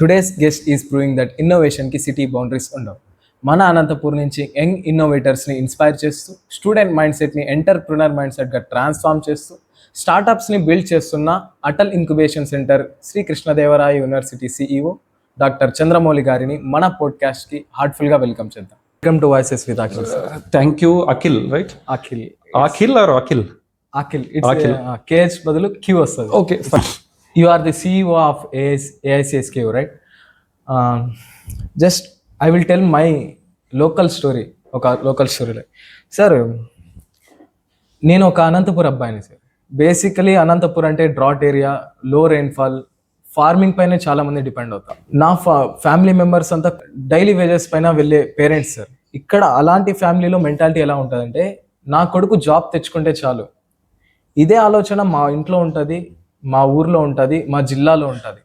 Today's guest is proving that ఇన్నోవేషన్కి city boundaries ఉండవు. మన అనంతపూర్ నుంచి యంగ్ ఇన్నోవేటర్స్ని ఇన్స్పైర్ చేస్తూ, స్టూడెంట్ మైండ్ సెట్ని ఎంటర్ప్రినర్ మైండ్ సెట్గా ట్రాన్స్ఫార్మ్ చేస్తూ, స్టార్టప్స్ని బిల్డ్ చేస్తున్న Atal incubation centre Shri Krishnadevaraya university CEO doctor Chandramouli గారిని మన పోడ్కాస్ట్కి హార్ట్ఫుల్గా వెల్కమ్ చేద్దాం. Welcome to voices with Akhil. Thank you. Akhil, right? Akhil or Akhil? Akhil, it's KH బదులు క్యూ వస్తుంది. Okay, you are the CEO of AICSKU, right? Just I will tell my local story. ఒక local story. Sir, నేను ఒక అనంతపూర్ అబ్బాయిని సార్. బేసికలీ అనంతపూర్ అంటే drought area, లో rainfall, farming పైన చాలామంది డిపెండ్ అవుతారు. నా ఫ్యామిలీ మెంబర్స్ అంతా డైలీ వేజెస్ పైన వెళ్ళే పేరెంట్స్ సార్. ఇక్కడ అలాంటి ఫ్యామిలీలో మెంటాలిటీ ఎలా ఉంటుందంటే, నా కొడుకు జాబ్ తెచ్చుకుంటే చాలు. ఇదే ఆలోచన మా ఇంట్లో ఉంటుంది, మా ఊర్లో ఉంటుంది, మా జిల్లాలో ఉంటుంది.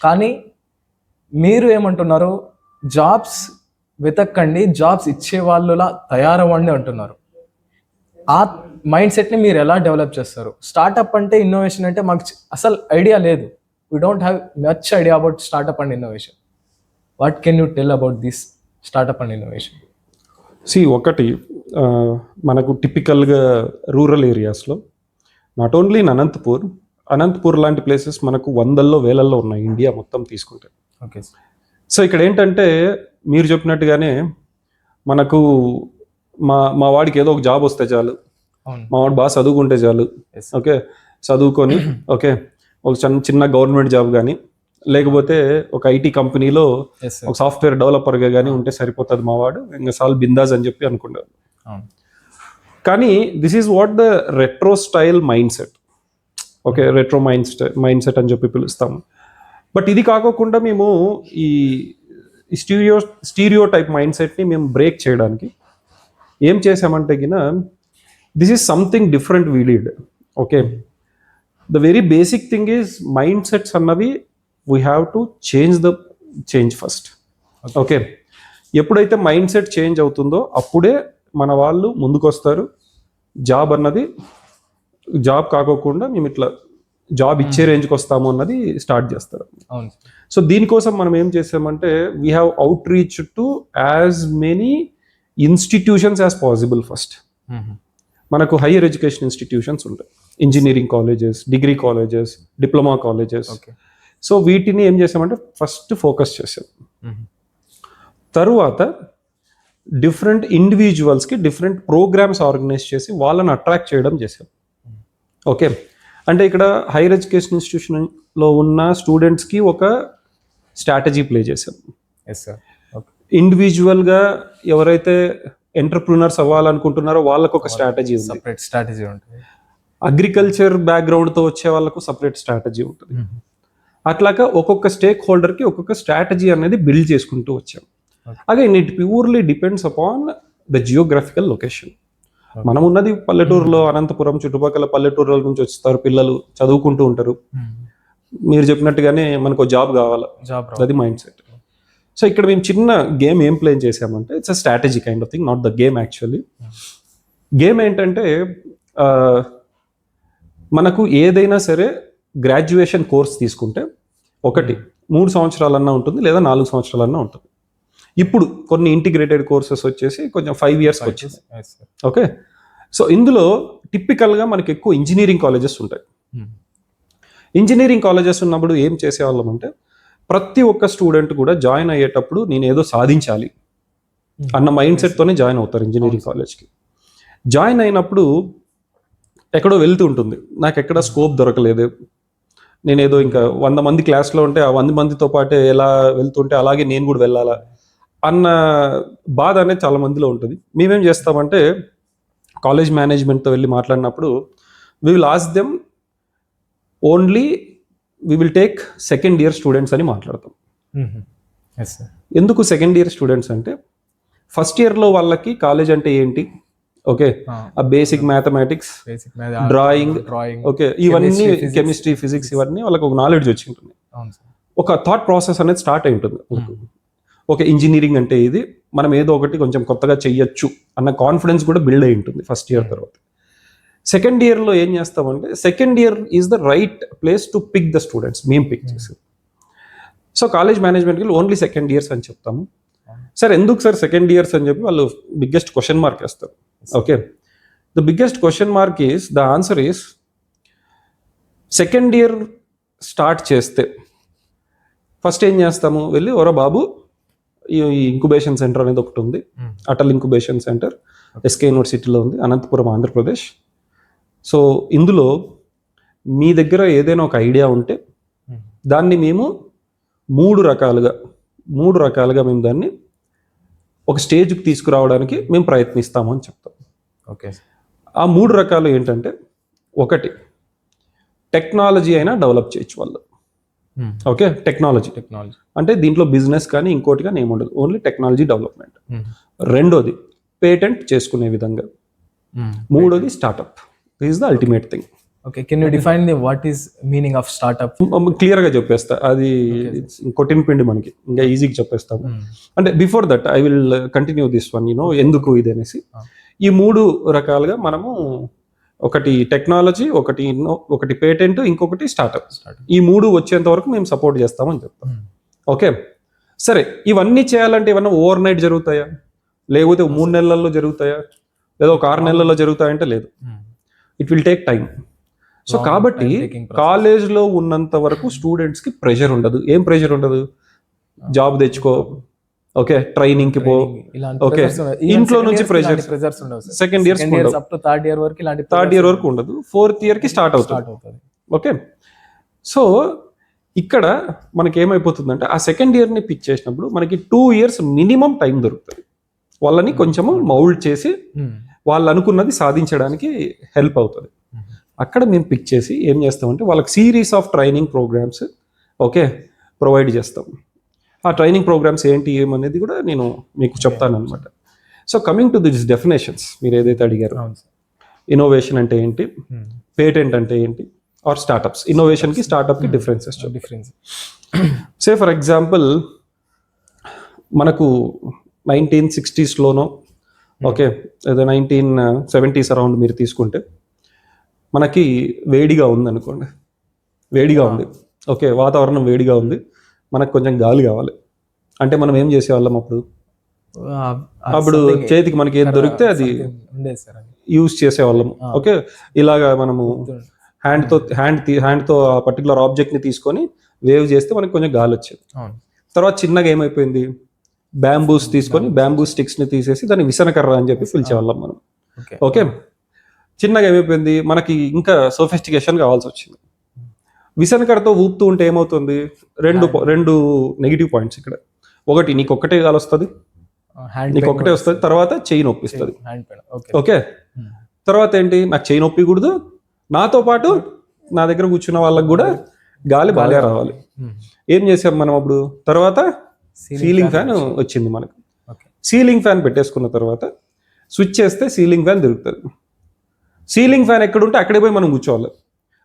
కానీ మీరు ఏమంటున్నారు? జాబ్స్ వెతక్కండి, జాబ్స్ ఇచ్చే వాళ్ళలా తయారవ్వండి అంటున్నారు. ఆ మైండ్ సెట్ని మీరు ఎలా డెవలప్ చేస్తారు? స్టార్టప్ అంటే, ఇన్నోవేషన్ అంటే మాకు అసలు ఐడియా లేదు. We don't have much idea about startup and innovation. What can you tell about this startup and innovation? ఒకటి, మనకు టిపికల్గా రూరల్ ఏరియాస్లో, నాట్ ఓన్లీ ఇన్ అనంతపూర్ లాంటి ప్లేసెస్ మనకు వందల్లో వేలల్లో ఉన్నాయి ఇండియా మొత్తం తీసుకుంటే. ఓకే. సో ఇక్కడ ఏంటంటే, మీరు చెప్పినట్టుగానే మనకు మా వాడికి ఏదో ఒక జాబ్ వస్తే చాలు, మా వాడు బాగా చదువుకుంటే చాలు. ఓకే, చదువుకొని ఓకే ఒక చిన్న గవర్నమెంట్ జాబ్ కానీ, లేకపోతే ఒక ఐటీ కంపెనీలో ఒక సాఫ్ట్వేర్ డెవలపర్గా కానీ ఉంటే సరిపోతుంది మా వాడు, ఇంకా సాల్ బిందాజ్ అని చెప్పి అనుకుంటారు. కానీ this is what the retro style mind set. Okay, retro mind set అని చెప్పి పిలుస్తాము. బట్ ఇది కాకోకుండా మేము ఈ స్టీరియో టైప్ మైండ్ సెట్ని మేము బ్రేక్ చేయడానికి ఏం చేసామంటే గిన, this is something different we did. Okay, the very basic thing is mind sets అన్నవి we have to change first. Okay, ఎప్పుడైతే మైండ్ సెట్ చేంజ్ అవుతుందో అప్పుడే మన వాళ్ళు ముందుకొస్తారు. జాబ్ కాకోకుండా మేము ఇట్లా జాబ్ ఇచ్చే రేంజ్కి వస్తాము అన్నది స్టార్ట్ చేస్తారు. సో దీనికోసం మనం ఏం చేసామంటే, we have out reach to as many institutions as possible. First మనకు హైయర్ ఎడ్యుకేషన్ ఇన్స్టిట్యూషన్స్ ఉంటాయి, engineering colleges, degree colleges, diploma colleges. So వీటిని ఏం చేసామంటే ఫస్ట్ ఫోకస్ చేసాం. తరువాత డిఫరెంట్ ఇండివిజువల్స్కి డిఫరెంట్ ప్రోగ్రామ్స్ ఆర్గనైజ్ చేసి వాళ్ళని అట్రాక్ట్ చేయడం చేసాం. ఓకే, అంటే ఇక్కడ హైయర్ ఎడ్యుకేషన్ ఇన్స్టిట్యూషన్లో ఉన్న స్టూడెంట్స్కి ఒక స్ట్రాటజీ ప్లే చేసాం. ఇండివిజువల్గా ఎవరైతే ఎంటర్ప్రినర్స్ అవ్వాలనుకుంటున్నారో వాళ్ళకు ఒక స్ట్రాటజీ ఉంటుంది. అగ్రికల్చర్ బ్యాక్గ్రౌండ్తో వచ్చే వాళ్ళకు సపరేట్ స్ట్రాటజీ ఉంటుంది. అట్లాగా ఒక్కొక్క స్టేక్ హోల్డర్కి ఒక్కొక్క స్ట్రాటజీ అనేది బిల్డ్ చేసుకుంటూ వచ్చాం. Again it purely depends upon the geographical location. మనం ఉన్నది పల్లెటూరులో, అనంతపురం చుట్టుపక్కల పల్లెటూరుల నుంచి వస్తారు పిల్లలు, చదువుకుంటూ ఉంటారు. మీరు చెప్పినట్టుగానే మనకు జాబ్ కావాలి, అది మైండ్ సెట్. సో ఇక్కడ మేము చిన్న గేమ్ ఏం ప్లే చేసామంటే, it's a strategy kind of thing, not the game actually. Game ఏంటంటే, మనకు ఏదైనా సరే గ్రాడ్యుయేషన్ కోర్స్ తీసుకుంటే ఒకటి 3 సంవత్సరాలన్నా ఉంటుంది, లేదా 4 సంవత్సరాలన్నా ఉంటుంది. ఇప్పుడు కొన్ని ఇంటిగ్రేటెడ్ కోర్సెస్ వచ్చేసి కొంచెం 5 years వచ్చింది. ఓకే, సో ఇందులో టిపికల్గా మనకి ఎక్కువ ఇంజనీరింగ్ కాలేజెస్ ఉంటాయి. ఇంజనీరింగ్ కాలేజెస్ ఉన్నప్పుడు ఏం చేసేవాళ్ళం అంటే, ప్రతి ఒక్క స్టూడెంట్ కూడా జాయిన్ అయ్యేటప్పుడు నేను ఏదో సాధించాలి అన్న మైండ్ సెట్తోనే జాయిన్ అవుతారు ఇంజనీరింగ్ కాలేజ్కి. జాయిన్ అయినప్పుడు ఎక్కడో వెళ్తూ ఉంటుంది, నాకు ఎక్కడ స్కోప్ దొరకలేదు, నేనేదో ఇంకా 100 మంది క్లాస్లో ఉంటే ఆ 100 మందితో పాటే ఎలా వెళ్తుంటే అలాగే నేను కూడా వెళ్ళాలా అన్న బాధ అనేది చాలా మందిలో ఉంటుంది. మేమేం చేస్తామంటే, కాలేజ్ మేనేజ్మెంట్తో వెళ్ళి మాట్లాడినప్పుడు we will ask them only we will take second year students అని మాట్లాడతాం. ఎందుకు సెకండ్ ఇయర్ స్టూడెంట్స్ అంటే, ఫస్ట్ ఇయర్లో వాళ్ళకి కాలేజ్ అంటే ఏంటి, ఓకే, ఆ బేసిక్ మ్యాథమెటిక్స్, డ్రాయింగ్, ఓకే, ఇవన్నీ కెమిస్ట్రీ, ఫిజిక్స్, ఇవన్నీ వాళ్ళకి ఒక నాలెడ్జ్ వచ్చి ఉంటుంది. ఒక థాట్ ప్రాసెస్ అనేది స్టార్ట్ అయి ఉంటుంది. ఓకే, ఇంజనీరింగ్ అంటే ఇది, మనం ఏదో ఒకటి కొంచెం కొత్తగా చెయ్యొచ్చు అన్న కాన్ఫిడెన్స్ కూడా బిల్డ్ అయి ఉంటుంది ఫస్ట్ ఇయర్ తర్వాత. సెకండ్ ఇయర్లో ఏం చేస్తామంటే, second year is the right place to pick the students, మేము పిక్ చేసాం. సో కాలేజ్ మేనేజ్మెంట్కి ఓన్లీ సెకండ్ ఇయర్స్ అని చెప్తాము. సార్ ఎందుకు సార్ సెకండ్ ఇయర్స్ అని చెప్పి వాళ్ళు బిగ్గెస్ట్ క్వశ్చన్ మార్క్ వేస్తారు. Okay, the biggest question mark is, the answer is, second year start చేస్తే ఫస్ట్ ఏం చేస్తాము, వెళ్ళి ఓరా బాబు ఈ ఇంక్యుబేషన్ సెంటర్ అనేది ఒకటి ఉంది, అటల్ ఇంక్యుబేషన్ సెంటర్ ఎస్కే యూనివర్సిటీలో ఉంది, అనంతపురం, ఆంధ్రప్రదేశ్. సో ఇందులో మీ దగ్గర ఏదైనా ఒక ఐడియా ఉంటే దాన్ని మేము మూడు రకాలుగా మేము దాన్ని ఒక స్టేజ్కి తీసుకురావడానికి మేము ప్రయత్నిస్తాము అని చెప్తాం. ఓకే, ఆ మూడు రకాలు ఏంటంటే, ఒకటి టెక్నాలజీ అయినా డెవలప్ చేయొచ్చు వాళ్ళు. ఓకే, టెక్నాలజీ అంటే దీంట్లో బిజినెస్ కానీ ఇంకోటి కానీ ఏముండదు, ఓన్లీ టెక్నాలజీ డెవలప్మెంట్. రెండోది పేటెంట్ చేసుకునే విధంగా. మూడోది startup. This the ultimate thing. Okay, can you define the what is meaning of startup? క్లియర్గా చెప్పేస్తా, అది కొట్టిన పిండి మనకి, ఇంకా ఈజీగా చెప్పేస్తాము. అంటే before that I will continue this one, ఎందుకు ఇది అనేసి. ఈ మూడు రకాలుగా మనము, ఒకటి టెక్నాలజీ, ఒకటి పేటెంట్, ఇంకొకటి స్టార్ట్అప్. ఈ మూడు వచ్చేంత వరకు మేము సపోర్ట్ చేస్తామని చెప్తాం. ఓకే, సరే, ఇవన్నీ చేయాలంటే ఏమన్నా ఓవర్ నైట్ జరుగుతాయా, లేకపోతే 3 నెలల్లో జరుగుతాయా, లేదా ఒక 6 నెలల్లో జరుగుతాయంటే లేదు. It will take time. So కాబట్టి కాలేజ్లో ఉన్నంత వరకు స్టూడెంట్స్కి ప్రెషర్ ఉండదు. ఏం ప్రెషర్ ఉండదు? జాబ్ తెచ్చుకో, ఓకే, ట్రైనింగ్ కి పో, ఓకే, ఇంట్లో నుంచి freshers second years third year వరకు ఉండదు, ఫోర్త్ ఇయర్ కి స్టార్ట్ అవుతుంది. ఓకే, సో ఇక్కడ మనకి ఏమైపోతుందంటే, ఆ సెకండ్ ఇయర్ ని పిక్ చేసినప్పుడు మనకి 2 ఇయర్స్ మినిమం టైం దొరుకుతుంది. వాళ్ళని కొంచెము మౌల్డ్ చేసి వాళ్ళు అనుకున్నది సాధించడానికి హెల్ప్ అవుతుంది. అక్కడ మేము పిక్ చేసి ఏం చేస్తామంటే, వాళ్ళకి series of training programmes, okay, provide చేస్తాం. ఆ ట్రైనింగ్ ప్రోగ్రామ్స్ ఏంటి ఏమనేది కూడా నేను మీకు చెప్తాను అనమాట. So coming to this definitions, మీరు ఏదైతే అడిగారు, ఇన్నోవేషన్ అంటే ఏంటి, పేటెంట్ అంటే ఏంటి, ఆర్ స్టార్టప్స్. ఇన్నోవేషన్కి స్టార్టప్కి డిఫరెన్సెస్. సే ఫర్ ఎగ్జాంపుల్, మనకు 1960s ఓకే, లేదా 1970s అరౌండ్ మీరు తీసుకుంటే, మనకి వేడిగా ఉంది అనుకోండి, వేడిగా ఉంది, ఓకే, వాతావరణం వేడిగా ఉంది, మనకు కొంచెం గాలి కావాలి అంటే మనం ఏం చేసేవాళ్ళం అప్పుడు చేతికి మనకి ఏది దొరికితే అది యూజ్ చేసేవాళ్ళం. ఓకే, ఇలాగా మనము హ్యాండ్తో ఆ పర్టికులర్ ఆబ్జెక్ట్ని తీసుకొని వేవ్ చేస్తే మనకి కొంచెం గాలి వచ్చేది. తర్వాత చిన్నగా ఏమైపోయింది, బ్యాంబూస్ తీసుకొని బ్యాంబూ స్టిక్స్ని తీసేసి దాన్ని విసనకర్ర అని చెప్పి పిలిచేవాళ్ళం మనం. ఓకే, చిన్నగా ఏమైపోయింది, మనకి ఇంకా సోఫిస్టికేషన్ కావాల్సి వచ్చింది. విసనకరతో ఊపుతూ ఉంటే ఏమవుతుంది, రెండు నెగిటివ్ పాయింట్స్ ఇక్కడ. ఒకటి, నీకు ఒక్కటే గాలి వస్తుంది, నీకు ఒక్కటే వస్తుంది, తర్వాత చెయ్యి నొప్పిస్తుంది. ఓకే, తర్వాత ఏంటి, నాకు చెయ్యి నొప్పికూడదు, నాతో పాటు నా దగ్గర కూర్చున్న వాళ్ళకి కూడా గాలి బాగా రావాలి. ఏం చేసాం మనం అప్పుడు? తర్వాత సీలింగ్ ఫ్యాన్ వచ్చింది మనకు. సీలింగ్ ఫ్యాన్ పెట్టేసుకున్న తర్వాత స్విచ్ చేస్తే సీలింగ్ ఫ్యాన్ తిరుగుతుంది. సీలింగ్ ఫ్యాన్ ఎక్కడుంటే అక్కడే పోయి మనం కూర్చోవాలి.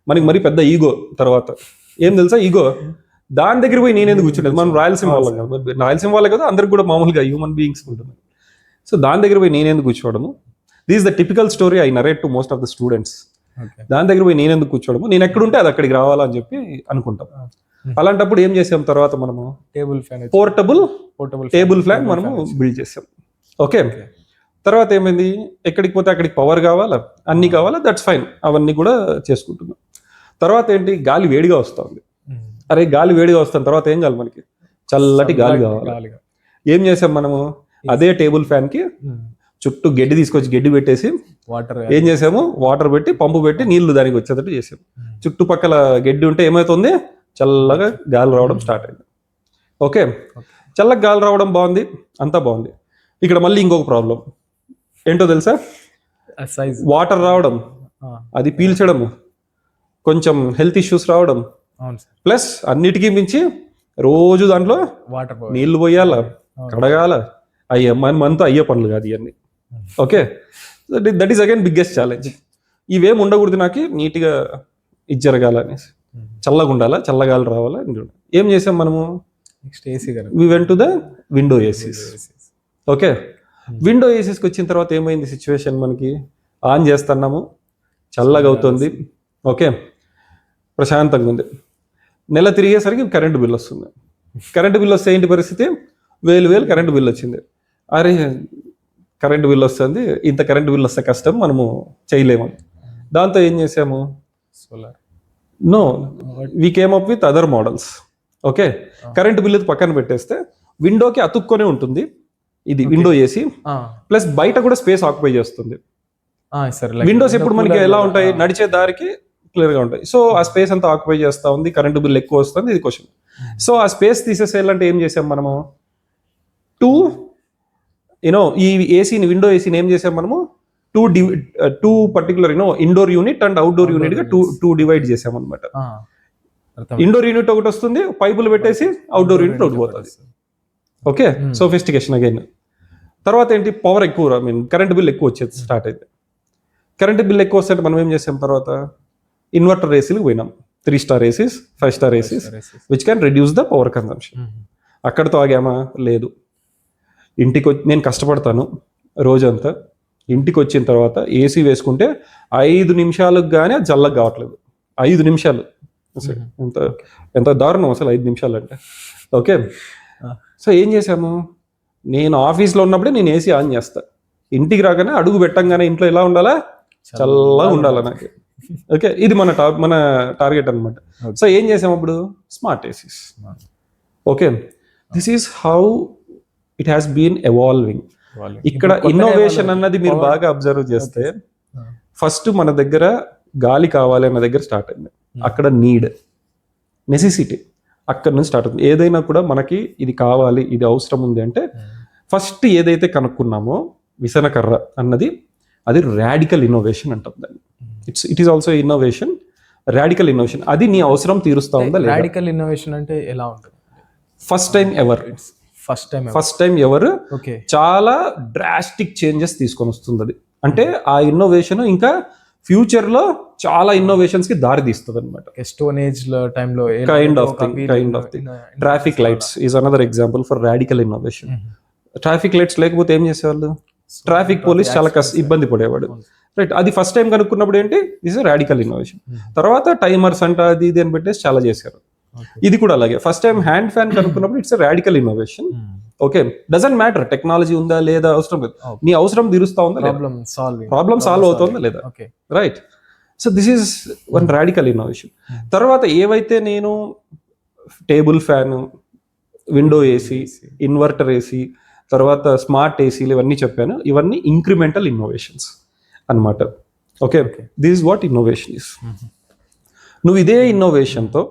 మనకి మరి పెద్ద ఈగో. తర్వాత ఏం తెలుసా, ఈగో దాని దగ్గర పోయి నేనేందుకు కూర్చుంటుంది. మనం రాయలసీమ వాళ్ళం కదా, రాయలసీమ వాళ్ళే కదా, అందరికి కూడా మామూలుగా హ్యూమన్ బీయింగ్స్ ఉంటుంది. సో దాని దగ్గర పోయి నేనేందుకు కూర్చోవడము, this is the typical story I narrate to most of the students. దాని దగ్గర పోయి నేనెందుకు కూర్చోవడము, నేను ఎక్కడుంటే అది అక్కడికి రావాలని చెప్పి అనుకుంటాం. అలాంటప్పుడు ఏం చేసాం తర్వాత మనము, పోర్టబుల్ టేబుల్ ఫ్యాన్ మనము బిల్డ్ చేసాం. ఓకే, తర్వాత ఏమైంది, ఎక్కడికి పోతే అక్కడికి పవర్ కావాలా, అన్ని కావాలా, దట్స్ ఫైన్, అవన్నీ కూడా చేసుకుంటున్నాం. తర్వాత ఏంటి, గాలి వేడిగా వస్తుంది. అరే గాలి వేడిగా వస్తుంది, తర్వాత ఏం కావాలి మనకి, చల్లటి గాలి కావాలి. ఏం చేసాం మనము, అదే టేబుల్ ఫ్యాన్ కి చుట్టూ గడ్డి తీసుకొచ్చి గడ్డి పెట్టేసి ఏం చేసాము, వాటర్ పెట్టి పంపు పెట్టి నీళ్లు దానికి వచ్చేటట్టు చేసాం. చుట్టుపక్కల గడ్డి ఉంటే ఏమవుతుంది, చల్లగా గాలి రావడం స్టార్ట్ అయింది. ఓకే, చల్లగా గాలి రావడం బాగుంది, అంతా బాగుంది. ఇక్కడ మళ్ళీ ఇంకొక ప్రాబ్లం ఏంటో తెలుసా, వాటర్ రావడం, అది పీల్చడము, కొంచెం హెల్త్ ఇష్యూస్ రావడం, ప్లస్ అన్నిటికీ మించి రోజు దాంట్లో నీళ్లు పోయాల, కడగాల, మనతో అయ్యే పనులు కాదు ఇవన్నీ. Okay, that is again biggest challenge. ఇవేం ఉండకూడదు, నాకు నీట్గా ఇది జరగాలనేసి, చల్లగా ఉండాలా, చల్లగాలి రావాలా. ఏం చేసాం మనము, we went to the window ACs. Okay, window ఏసీస్కి వచ్చిన తర్వాత ఏమైంది సిచ్యువేషన్, మనకి ఆన్ చేస్తున్నాము, చల్లగా అవుతుంది, ఓకే, ప్రశాంతంగా ఉంది. నెల తిరిగేసరికి కరెంటు బిల్ వస్తుంది. కరెంటు బిల్ వస్తే ఏంటి పరిస్థితి? 1000 కరెంటు బిల్ వచ్చింది. అరే కరెంటు బిల్ వస్తుంది, ఇంత కరెంటు బిల్ వస్తే కష్టం, మనము చేయలేము. దాంతో ఏం చేసాము? Solar. No, we came up with other models. Okay, current bill పక్కన పెట్టేస్తే విండోకి అతుక్కొనే ఉంటుంది. ఇది విండో ఏసీ ప్లస్ బయట కూడా స్పేస్ ఆక్యుపై చేస్తుంది. విండోస్ ఎప్పుడు మనకి ఎలా ఉంటాయి? నడిచే దారికి క్లియర్ గా ఉంటాయి. సో ఆ స్పేస్ అంతా ఆక్యుపై చేస్తా ఉంది, కరెంటు బిల్ ఎక్కువ వస్తుంది. ఇది క్వశ్చన్. సో ఆ స్పేస్ తీసేసేయాలంటే ఏం చేసాం మనము? ఈ ఏసీని, విండో ఏసీని ఏం చేసాం మనము? Two particular indoor unit and outdoor unit గా టూ డివైడ్ చేసాం అనమాట. ఇండోర్ యూనిట్ ఒకటి వస్తుంది, పైపులు పెట్టేసి అవుట్డోర్ యూనిట్ ఒకటి పోతుంది. Okay, sophistication again. తర్వాత ఏంటి? పవర్ ఎక్కువ, కరెంట్ బిల్ ఎక్కువ వచ్చేది స్టార్ట్ అయితే. కరెంట్ బిల్ ఎక్కువ వస్తే మనం ఏం చేసాం? తర్వాత ఇన్వర్టర్ ఏసీలకు పోయినాం. 3 star ACs, 5 star ACs which can reduce the power consumption. అక్కడతో ఆగామా? లేదు. ఇంటికి నేను కష్టపడతాను రోజంతా, ఇంటికి వచ్చిన తర్వాత ఏసీ వేసుకుంటే 5 నిమిషాలకు కానీ అది చల్లగా కావట్లేదు. 5 నిమిషాలు ఎంత ఎంత దారుణం అసలు 5 నిమిషాలు అంటే. ఓకే, సో ఏం చేసాము? నేను ఆఫీస్లో ఉన్నప్పుడే నేను ఏసీ ఆన్ చేస్తా. ఇంటికి రాగానే అడుగు పెట్టంగానే ఇంట్లో ఎలా ఉండాలా? చల్లగా ఉండాలా నాకు. ఓకే, ఇది మన టార్గెట్ అనమాట. సో ఏం చేసాము అప్పుడు? Smart ACs. Okay, this is how it has been evolving. ఇక్కడ ఇన్నోవేషన్ అన్నది మీరు బాగా అబ్జర్వ్ చేస్తే ఫస్ట్ మన దగ్గర గాలి కావాలి అన్న దగ్గర స్టార్ట్ అయింది. అక్కడ నీడ్, నెసెసిటీ అక్కడ నుంచి స్టార్ట్ అవుతుంది. ఏదైనా కూడా మనకి ఇది కావాలి, ఇది అవసరం ఉంది అంటే ఫస్ట్ ఏదైతే కనుక్కున్నామో విసనకర్ర అన్నది, అది రాడికల్ ఇన్నోవేషన్ అంటాం దాన్ని. It is also innovation, radical innovation. అది నీ అవసరం తీరుస్తా ఉందా? రాడికల్ ఇన్నోవేషన్ అంటే ఎలా ఉంటుంది? ఫస్ట్ టైం ఎవరు చాలా డ్రాస్టిక్ చేంజెస్ తీసుకొని వస్తుంది. అది అంటే ఆ ఇన్నోవేషన్ ఇంకా ఫ్యూచర్ లో చాలా ఇన్నోవేషన్స్ కి దారి తీస్తుంది అనమాట. స్టోన్ ఏజ్ టైంలో kind of thing. Traffic lights is another example for radical innovation. Traffic lights లేకపోతే ఏం చేసేవాళ్ళు? ట్రాఫిక్ పోలీస్ చాలా ఇబ్బంది పడేవాడు. రైట్, అది ఫస్ట్ టైం కనుక్కున్నప్పుడు ఏంటి? This is radical innovation. తర్వాత టైమర్స్ అంట అది ఇది అని పెట్టేసి చాలా చేశారు. ఇది కూడా అలాగే ఫస్ట్ టైం హ్యాండ్ ఫ్యాన్ కనుక్కున్నప్పుడు it's radical innovation. Okay, doesn't matter technology ఉందా లేదా, అవసరం లేదు, నీ అవసరం తీరుస్తా ఉందా, ప్రాబ్లం సాల్వ్ అవుతుందా లేదా. Right, so this is one radical innovation. తర్వాత ఏవైతే నేను table fan, window AC, inverter AC, తర్వాత స్మార్ట్ ఏసీలు ఇవన్నీ చెప్పాను, ఇవన్నీ ఇంక్రిమెంటల్ ఇన్నోవేషన్స్ అన్నమాట. Okay, this is what innovation is. నువ్వు ఇదే ఇన్నోవేషన్తో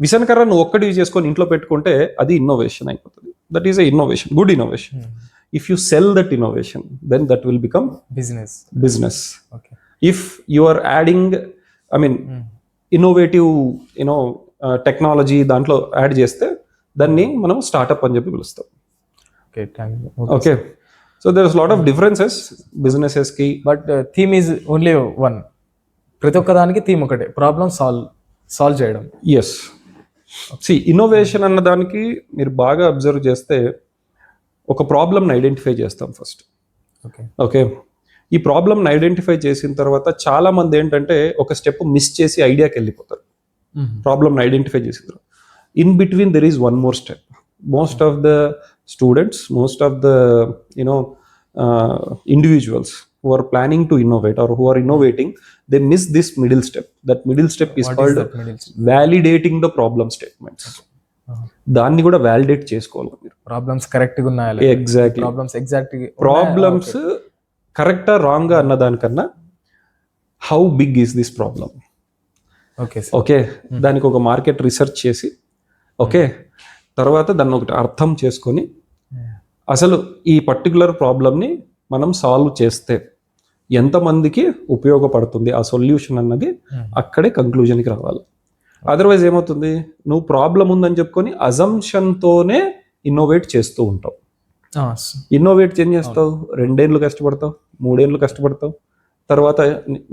విసనకర్ర నువ్వు ఒక్కటి యూజ్ చేసుకొని ఇంట్లో పెట్టుకుంటే అది ఇన్నోవేషన్ అయిపోతుంది. That is a innovation, good innovation. If you sell that innovation then that will become business. If you are adding innovative technology దాంట్లో యాడ్ చేస్తే దాన్ని మనం స్టార్ట్అప్ అని చెప్పి పిలుస్తాం. Okay, so there is lot of differences businesses కి, but theme is only one. ప్రతి ఒక్క దానికి థీమ్ ఒకటే, ప్రాబ్లమ్ సాల్వ్ చేయడం. ఎస్, సి ఇన్నోవేషన్ అన్న దానికి మీరు బాగా అబ్జర్వ్ చేస్తే ఒక ప్రాబ్లమ్ని ఐడెంటిఫై చేస్తాం ఫస్ట్. ఓకే, ఈ ప్రాబ్లమ్ని ఐడెంటిఫై చేసిన తర్వాత చాలా మంది ఏంటంటే ఒక స్టెప్ మిస్ చేసి ఐడియాకి వెళ్ళిపోతారు. ప్రాబ్లమ్ని ఐడెంటిఫై చేసిన తర్వాత in between there is one more step. Most of the students, most of the individuals who are planning to innovate or who are innovating, they miss this middle step. That middle step is called validating the problem statements. దాన్ని కూడా validate చేసుకోవాలి మీరు. Problems కరెక్ట్గా ఉన్నాయా? Exactly, problems కరెక్టా రాంగా అన్న దానికన్నా how big is this problem. Okay, దానికి ఒక మార్కెట్ రీసెర్చ్ చేసి, ఓకే, తర్వాత దాన్ని ఒకటి అర్థం చేసుకొని అసలు ఈ పర్టికులర్ ప్రాబ్లమ్ని మనం సాల్వ్ చేస్తే ఎంతమందికి ఉపయోగపడుతుంది ఆ సొల్యూషన్ అన్నది అక్కడే కంక్లూజన్కి రావాలి. అదర్వైజ్ ఏమవుతుంది? నువ్వు ప్రాబ్లం ఉందని చెప్పుకొని అజంప్షన్తోనే ఇన్నోవేట్ చేస్తూ ఉంటావు. ఇన్నోవేట్ ఏం చేస్తావు? 2 ఏళ్ళు కష్టపడతావు, 3 ఏళ్ళు కష్టపడతావు, తర్వాత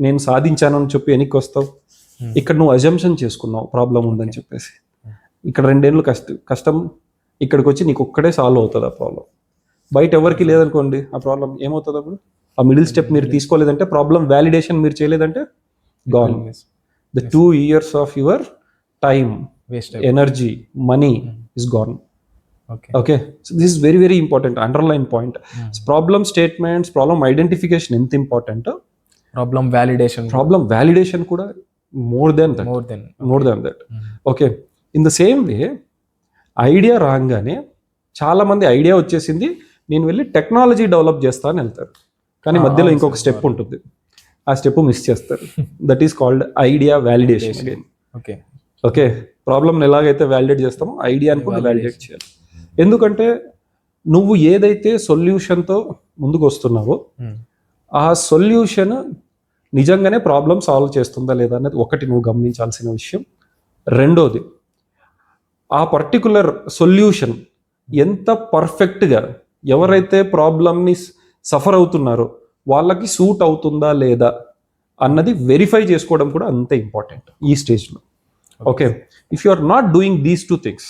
నేను సాధించాను అని చెప్పి వెనక్కి వస్తావు. ఇక్కడ నువ్వు అజంప్షన్ చేసుకున్నావు ప్రాబ్లం ఉందని చెప్పేసి. ఇక్కడ 2 ఏళ్ళు కష్టం, ఇక్కడికి వచ్చి నీకు ఒక్కడే సాల్వ్ అవుతుంది ఆ ప్రాబ్లం. బయట ఎవరికి లేదనుకోండి ఆ ప్రాబ్లం, ఏమవుతుంది అప్పుడు? ఆ మిడిల్ స్టెప్ మీరు తీసుకోలేదంటే, ప్రాబ్లం వ్యాలిడేషన్ మీరు చేయలేదంటే, gone. The 2 years of your time waste energy, money is gone. Okay okay, so this is very very important underline point. Problem statements, problem identification ఎంత ఇంపార్టెంట్, ప్రాబ్లం వ్యాలిడేషన్ కూడా more than that. Okay, in the same way idea రాగానే చాలా మంది idea వచ్చేసింది, నేను వెళ్ళి technology develop చేస్తా అని వెళ్తారు. కానీ మధ్యలో ఇంకొక స్టెప్ ఉంటుంది, ఆ స్టెప్ మిస్ చేస్తారు. That is called idea validation again. Okay okay, ప్రాబ్లమ్ని ఎలాగైతే వ్యాలిడేట్ చేస్తామో ఐడియాని కూడా వ్యాలిడేట్ చేయాలి. ఎందుకంటే నువ్వు ఏదైతే సొల్యూషన్తో ముందుకు వస్తున్నావో ఆ సొల్యూషన్ నిజంగానే ప్రాబ్లమ్ సాల్వ్ చేస్తుందా లేదా అనేది ఒకటి నువ్వు గమనించాల్సిన విషయం. రెండోది, ఆ పర్టికులర్ సొల్యూషన్ ఎంత పర్ఫెక్ట్గా ఎవరైతే ప్రాబ్లమ్ని సఫర్ అవుతున్నారో వాళ్ళకి సూట్ అవుతుందా లేదా అన్నది వెరిఫై చేసుకోవడం కూడా అంతే ఇంపార్టెంట్ ఈ స్టేజ్లో. Okay, if you are not doing these two things,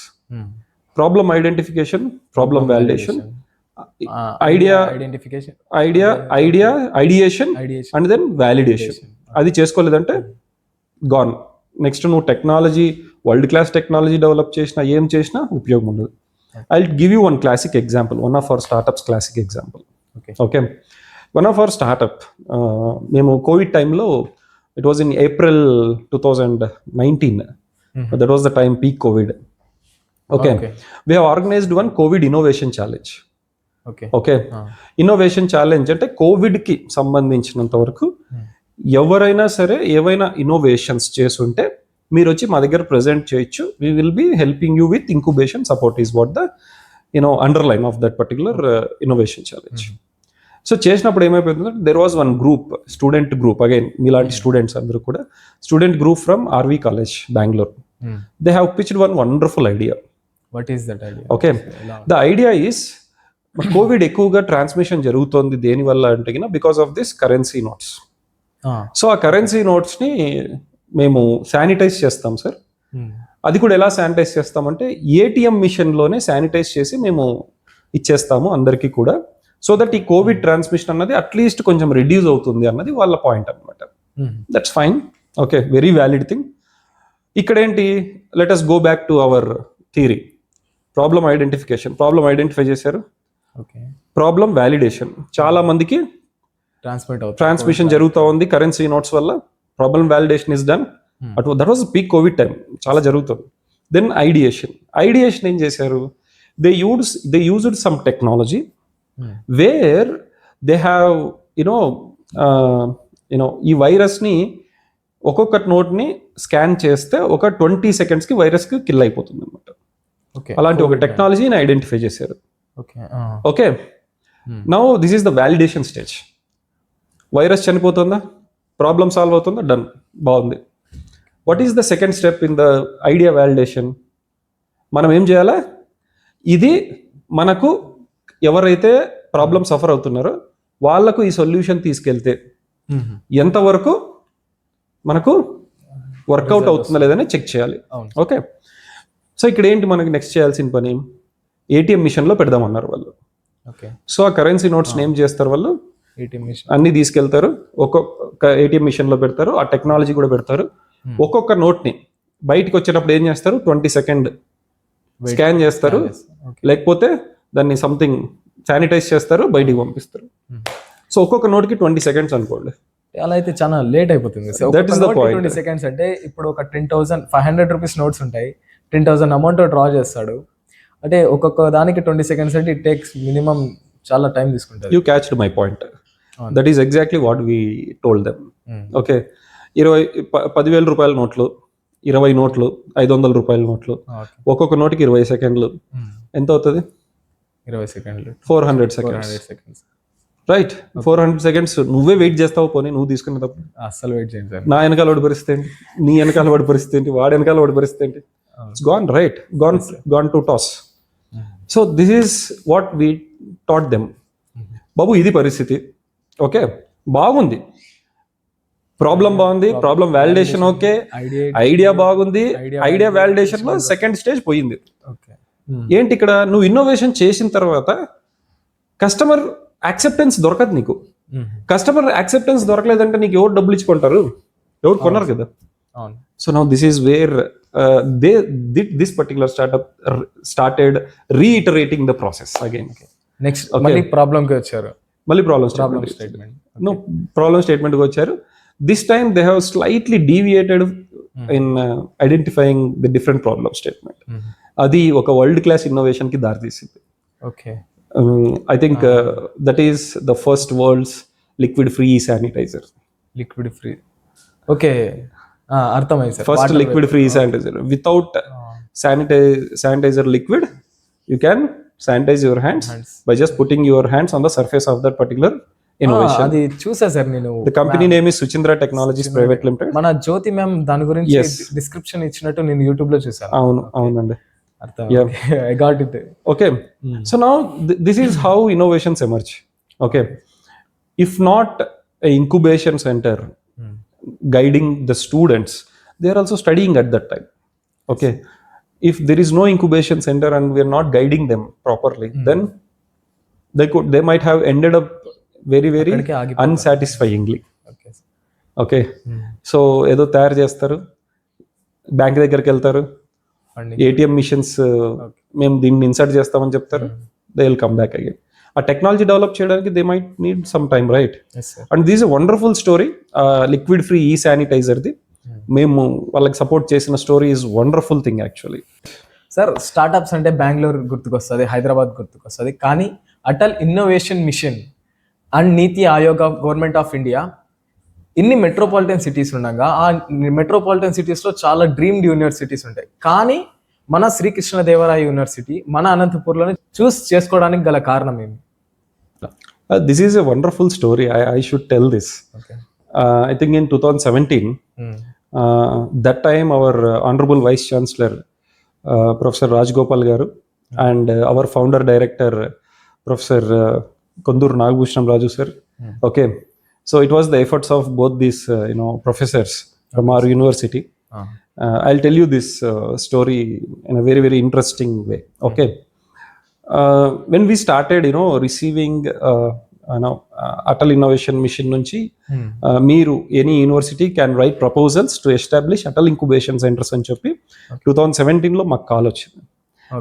problem identification, problem validation, ideation and then validation, అది చేసుకోలేదంటే గాన్. నెక్స్ట్ నువ్వు technology, world class technology develop చేసినా ఏం చేసినా ఉపయోగం ఉండదు. I will give you one classic example, one of our startups classic example. Okay, one of our startup, మేము Covid టైంలో, it was in April 2019, that was the time peak Covid. Okay, we have organised one Covid innovation challenge. Okay, innovation challenge అంటే కోవిడ్కి సంబంధించినంత వరకు ఎవరైనా సరే ఏవైనా innovations చేసుంటే మీరు వచ్చి మా దగ్గర ప్రజెంట్ చేయొచ్చు. We will be helping you with incubation support is what the underline of that particular innovation challenge. So చేసినప్పుడు ఏమైపోతుందంటే there was one group, student group, again మీలాంటి స్టూడెంట్స్ అందరూ కూడా, student group from RV college Bengaluru. They have pitched one wonderful idea. What is that idea? Okay, the idea is, COVID ఎక్కువగా transmission జరుగుతోంది దేనివల్ల అంటే because of this currency notes. So ఆ currency నోట్స్ని మేము sanitise చేస్తాం సార్. అది కూడా ఎలా శానిటైజ్ చేస్తామంటే ఏటీఎం మిషన్లోనే శానిటైజ్ చేసి మేము ఇచ్చేస్తాము అందరికీ కూడా, సో దట్ ఈ కోవిడ్ ట్రాన్స్మిషన్ అన్నది అట్లీస్ట్ కొంచెం రెడ్యూస్ అవుతుంది అన్నది వాళ్ళ పాయింట్ అనమాట. That's fine. Okay, very valid thing. ఇక్కడ ఏంటి, let us go back to our theory. Problem identification, problem identify చేశారు. ప్రాబ్లమ్ వ్యాలిడేషన్, చాలా మందికి ట్రాన్స్మిషన్ జరుగుతూ ఉంది కరెన్సీ నోట్స్ వల్ల. Problem validation is done. That was peak Covid time, చాలా జరుగుతుంది. దెన్ ఐడియేషన్ ఏం చేశారు, they used some technology where they have ఈ వైరస్ని ఒక్కొక్క నోట్ని స్కాన్ చేస్తే ఒక 20 secondsకి వైరస్కి కిల్ అయిపోతుంది అనమాట. అలాంటి ఒక టెక్నాలజీని ఐడెంటిఫై చేశారు. Okay, now this is the validation stage. Virus చనిపోతుందా, ప్రాబ్లమ్ సాల్వ్ అవుతుందా, డన్, బాగుంది. What is the second step in the idea validation? మనం ఏం చేయాలా, ఇది మనకు ఎవరైతే ప్రాబ్లమ్ సఫర్ అవుతున్నారో వాళ్ళకు ఈ సొల్యూషన్ తీసుకెళ్తే ఎంతవరకు మనకు వర్కౌట్ అవుతుందా లేదని చెక్ చేయాలి. ఓకే, సో ఇక్కడ ఏంటి మనకి నెక్స్ట్ చేయాల్సిన పని, ఏటీఎం మిషన్లో పెడదామన్నారు వాళ్ళు. సో ఆ కరెన్సీ నోట్స్ని ఏం చేస్తారు వాళ్ళు, అన్ని తీసుకెళ్తారు, ఒక్కొక్క ఏటీఎం మిషన్లో పెడతారు, ఆ టెక్నాలజీ కూడా పెడతారు. ఒక్కొక్క నోట్ని బయటకు వచ్చేటప్పుడు ఏం చేస్తారు, 20 seconds స్కాన్ చేస్తారు, లేకపోతే దాన్ని సంథింగ్ శానిటైజ్ చేస్తారు, బయటికి పంపిస్తారు. సో ఒక్కొక్క నోట్కి 20 seconds అనుకోండి. అలా అయితే చాలా లేట్ అయిపోతుంది. That is the point. 20 seconds అంటే ఇప్పుడు ఒక 10,500 రూపీస్ నోట్స్ ఉంటాయి, 10,000 అమౌంట్ డ్రా చేస్తాడు అంటే ఒక్కొక్క దానికి 20 seconds అంటే ఇట్ టేక్స్ మినిమం చాలా టైం తీసుకుంటుంది. You cached my point. That is exactly what we told them. Okay, 10,000 రూపాయల నోట్లు, 20 నోట్లు, 500 రూపాయల నోట్లు, ఒక్కొక్క నోటికి 20 seconds, ఎంత అవుతుంది, 20 seconds, 400 seconds. రైట్, 400 seconds నువ్వే వెయిట్ చేస్తావు. పోనీ నువ్వు తీసుకునేటప్పుడు అస్సలు వెయిట్ చేయండి సార్. నా వెనకాల వాడి పరిస్థితి ఏంటి, నీ వెనకాల వాడి పరిస్థితి ఏంటి, వాడి వెనకాల వాడి పరిస్థితి ఏంటి, it's gone, right, gone to toss. So this is what we taught them. బాబు ఇది పరిస్థితి. ఓకే, బాగుంది, ప్రాబ్లం బాగుంది, ప్రాబ్లం వ్యాలిడేషన్ ఓకే, ఐడియా బాగుంది, ఐడియా వ్యాలిడేషన్ లో సెకండ్ స్టేజ్ పోయింది. ఏంటి ఇక్కడ, నువ్వు ఇన్నోవేషన్ చేసిన తర్వాత కస్టమర్ యాక్సెప్టెన్స్ దొరకదు నీకు. కస్టమర్ యాక్సెప్టెన్స్ దొరకలేదంటే నీకు ఎవరు డబ్బులు ఇచ్చుకుంటారు, ఎవరు కొన్నారు కదా. So now this is where they did this particular startup started reiterating the process again. Next మళ్ళీ ప్రాబ్లంకి వచ్చారు. మళ్ళీ problem problem statement statement. No problem స్టేట్మెంట్కి వచ్చారు. This time they have slightly deviated in identifying the different problem statement. అది ఒక world class ఇన్నోవేషన్కి దారితీసింది. Okay. I think that is the first world's liquid free sanitizer. Liquid free. Okay, అర్థమైంది sir. First liquid free sanitizer. Without sanitizer liquid you can sanitize your hands by just putting your hands on the surface of that particular innovation. అది చూసా sir నేను. The company name is Suchindra Technologies Private Limited. మన జ్యోతి ma'am దాని గురించి description ఇచ్చినట్టు నేను YouTube లో చూసాను. అవునండి. అర్థం. I got it. Okay. So now this is how innovations emerge. Okay. If not a incubation center guiding the students, they are also studying at that time. Okay. If there is no incubation center and we are not guiding them properly, then they might have ended up very unsatisfyingly. Okay. So ఏదో తయారు చేస్తారు, bank దగ్గరికి వెళ్తారు, ATM machines మేము దీన్ని insert చేస్తామని చెప్తారు, they will come back again. ఆ టెక్నాలజీ డెవలప్ చేయడానికి they might need some time, right? And this is wonderful story. Liquid free ఈ శానిటైజర్ది మేము వాళ్ళకి సపోర్ట్ చేసిన story is wonderful thing actually. Sir, startups అంటే బెంగళూరు గుర్తుకొస్తుంది, హైదరాబాద్ గుర్తుకొస్తుంది, కానీ Atal innovation machine and NITI Aayog of government of India ఇన్ని మెట్రోపాలిటన్ సిటీస్ ఉండగా ఆ మెట్రోపాలిటన్ సిటీస్లో చాలా డ్రీమ్డ్ యూనివర్సిటీస్ ఉంటాయి, కానీ మన శ్రీకృష్ణదేవరాయ యూనివర్సిటీ మన అనంతపూర్లోనే చూస్ చేసుకోవడానికి గల కారణం ఏమి? This is a wonderful story. I should tell this. I think in 2017, that time our Honorable Vice Chancellor, Professor Rajgopal Garu, and our founder director, Professor Kondur Nagbhushanam Raju sir. Okay, so it was the efforts of both these professors from our university. I'll tell you this story in a very interesting way. Okay, when we started receiving Atal innovation mission నుంచి మీరు any university can write proposals to establish Atal incubation centres అని చెప్పి 2017లో మాకు call వచ్చింది.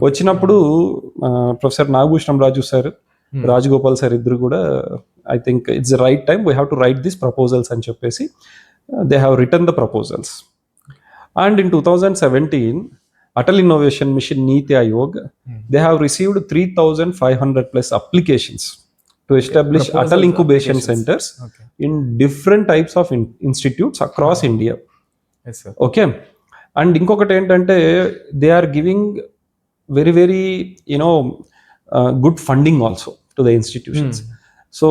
వచ్చినప్పుడు professor Nagabhushanam Raju sir, Rajagopal sir ఇద్దరు కూడా I think it's the right time we have to write this proposals అని చెప్పేసి they have return the proposals. And in 2017 Atal innovation mission NITI Aayog they have received 3,500+ applications to establish Atal incubation centers in different types of institutes across India. Yes, sir. Okay. And inkokati entante they are giving very good funding also to the institutions. So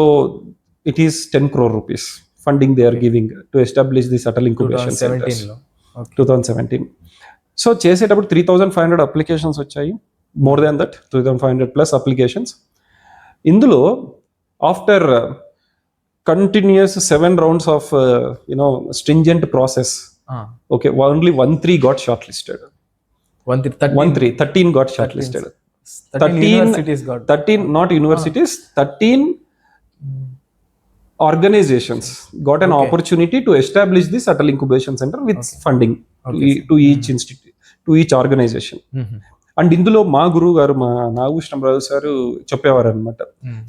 it is 10 crore rupees funding they are giving to establish this Atal incubation centers. 2017. So చేసేటప్పుడు 3,500 applications వచ్చాయి. More than that 3,500+ applications. ఇందులో after continuous 7 rounds of stringent process, okay, only 13 got shortlisted. 13 got shortlisted. 13 not universities, 13 organizations got an opportunity to establish this Atal incubation center with funding to each institute, to each organization. And ఇందులో మా గురువు గారు, మా Nagabhushanam Raju sir చెప్పేవారు అనమాట,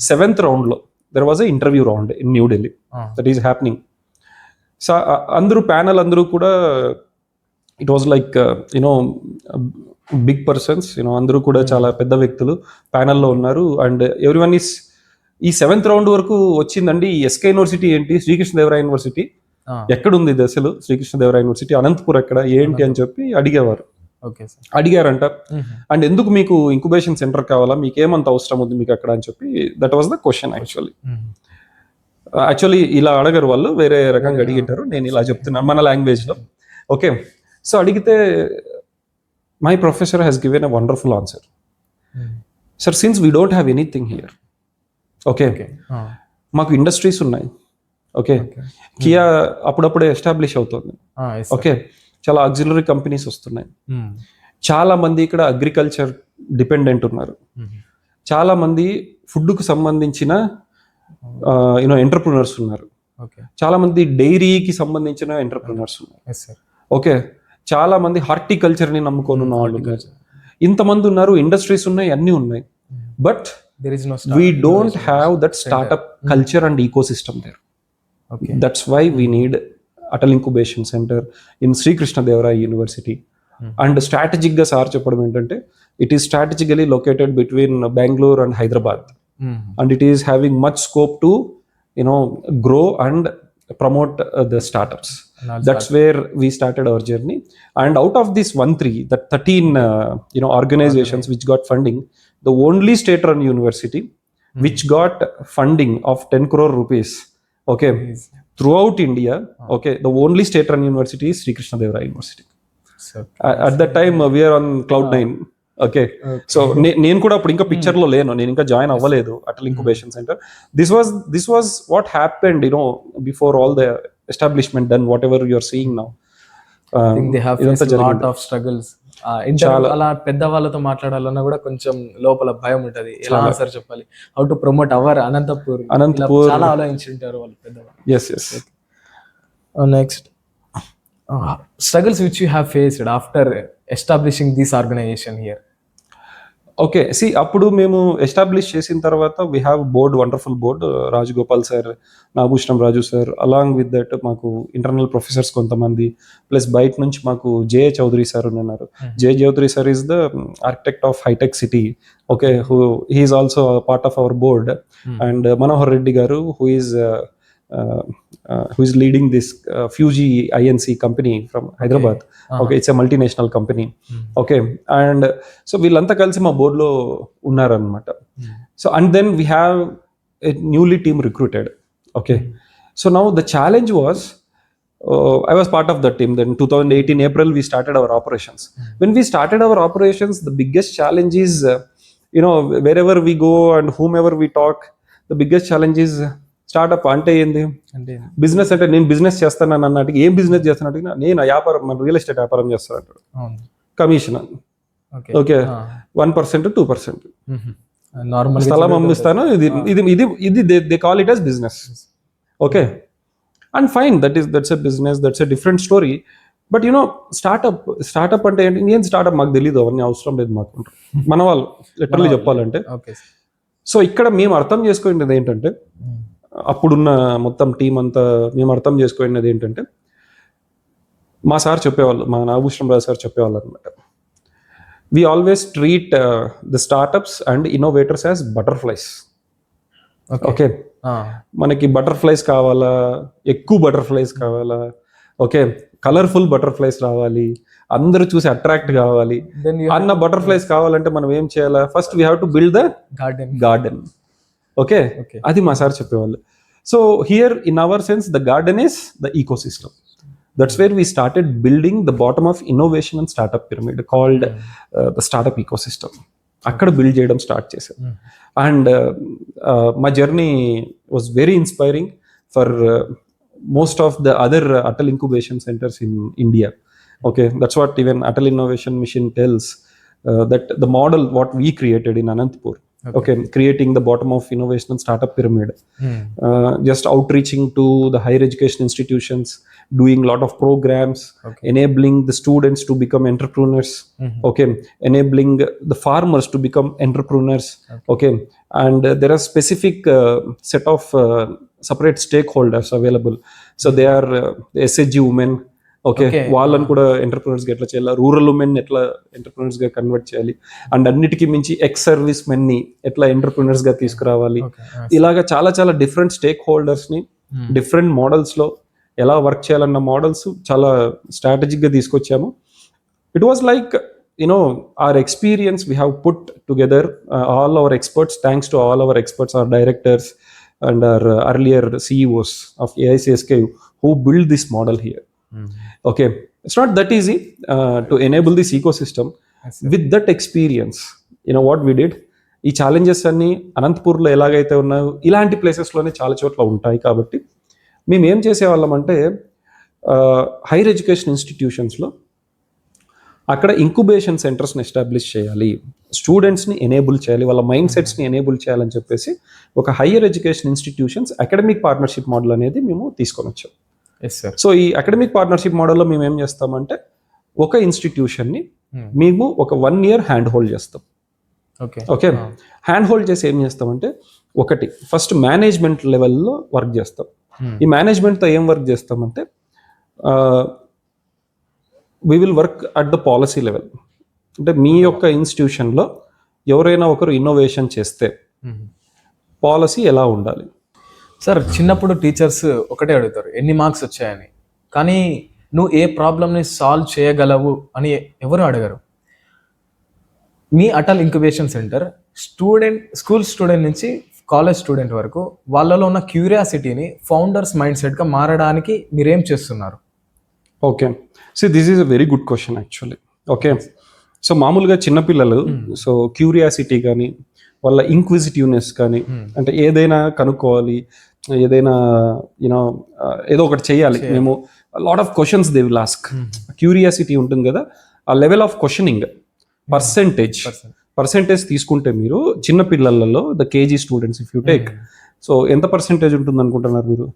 7th రౌండ్లో there was a interview round in New Delhi that is happening. So అందరూ panel అందరూ కూడా it was like big persons, అందరూ కూడా చాలా పెద్ద వ్యక్తులు ప్యానల్లో ఉన్నారు. అండ్ ఎవ్రీవన్ ఈస్ ఈ 7th రౌండ్ వరకు వచ్చిందండి. ఎస్కే యూనివర్సిటీ ఏంటి, శ్రీకృష్ణదేవరాయ యూనివర్సిటీ ఎక్కడుంది అసలు, శ్రీకృష్ణదేవరాయ యూనివర్సిటీ అనంతపూర్ ఎక్కడ ఏంటి అని చెప్పి అడిగారంట. అండ్ ఎందుకు మీకు ఇంక్యుబేషన్ సెంటర్ కావాలా, మీకు ఏమంత అవసరం ఉంది మీకు అక్కడ అని చెప్పి, that was the question actually ఇలా అడగరు వాళ్ళు, వేరే రకంగా అడిగింటారు, నేను ఇలా చెప్తున్నాను మన లాంగ్వేజ్లో. ఓకే, సో అడిగితే my professor has given a wonderful answer. Sir, since we don't have anything here, okay, మాకు ఇండస్ట్రీస్ ఉన్నాయి, ఓకే, కియా అప్పుడప్పుడే ఎస్టాబ్లిష్ అవుతుంది, ఓకే, చాలా ఆక్సిలరీ కంపెనీస్ వస్తున్నాయి, చాలా మంది ఇక్కడ అగ్రికల్చర్ డిపెండెంట్ ఉన్నారు, చాలా మంది ఫుడ్కు సంబంధించిన ఎంటర్ప్రినర్స్ ఉన్నారు, చాలా మంది డైరీకి సంబంధించిన ఎంటర్ప్రినర్స్ ఉన్నారు, ఓకే, చాలా మంది హార్టికల్చర్ని నమ్ముకొని ఉన్న వాళ్ళు ఉన్నారు, ఇంతమంది ఉన్నారు, ఇండస్ట్రీస్ ఉన్నాయి, అన్నీ ఉన్నాయి. But there is no we don't have that startup culture and ecosystem there. Okay. That's why we need Atal Incubation Center in Sri Krishna Devaraya University. And strategic ga saar చెప్పడం ఏంటంటే it is strategically located between Bangalore and Hyderabad. And it is having much scope to grow and promote the startups. That's where we started our journey. And out of this 13 organizations which got funding, the only state-run university which got funding of 10 crore rupees, okay, throughout India, okay, the only state-run university is Sri Krishna Devaraya University. At that time we are on cloud 9. Okay, so నేను కూడా అప్పుడు ఇంకా picture లో లేను, నేను ఇంకా join అవ్వలేదు Atal incubation centre. This was what happened before all the establishment done whatever you are seeing now. Lot of struggles. అలా పెద్ద వాళ్ళతో మాట్లాడాలన్నా కూడా కొంచెం లోపల భయం ఉంటది, ఎలా ఆన్సర్ చెప్పాలి, how to promote our Anantapur చాలా ఆలోచించుంటారు వాళ్ళు పెద్దవాళ్ళు. Yes yes. Next struggles which you have faced after establishing this organization here. Okay, see అప్పుడు మేము ఎస్టాబ్లిష్ చేసిన తర్వాత we have board, wonderful board, Rajagopal sir, Nagabhushanam Raju sir, along with that మాకు ఇంటర్నల్ ప్రొఫెసర్స్ కొంతమంది, ప్లస్ బయట నుంచి మాకు జే చౌదరి సార్ ఉన్నారు. J Chowdary sir is the architect of హైటెక్ City, okay, he is also part of our board. And Manohar Reddy గారు who is leading this Fuji INC company from Hyderabad. Okay, it's a multinational company. Okay, and so వీళ్ళంతా కలిసి మా బోర్డులో ఉన్నారనమాట. So and then we have a newly team recruited. Okay, so now the challenge was I was part of that team. Then 2018 April we started our operations. When we started our operations, the biggest challenge is wherever we go and whomever we talk, the biggest challenge is startup అంటే ఏంది, business అంటే నేను business చేస్తాను అన్నట్టుగా, ఏం business చేస్తానంటే నేను వ్యాపారం, మన రియల్ ఎస్టేట్ వ్యాపారం చేస్తాను అంటాడు. కమిషన్ ఓకే 1% 2%, స్థలం అమ్మిస్తాను, ఇది they call it as business. Okay, and fine, that's a business, that's a different story. But startup అంటే ఏంటి, నేను స్టార్ట్అప్ మాకు తెలియదు, అవన్నీ అవసరం లేదు మాకు, మన వాళ్ళు లిటరల్లీ చెప్పాలంటే. సో ఇక్కడ మేము అర్థం చేసుకునేది ఏంటంటే, అప్పుడున్న మొత్తం టీం అంతా మేము అర్థం చేసుకునేది ఏంటంటే, మా సార్ చెప్పేవాళ్ళు, మా నాగభూషణం రాజు సార్ చెప్పేవాళ్ళు అనమాట, we always treat the startups and innovators as butterflies. Okay. మనకి బటర్ఫ్లైస్ కావాలా, ఎక్కువ బటర్ఫ్లైస్ కావాలా, ఓకే, కలర్ఫుల్ బటర్ఫ్లైస్ రావాలి, అందరూ చూసి అట్రాక్ట్ కావాలి అన్న బటర్ఫ్లైస్ కావాలంటే మనం ఏం చేయాలా, first we have to build the garden. Okay, అది మా సార్ చెప్పేవాళ్ళు. So here in our sense the garden is the ecosystem. That's where we started building the bottom of innovation and startup pyramid called the startup ecosystem. అక్కడ build చేయడం start చేశాను. And my journey was very inspiring for most of the other Atal incubation centers in India. Okay, that's what even Atal Innovation Mission tells, that the model what we created in Anantapur. Okay, creating the bottom of innovation and startup pyramid, just outreaching to the higher education institutions, doing lot of programs, enabling the students to become entrepreneurs, okay, enabling the farmers to become entrepreneurs, okay, and there are specific set of separate stakeholders available. So they are SHG women, okay, వాళ్ళని కూడా entrepreneurs గా ఎట్లా చేయాలి, rural women ఎట్లా entrepreneurs గా convert చేయాలి, and అన్నిటికీ మించి ఎక్స్ సర్వీస్ మెన్ ని ఎట్లా ఎంటర్ప్రినర్స్ గా తీసుకురావాలి, ఇలాగా చాలా చాలా డిఫరెంట్ స్టేక్ హోల్డర్స్ ని డిఫరెంట్ మోడల్స్ లో ఎలా వర్క్ చేయాలన్న మోడల్స్ చాలా స్ట్రాటజిక్ గా తీసుకొచ్చాము. It was like our experience we have put together, all our experts, thanks to all our experts, our directors and our earlier CEOs of AICSK who built this model here. Okay, it's not that easy to enable this ecosystem. With that experience, what we did, ఈ challenges అన్ని అనంతపూర్లో ఎలాగైతే ఉన్నాయో ఇలాంటి ప్లేసెస్లోనే చాలా చోట్ల ఉంటాయి. కాబట్టి మేము ఏం చేసేవాళ్ళం అంటే, హైయర్ ఎడ్యుకేషన్ ఇన్స్టిట్యూషన్స్లో అక్కడ ఇంక్యుబేషన్ సెంటర్స్ని ఎస్టాబ్లిష్ చేయాలి, స్టూడెంట్స్ని ఎనేబుల్ చేయాలి, వాళ్ళ మైండ్ సెట్స్ని ఎనేబుల్ చేయాలని చెప్పేసి ఒక higher education institutions academic partnership model అనేది మేము తీసుకొని వచ్చాం. సో ఈ అకాడమిక్ పార్ట్నర్షిప్ మోడల్లో మేము ఏం చేస్తామంటే, ఒక ఇన్స్టిట్యూషన్ని మేము ఒక 1 year హ్యాండ్ హోల్డ్ చేస్తాం. ఓకే ఓకే, హ్యాండ్ హోల్డ్ చేసి ఏం చేస్తామంటే ఒకటి ఫస్ట్ మేనేజ్మెంట్ లెవెల్లో వర్క్ చేస్తాం. ఈ మేనేజ్మెంట్తో ఏం వర్క్ చేస్తామంటే we will work at the policy level. అంటే మీ యొక్క ఇన్స్టిట్యూషన్లో ఎవరైనా ఒకరు ఇన్నోవేషన్ చేస్తే పాలసీ ఎలా ఉండాలి. సార్ చిన్నప్పుడు టీచర్స్ ఒకటే అడుగుతారు ఎన్ని మార్క్స్ వచ్చాయని, కానీ నువ్వు ఏ ప్రాబ్లమ్ని సాల్వ్ చేయగలవు అని ఎవరు అడగరు. మీ Atal incubation centre school student నుంచి కాలేజ్ స్టూడెంట్ వరకు వాళ్ళలో ఉన్న క్యూరియాసిటీని ఫౌండర్స్ మైండ్ సెట్గా మారడానికి మీరేం చేస్తున్నారు? Okay, so this is a very good question actually. Okay, so మామూలుగా చిన్నపిల్లలు సో క్యూరియాసిటీ కానీ వాళ్ళ ఇంక్విజిటివ్నెస్ కానీ అంటే ఏదైనా కనుక్కోవాలి, ఏదైనా యూనో ఏదో ఒకటి చేయాలి, మేము lot of questions they will ask. Curiosity ఉంటుంది కదా, ఆ లెవెల్ ఆఫ్ క్వశ్చనింగ్ పర్సెంటేజ్ తీసుకుంటే మీరు చిన్న పిల్లలలో the KG students if you take, so ఎంత పర్సెంటేజ్ ఉంటుంది అనుకుంటున్నారు మీరు?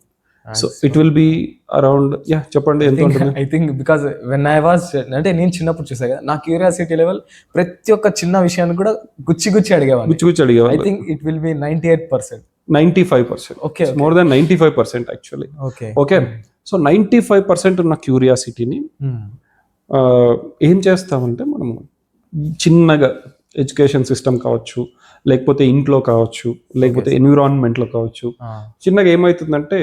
So it will be around చెప్పండి ఎంత ఉంటుంది? I think because when I was అంటే నేను చిన్నప్పుడు చూసా కదా, నా క్యూరియాసిటీ లెవెల్ ప్రతి ఒక్క చిన్న విషయాన్ని కూడా గుచ్చి అడిగేవాళ్ళు. I think it will B 98%. 95%. Okay, more than 95% actually. Okay, so 95% ఉన్న క్యూరియాసిటీని ఏం చేస్తామంటే మనము చిన్నగా ఎడ్యుకేషన్ సిస్టమ్ కావచ్చు, లేకపోతే ఇంట్లో కావచ్చు, లేకపోతే ఎన్విరాన్మెంట్లో కావచ్చు, చిన్నగా ఏమవుతుందంటే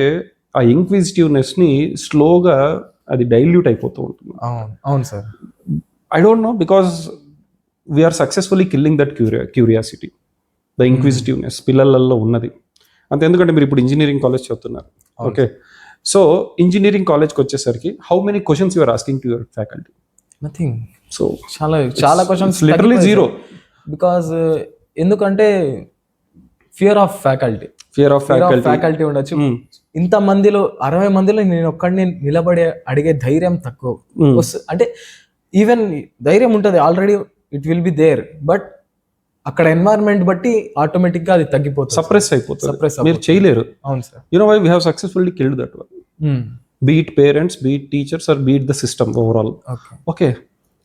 ఆ ఇంక్విజిటివ్నెస్ని స్లోగా అది డైల్యూట్ అయిపోతూ ఉంటుంది. అవును sir. I don't know because we are successfully killing that curiosity, the inquisitiveness పిల్లలలో ఉన్నది అంతే. ఎందుకంటే మీరు ఇప్పుడు ఇంజనీరింగ్ కాలేజ్ చదువుతున్నారు. ఓకే, సో ఇంజనీరింగ్ కాలేజ్కి వచ్చేసరికి how many questions you are asking to your faculty? Nothing. So చాలా క్వశ్చన్స్ లిటరలీ జీరో. బికాజ్ ఎందుకంటే ఫియర్ ఆఫ్ ఫ్యాకల్టీ ఉండొచ్చు. ఇంత మందిలో 60 మందిలో నేను ఒక్కడిని నిలబడి అడిగే ధైర్యం తక్కువ. అంటే ఈవెన్ ధైర్యం ఉంటుంది already, it will be there, but అక్కడ ఎన్వైరన్మెంట్ బట్టి ఆటోమేటిక్ గా అది తగ్గిపోతుంది, సప్రెస్ అయిపోతుంది, మీరు చేయలేరు. అవును sir. You know why we have successfully killed that one, be it parents, be it teachers or be it the system overall. Okay,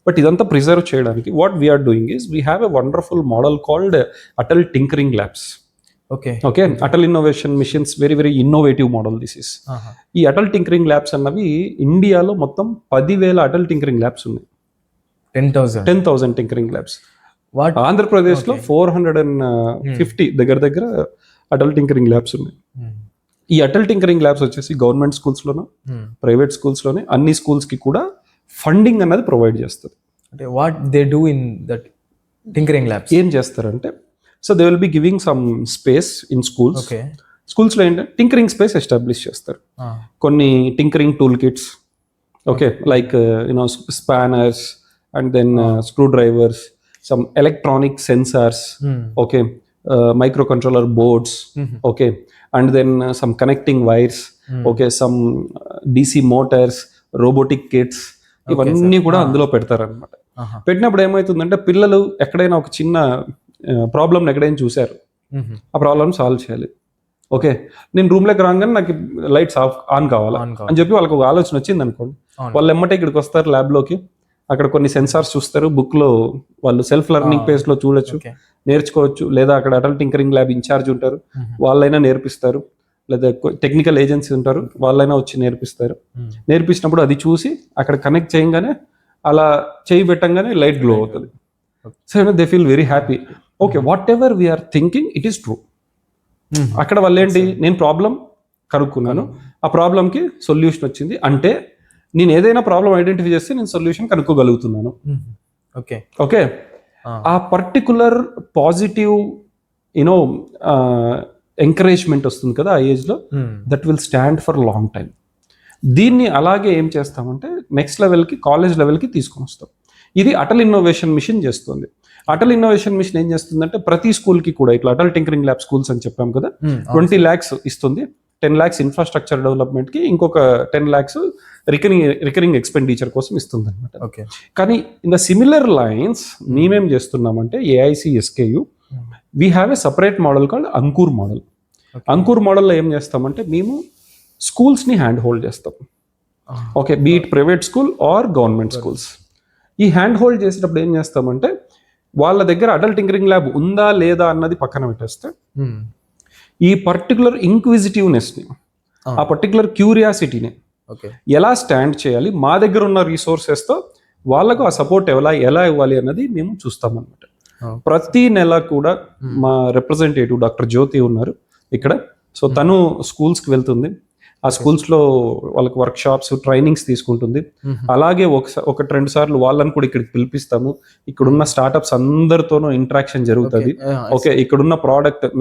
but ఇదంతా ప్రిజర్వ్ చేయడానికి what we are doing is we have a wonderful model called Atal tinkering labs. Okay, Atal innovation missions, very very innovative model this is. ఈ Atal tinkering labs అన్నవి ఇండియాలో మొత్తం 10,000 Atal tinkering labs ఉన్నాయి. 10,000 tinkering labs. ఆంధ్రప్రదేశ్లో 450 దగ్గర Atal tinkering labs ఉన్నాయి. ఈ అటల్ టింకరింగ్ ల్యాబ్స్ వచ్చేసి గవర్నమెంట్ స్కూల్స్లోనూ ప్రైవేట్ స్కూల్స్లోనే అన్ని స్కూల్స్కి కూడా ఫండింగ్ అన్నది ప్రొవైడ్ చేస్తుంది. అంటే what they do in that tinkering labs? ఏం చేస్తారంటే so they will be giving some space in schools. స్కూల్స్లో ఏంటంటే టింకరింగ్ స్పేస్ ఎస్టాబ్లిష్ చేస్తారు. కొన్ని tinkering tool kits, okay, like you know spanners and then screwdrivers, some electronic sensors, okay, microcontroller boards, okay, and then some connecting wires, okay, some DC motors, robotic kits, ఇవన్నీ కూడా అందులో పెడతారు అనమాట. పెట్టినప్పుడు ఏమవుతుందంటే పిల్లలు ఎక్కడైనా ఒక చిన్న ప్రాబ్లమ్ ఎక్కడైనా చూశారు, ఆ ప్రాబ్లమ్ సాల్వ్ చేయాలి. ఓకే, నేను రూమ్లోకి రాగానే నాకు లైట్స్ ఆన్ కావాలా అని చెప్పి వాళ్ళకి ఒక ఆలోచన వచ్చింది అనుకోండి, వాళ్ళు ఎమ్మటే ఇక్కడికి వస్తారు ల్యాబ్లోకి. అక్కడ కొన్ని సెన్సార్స్ చూస్తారు, బుక్లో వాళ్ళు సెల్ఫ్ లెర్నింగ్ పేజ్లో చూడొచ్చు, నేర్చుకోవచ్చు. లేదా అక్కడ అటల్ టింకరింగ్ ల్యాబ్ ఇన్ఛార్జ్ ఉంటారు, వాళ్ళైనా నేర్పిస్తారు. లేదా టెక్నికల్ ఏజెన్సీ ఉంటారు, వాళ్ళైనా వచ్చి నేర్పిస్తారు. నేర్పించినప్పుడు అది చూసి అక్కడ కనెక్ట్ చేయగానే అలా చేయి పెట్టంగానే లైట్ గ్లో అవుతుంది. So they feel very happy. Okay, whatever we are thinking it is true. అక్కడ వాళ్ళు ఏంటి, నేను ప్రాబ్లం కనుక్కున్నాను, ఆ ప్రాబ్లంకి సొల్యూషన్ వచ్చింది అంటే నేను ఏదైనా ప్రాబ్లం ఐడెంటిఫై చేస్తే నేను సొల్యూషన్ కనుక్కోగలుగుతున్నాను. ఓకే, ఆ పర్టికులర్ పాజిటివ్ యూనో ఎంకరేజ్మెంట్ వస్తుంది కదా ఆ ఏజ్లో, that will stand for long time. దీన్ని అలాగే ఏం చేస్తామంటే నెక్స్ట్ లెవెల్కి, కాలేజ్ లెవెల్కి తీసుకొని వస్తాం. ఇది అటల్ ఇన్నోవేషన్ మిషన్ చేస్తుంది. అటల్ ఇన్నోవేషన్ మిషన్ ఏం చేస్తుందంటే ప్రతి స్కూల్కి కూడా ఇట్లా అటల్ టింకరింగ్ ల్యాబ్ స్కూల్స్ అని చెప్పాం కదా, 20 lakhs ఇస్తుంది. 10 lakhs ఇన్ఫ్రాస్ట్రక్చర్ డెవలప్మెంట్కి, ఇంకొక 10 lakhs రికరింగ్ ఎక్స్పెండిచర్ కోసం ఇస్తుంది అనమాట. కానీ ఇన్ ద సిమిలర్ లైన్స్ మేమేం చేస్తున్నామంటే AICSKU we have a separate model called Ankur model. Ankur మోడల్లో ఏం చేస్తామంటే మేము స్కూల్స్ని హ్యాండ్ హోల్డ్ చేస్తాం. Okay, be it private school or government schools. ఈ హ్యాండ్ హోల్డ్ చేసేటప్పుడు ఏం చేస్తామంటే వాళ్ళ దగ్గర అడల్ట్ టింకరింగ్ ల్యాబ్ ఉందా లేదా అన్నది పక్కన పెట్టేస్తే ఈ పర్టికులర్ ఇంక్విజిటివ్నెస్ని, ఆ పర్టికులర్ క్యూరియాసిటీని ఓకే ఎలా స్టాండ్ చేయాలి, మా దగ్గర ఉన్న రీసోర్సెస్తో వాళ్ళకు ఆ సపోర్ట్ ఎలా ఇవ్వాలి అన్నది మేము చూస్తామన్నమాట. ప్రతి నెల కూడా మా రిప్రజెంటేటివ్ డాక్టర్ జ్యోతి ఉన్నారు ఇక్కడ. సో తను స్కూల్స్కి వెళ్తుంది, ఆ స్కూల్స్లో వాళ్ళకి వర్క్ షాప్స్ ట్రైనింగ్స్ తీసుకుంటుంది. అలాగే ఒక 2 సార్లు వాళ్ళని కూడా ఇక్కడికి పిలిపిస్తాము. ఇక్కడున్న స్టార్టప్స్ అందరితోనూ ఇంటరాక్షన్ జరుగుతుంది. ఓకే, ఇక్కడున్న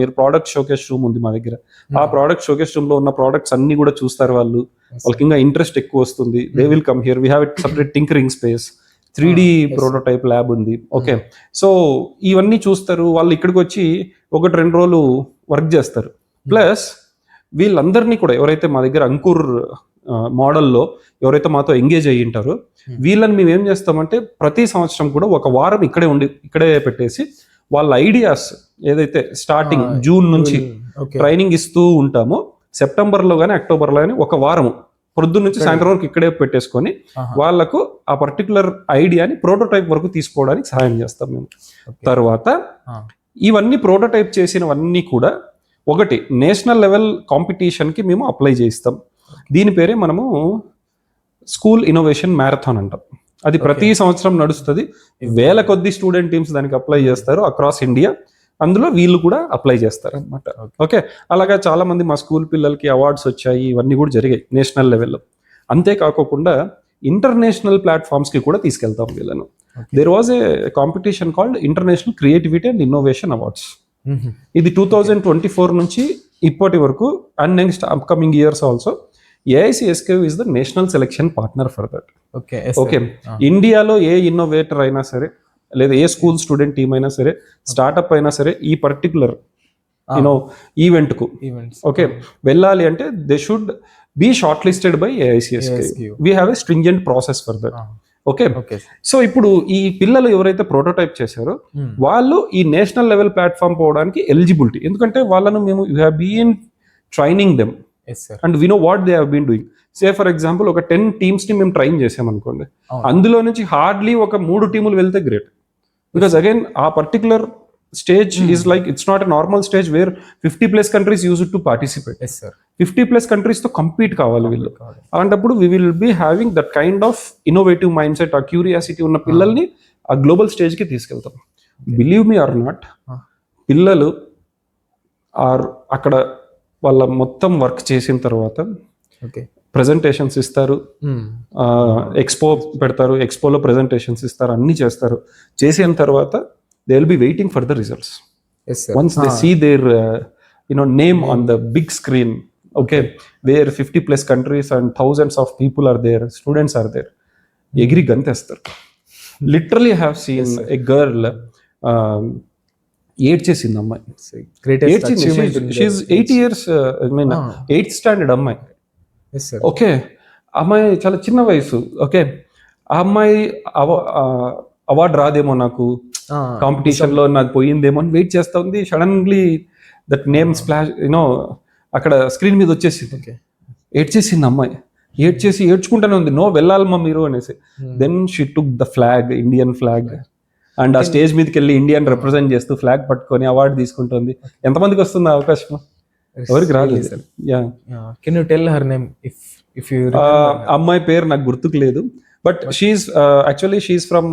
మీరు ప్రోడక్ట్ షోకేస్ రూమ్ ఉంది మా దగ్గర. ఆ ప్రోడక్ట్ షోకేస్ రూమ్ లో ఉన్న ప్రోడక్ట్స్ అన్ని కూడా చూస్తారు వాళ్ళకి ఇంకా ఇంట్రెస్ట్ ఎక్కువ వస్తుంది. They will come here. We have it separate tinkering space, 3D prototype lab ఉంది. ఓకే, సో ఇవన్నీ చూస్తారు వాళ్ళు. ఇక్కడికి వచ్చి 1-2 రోజులు వర్క్ చేస్తారు. ప్లస్ వీళ్ళందరినీ కూడా ఎవరైతే మా దగ్గర అంకుర్ మోడల్లో ఎవరైతే మాతో ఎంగేజ్ అయ్యి ఉంటారో వీళ్ళని మేము ఏం చేస్తామంటే ప్రతి సంవత్సరం కూడా 1 వారం ఇక్కడే పెట్టేసి వాళ్ళ ఐడియాస్ ఏదైతే స్టార్టింగ్ జూన్ నుంచి ట్రైనింగ్ ఇస్తూ ఉంటామో, సెప్టెంబర్లో కానీ అక్టోబర్లో కానీ 1 వారం పొద్దున్న నుంచి సాయంత్రం వరకు ఇక్కడే పెట్టేసుకొని వాళ్ళకు ఆ పర్టికులర్ ఐడియాని ప్రోటోటైప్ వరకు తీసుకోవడానికి సహాయం చేస్తాం మేము. తర్వాత ఇవన్నీ ప్రోటోటైప్ చేసినవన్నీ కూడా ఒకటి నేషనల్ లెవెల్ కాంపిటీషన్కి మేము అప్లై చేయిస్తాం. దీని పేరే మనము స్కూల్ ఇన్నోవేషన్ మ్యారథాన్ అంటాం. అది ప్రతి సంవత్సరం నడుస్తుంది. 1000 కొద్ది స్టూడెంట్ టీమ్స్ దానికి అప్లై చేస్తారు అక్రాస్ ఇండియా. అందులో వీళ్ళు కూడా అప్లై చేస్తారు అనమాట. ఓకే, అలాగా చాలా మంది మా స్కూల్ పిల్లలకి అవార్డ్స్ వచ్చాయి, ఇవన్నీ కూడా జరిగాయి నేషనల్ లెవెల్లో. అంతేకాకుండా ఇంటర్నేషనల్ ప్లాట్ఫామ్స్కి కూడా తీసుకెళ్తాం వీళ్ళను. There was a competition called international creativity and innovation awards. ఇది 2024 నుంచి ఇప్పటి వరకు and next upcoming years also AICSKU is the national selection partner for that. Okay, ఇండియాలో ఏ ఇన్నోవేటర్ అయినా సరే లేదా ఏ స్కూల్ స్టూడెంట్ టీమ్ అయినా సరే స్టార్ట్అప్ అయినా సరే ఈ పర్టికులర్ ఈవెంట్కు ఓకే వెళ్ళాలి అంటే they should be shortlisted by AICSKU. We have a stringent process for that. Okay, so ఇప్పుడు ఈ పిల్లలు ఎవరైతే ప్రోటోటైప్ చేశారో వాళ్ళు ఈ నేషనల్ లెవెల్ ప్లాట్ఫామ్ పోవడానికి ఎలిజిబిలిటీ. ఎందుకంటే వాళ్ళను మేము you have been training them and we know what they have been doing. Say for example ఒక 10 teams ని మేము ట్రైన్ చేసామనుకోండి, అందులో నుంచి హార్డ్లీ ఒక 3 టీములు వెళ్తే గ్రేట్. బికాస్ అగైన్ ఆ particular stage is like it's not a normal stage where 50+ countries use it to participate. 50+ countries తో compete కావాలి వీళ్ళు. అలాంటప్పుడు we will be having that kind of innovative mindset, ఆ క్యూరియాసిటీ ఉన్న పిల్లల్ని ఆ గ్లోబల్ స్టేజ్ కి తీసుకెళ్తాం. బిలీవ్ మీ ఆర్ నాట్, పిల్లలు అక్కడ వాళ్ళ మొత్తం వర్క్ చేసిన తర్వాత ప్రెజెంటేషన్స్ ఇస్తారు, ఎక్స్పో పెడతారు, ఎక్స్పోలో ప్రెజెంటేషన్స్ ఇస్తారు, అన్ని చేస్తారు. చేసిన తర్వాత they will be waiting for the results. Once they see their name on the big screen, okay, where 50+ countries and thousands of people are there, students are there, egri gantestaru. Literally have seen a girl ఏడ్చేసింది అమ్మాయి. She is 8 years, I mean 8th standard అమ్మాయి. Okay, అమ్మాయి చాలా చిన్న వయసు. Okay, ఆ అమ్మాయి award రాదేమో, నాకు కాంపిటీషన్ లో నాకు పోయిందేమో అని వెయిట్ చేస్తా ఉంది. సడన్లీ దట్ నేమ్ స్ప్లాష్ అక్కడ స్క్రీన్ మీద వచ్చేసింది. ఏడ్చేసింది అమ్మాయి, ఏడ్చుకుంటానే ఉంది. నో వెళ్ళాలమ్మా మీరు అనేసి. Then she took the flag, Indian flag, and ఆ స్టేజ్ మీదకి వెళ్ళి ఇండియన్ రిప్రజెంట్ చేస్తూ ఫ్లాగ్ పట్టుకొని అవార్డు తీసుకుంటుంది. ఎంతమందికి వస్తుంది అవకాశం? ఎవరికి రాలేదు. Can you tell her name if you remember? అమ్మాయి పేరు నాకు గుర్తుకు లేదు. But she's from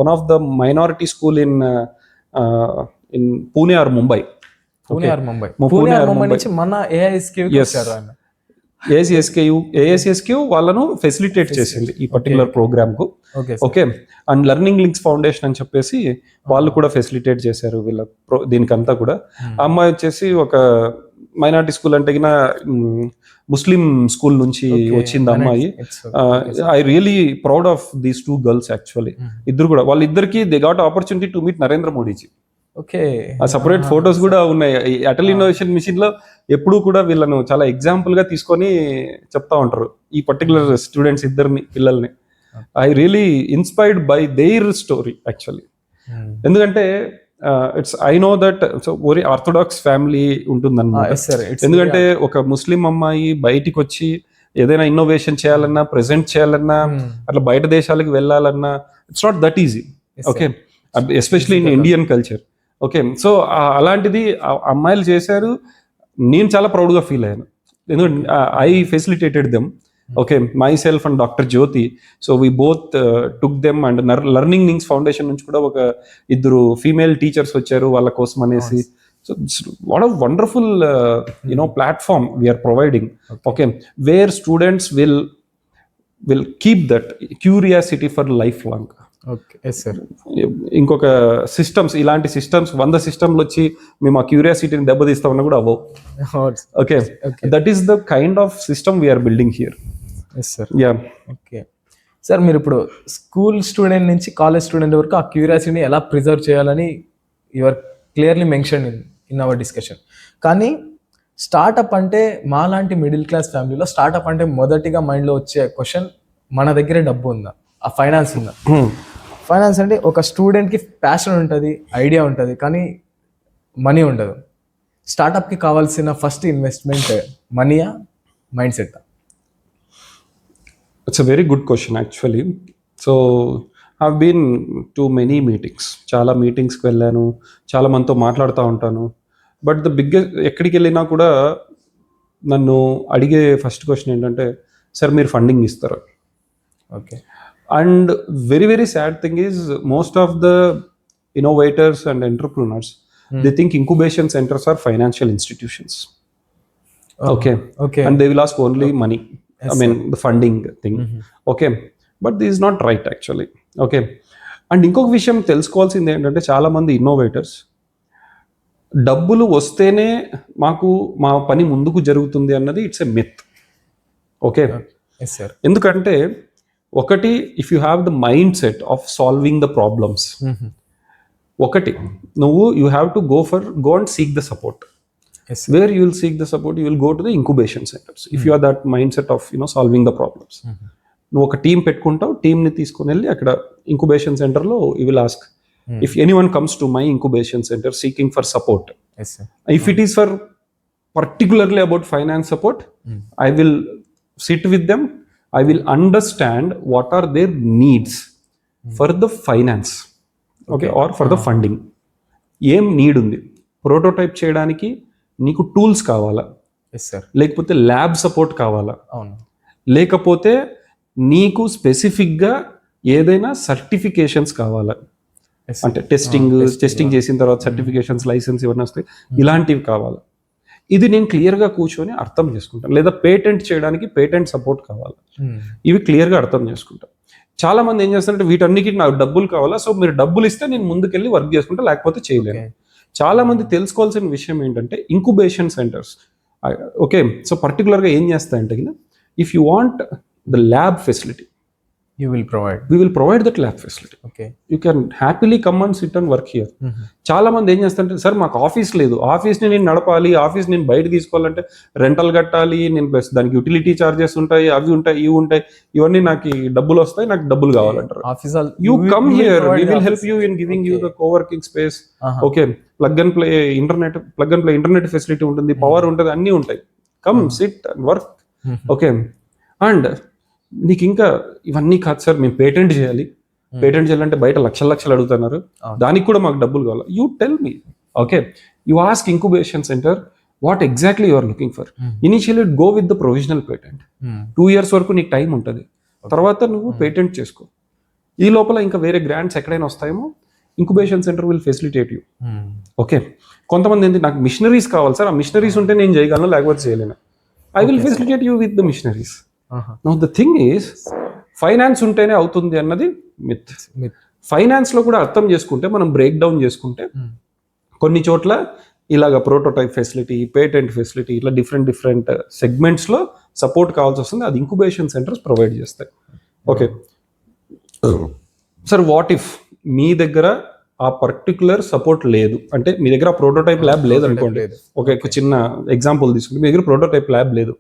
one of the minority school in Pune or Mumbai. Pune or Mumbai నుంచి మన AISKU వచ్చారు ఆయన. AICSKU వాళ్ళను ఫెసిలిటేట్ చేసింది ఈ పర్టికులర్ ప్రోగ్రామ్ కు. Okay, and learning links foundation అని చెప్పేసి వాళ్ళు కూడా ఫెసిలిటేట్ చేశారు వీళ్ళ దీనికంతా కూడా. అమ్మాయి వచ్చేసి ఒక మైనారిటీ స్కూల్ అంటే ముస్లిం స్కూల్ నుంచి వచ్చింది అమ్మాయి. I really proud of these 2 girls actually. ఇద్దరు కూడా, వాళ్ళిద్దరికి they got opportunity to meet Narendra Modiji. Okay, ఆ సపరేట్ ఫొటోస్ కూడా ఉన్నాయి. అటల్ ఇన్నోవేషన్ మిషన్ లో ఎప్పుడు కూడా వీళ్ళను చాలా ఎగ్జాంపుల్ గా తీసుకొని చెప్తా ఉంటారు ఈ పర్టికులర్ స్టూడెంట్స్ ఇద్దరిని పిల్లల్ని. I really inspired by their story actually. ఎందుకంటే I know that very orthodox family ఉంటుందన్నమాట. ఎందుకంటే ఒక ముస్లిం అమ్మాయి బయటికి వచ్చి ఏదైనా ఇన్నోవేషన్ చేయాలన్నా, ప్రెజెంట్ చేయాలన్నా, అట్లా బయట దేశాలకు వెళ్ళాలన్నా it's not that easy. Okay, especially in Indian culture. Okay, so అలాంటిది అమ్మాయిలు చేశారు. నేను చాలా ప్రౌడ్గా ఫీల్ అయ్యాను, ఎందుకంటే I facilitated them. Okay, myself and doctor Jyothi. So we both took them. And learning నింగ్స్ ఫౌండేషన్ నుంచి కూడా ఒక 2 ఫీమేల్ టీచర్స్ వచ్చారు వాళ్ళ కోసం అనేసి. So what a wonderful platform we are providing. Okay, where students will keep that curiosity for life long. Okay, yes sir. ఇంకొక systems, ఇలాంటి సిస్టమ్స్ 100 సిస్టమ్లు వచ్చి మేము ఆ క్యూరియాసిటీని దెబ్బతీస్తామన్నా కూడా అవ్వవు. Okay, that is the kind of system we are building here. Yes sir. Yeah. Okay sir, మీరు ఇప్పుడు స్కూల్ స్టూడెంట్ నుంచి కాలేజ్ స్టూడెంట్ వరకు ఆ క్యూరియాసిటీని ఎలా ప్రిజర్వ్ చేయాలని your clearly mention in our discussion. కానీ స్టార్టప్ అంటే మాలాంటి మిడిల్ క్లాస్ ఫ్యామిలీలో స్టార్టప్ అంటే మొదటిగా మైండ్లో వచ్చే క్వశ్చన్, మన దగ్గరే డబ్బు ఉందా, ఆ ఫైనాన్స్ ఉందా. ఫైనాన్స్ అంటే ఒక స్టూడెంట్కి ప్యాషన్ ఉంటుంది, ఐడియా ఉంటుంది, కానీ మనీ ఉండదు. స్టార్టప్కి కావాల్సిన ఫస్ట్ ఇన్వెస్ట్మెంట్ మనీయా, mind set? It's a very good question actually. So I've been to many meetings, చాలా మీటింగ్స్కి వెళ్ళాను, చాలా మందితో మాట్లాడుతూ ఉంటాను. బట్ ద బిగ్గెస్ట్, ఎక్కడికి వెళ్ళినా కూడా నన్ను అడిగే ఫస్ట్ క్వశ్చన్ ఏంటంటే, సార్ మీరు ఫండింగ్ ఇస్తారా? Okay. And very, very sad thing is, most of the innovators and entrepreneurs, they think incubation centers are financial institutions. Okay. And they will ask only money. Yes, I mean, the funding thing. Okay. But this is not right actually. Okay. And ఇంకొక విషయం తెలుసుకోవాల్సింది ఏంటంటే, చాలా మంది innovators డబ్బులు వస్తేనే మాకు మా పని ముందుకు జరుగుతుంది అన్నది ఇట్స్ ఎ మిత్. ఓకే, ఎందుకంటే ఒకటి, if you have the mind set of solving the problems, ఒకటి నువ్వు you have to go and seek the support. Where you will seek the support? You will go to the incubation centres if you are that mind set of solving the problems. నువ్వు ఒక team పెట్టుకుంటావు, టీంని తీసుకొని వెళ్ళి అక్కడ incubation సెంటర్లో you will ask, if anyone comes to my incubation centre seeking for support, if it is for particularly about finance support, I will SIT with them. I will understand what are their needs for the finance, okay, or for the funding. ఏం need ఉంది? Prototype చేయడానికి నీకు tools కావాలా, లేకపోతే lab support కావాలా, లేకపోతే నీకు స్పెసిఫిక్గా ఏదైనా సర్టిఫికేషన్స్ కావాలా, అంటే టెస్టింగ్ చేసిన తర్వాత సర్టిఫికేషన్స్, లైసెన్స్ ఇవన్నీ వస్తాయి, ఇలాంటివి కావాలా? ఇది నేను క్లియర్గా కూర్చొని అర్థం చేసుకుంటాను. లేదా పేటెంట్ చేయడానికి పేటెంట్ సపోర్ట్ కావాలి, ఇవి క్లియర్గా అర్థం చేసుకుంటాను. చాలా మంది ఏం చేస్తారంటే, వీటన్నిటికి నాకు డబ్బులు కావాలా, సో మీరు డబ్బులు ఇస్తే నేను ముందుకెళ్ళి వర్క్ చేసుకుంటా, లేకపోతే చేయలేను. చాలా మంది తెలుసుకోవాల్సిన విషయం ఏంటంటే, ఇంక్యుబేషన్ సెంటర్స్, ఓకే, సో పర్టికులర్గా ఏం చేస్తాయంటే, if you want the lab facility, we will provide that lab facility. Okay, you can happily come and sit and work here. చాలా మంది ఏం చేస్తారంటే, సార్ మాకు ఆఫీస్ లేదు, ఆఫీస్ని నేను నడపాలి, ఆఫీస్ నేను బయట తీసుకోవాలంటే రెంటల్ కట్టాలి, నేను ప్లస్ దానికి యూటిలిటీ చార్జెస్ ఉంటాయి, అవి ఉంటాయి, ఇవి ఉంటాయి, ఇవన్నీ నాకు డబ్బులు వస్తాయి, నాకు డబ్బులు కావాలంటారు. You come here, we will help you in giving you the co-working space. Okay, plug and play internet facility ఉంటుంది, పవర్ ఉంటుంది, అన్నీ ఉంటాయి. Come SIT and work. Okay, and నీకు ఇంకా ఇవన్నీ కాదు సార్, మేము పేటెంట్ చేయాలంటే బయట లక్షలు అడుగుతున్నారు, దానికి కూడా మాకు డబ్బులు కావాలి. You tell me. Okay, you ask incubation centre what exactly you are looking for. Initially go with the provisional patent. 2 years వరకు నీకు టైం ఉంటుంది, తర్వాత నువ్వు పేటెంట్ చేసుకో. ఈ లోపల ఇంకా వేరే గ్రాంట్స్ ఎక్కడైనా వస్తాయేమో, incubation centre will facilitate you. Okay, కొంతమంది ఏంటి, నాకు మిషనరీస్ కావాలి సార్, ఆ మిషనరీస్ ఉంటే నేను చేయగలను, లేకపోతే చేయలేను. I will facilitate you with the machineries. Now the thing is, finance ఉంటేనే అవుతుంది అన్నది మిత్. ఫైనాన్స్ లో కూడా అర్థం చేసుకుంటే, మనం బ్రేక్ డౌన్ చేసుకుంటే, కొన్ని చోట్ల ఇలాగ ప్రోటోటైప్ ఫెసిలిటీ, పేటెంట్ ఫెసిలిటీ, ఇట్లా డిఫరెంట్ సెగ్మెంట్స్ లో సపోర్ట్ కావాల్సి వస్తుంది. అది ఇంక్యుబేషన్ సెంటర్స్ ప్రొవైడ్ చేస్తాయి. ఓకే సార్, వాట్ ఇఫ్ మీ దగ్గర ఆ పర్టికులర్ సపోర్ట్ లేదు అంటే, మీ దగ్గర ప్రోటోటైప్ ల్యాబ్ లేదు అనుకోండి. ఓకే, ఒక చిన్న ఎగ్జాంపుల్ తీసుకుంటే, మీ దగ్గర ప్రోటోటైప్ ల్యాబ్ లేదు.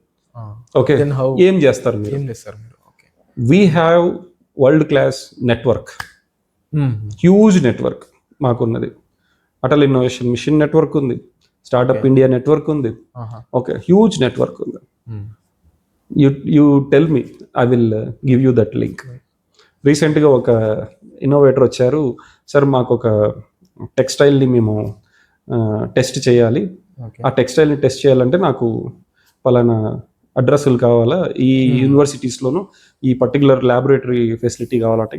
ఓకే, ఏం చేస్తారు మీరు? We have world class network, huge network మాకున్నది. అటల్ ఇన్నోవేషన్ మిషన్ నెట్వర్క్ ఉంది, స్టార్ట్అప్ ఇండియా నెట్వర్క్ ఉంది. ఓకే, హ్యూజ్ నెట్వర్క్ ఉంది. You tell me, I will give you that link. రీసెంట్గా ఒక ఇన్నోవేటర్ వచ్చారు, సార్ మాకు ఒక టెక్స్టైల్ని మేము టెస్ట్ చేయాలి, ఓకే ఆ టెక్స్టైల్ని టెస్ట్ చేయాలంటే నాకు పలానా అడ్రస్లు కావాలా, ఈ యూనివర్సిటీస్లోను ఈ పర్టికులర్ ల్యాబొరేటరీ ఫెసిలిటీ కావాలంటే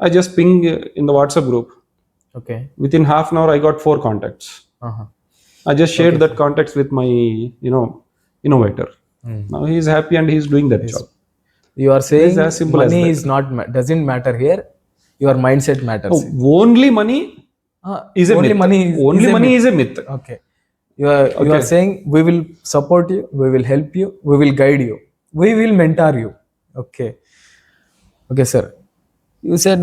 I just ping in the WhatsApp group. Okay Within half an hour, I got 4 contacts. I just shared that contacts with my, innovator. Now he is happy and he is doing that job. You are saying It is as simple as money that. is not doesn't matter here. Your mindset matters. Only money is a only myth. money Only is a money myth. is a myth. Okay. You are saying we will support you, we will help you, we will guide you, we will mentor you. Okay. Okay, sir. You said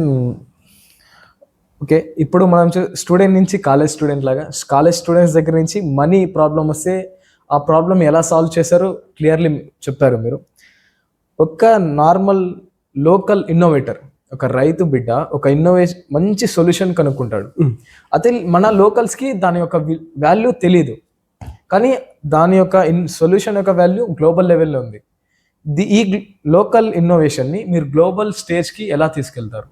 okay, ఇప్పుడు మనం student నుంచి college student లాగా, college students దగ్గర నుంచి money problem వస్తే ఆ problem ఎలా solve చేశారో క్లియర్లీ చెప్పారు మీరు. ఒక నార్మల్ లోకల్ ఇన్నోవేటర్, ఒక రైతు బిడ్డ ఒక ఇన్నోవేషన్ మంచి సొల్యూషన్ కనుక్కుంటాడు. అదే మన లోకల్స్కి దాని యొక్క వాల్యూ తెలీదు, కానీ దాని యొక్క సొల్యూషన్ యొక్క వాల్యూ గ్లోబల్ లెవెల్లో ఉంది. ఈ లోకల్ ఇన్నోవేషన్ని మీరు గ్లోబల్ స్టేజ్కి ఎలా తీసుకెళ్తారు?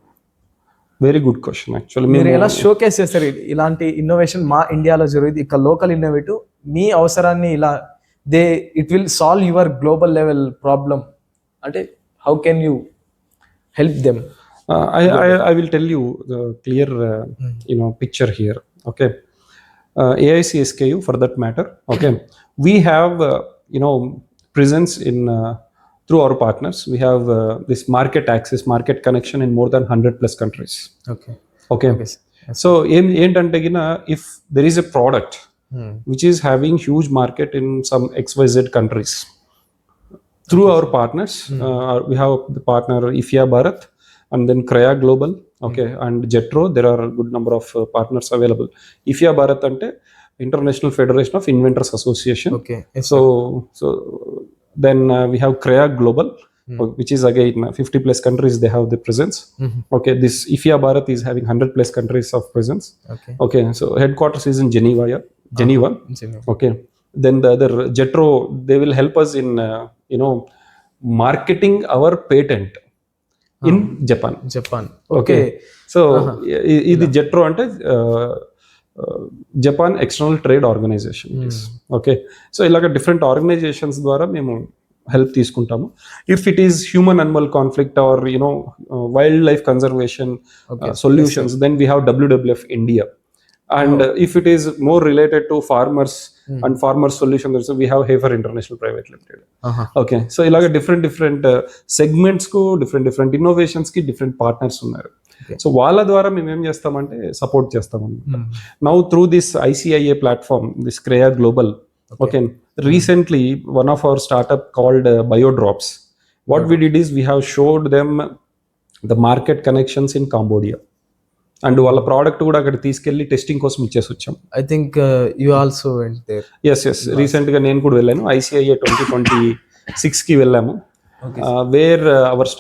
Very good question. యాక్చువల్లీ మీరు ఎలా షోకేస్ చేస్తారు ఇలాంటి ఇన్నోవేషన్ మా ఇండియాలో జరుగుతుంది, ఇక లోకల్ ఇన్నోవేటివ్ మీ అవసరాన్ని ఇలా it will solve your global level problem అంటే how can you help them? I will tell you the clear picture here. Okay, AIC SKU for that matter. Okay, we have presence in through our partners. We have this market access, market connection in more than 100 plus countries. Okay. Yes. So ఏంటంటే if there is a product which is having huge market in some XYZ countries, through our partners, we have the partner IFIA Bharat and then Craya Global, okay, and Jetro. There are a good number of partners available. IFIA Bharat ante International Federation of Inventors Association. Okay. So then we have Craya Global, which is again 50 plus countries they have the presence. Okay, this IFIA Bharat is having 100 plus countries of presence. Okay, so headquarters is in Geneva. Okay, then the other Jetro, they will help us in marketing our patent in Japan. Okay. So ఇది Jetro అంటే Japan external trade organisation. Okay, so ఇలాగ different organisations ద్వారా మేము help తీసుకుంటాము. If it is human animal conflict or wildlife conservation solutions, then we have WWF India. And if it is more related to farmers and farmer solutions, we have Heifer International Private Limited. Okay, so ilaga different segments ku different innovations ki different partners unnaru. So వాళ్ళ ద్వారా మేము ఏం చేస్తామంటే support చేస్తాం అన్నమాట. Now through this ICIA platform, this Kreya global, okay, recently one of our startup called Biodrops. What we did is we have showed them the market connections in Cambodia, and వాళ్ళ product కూడా అక్కడ తీసుకెళ్లి testing కోసం ఇచ్చేసి వచ్చాం. I think you also went there. Yes, recent గా నేను కూడా వెళ్ళాను. ICIA 2026 కి వెళ్ళాము, where our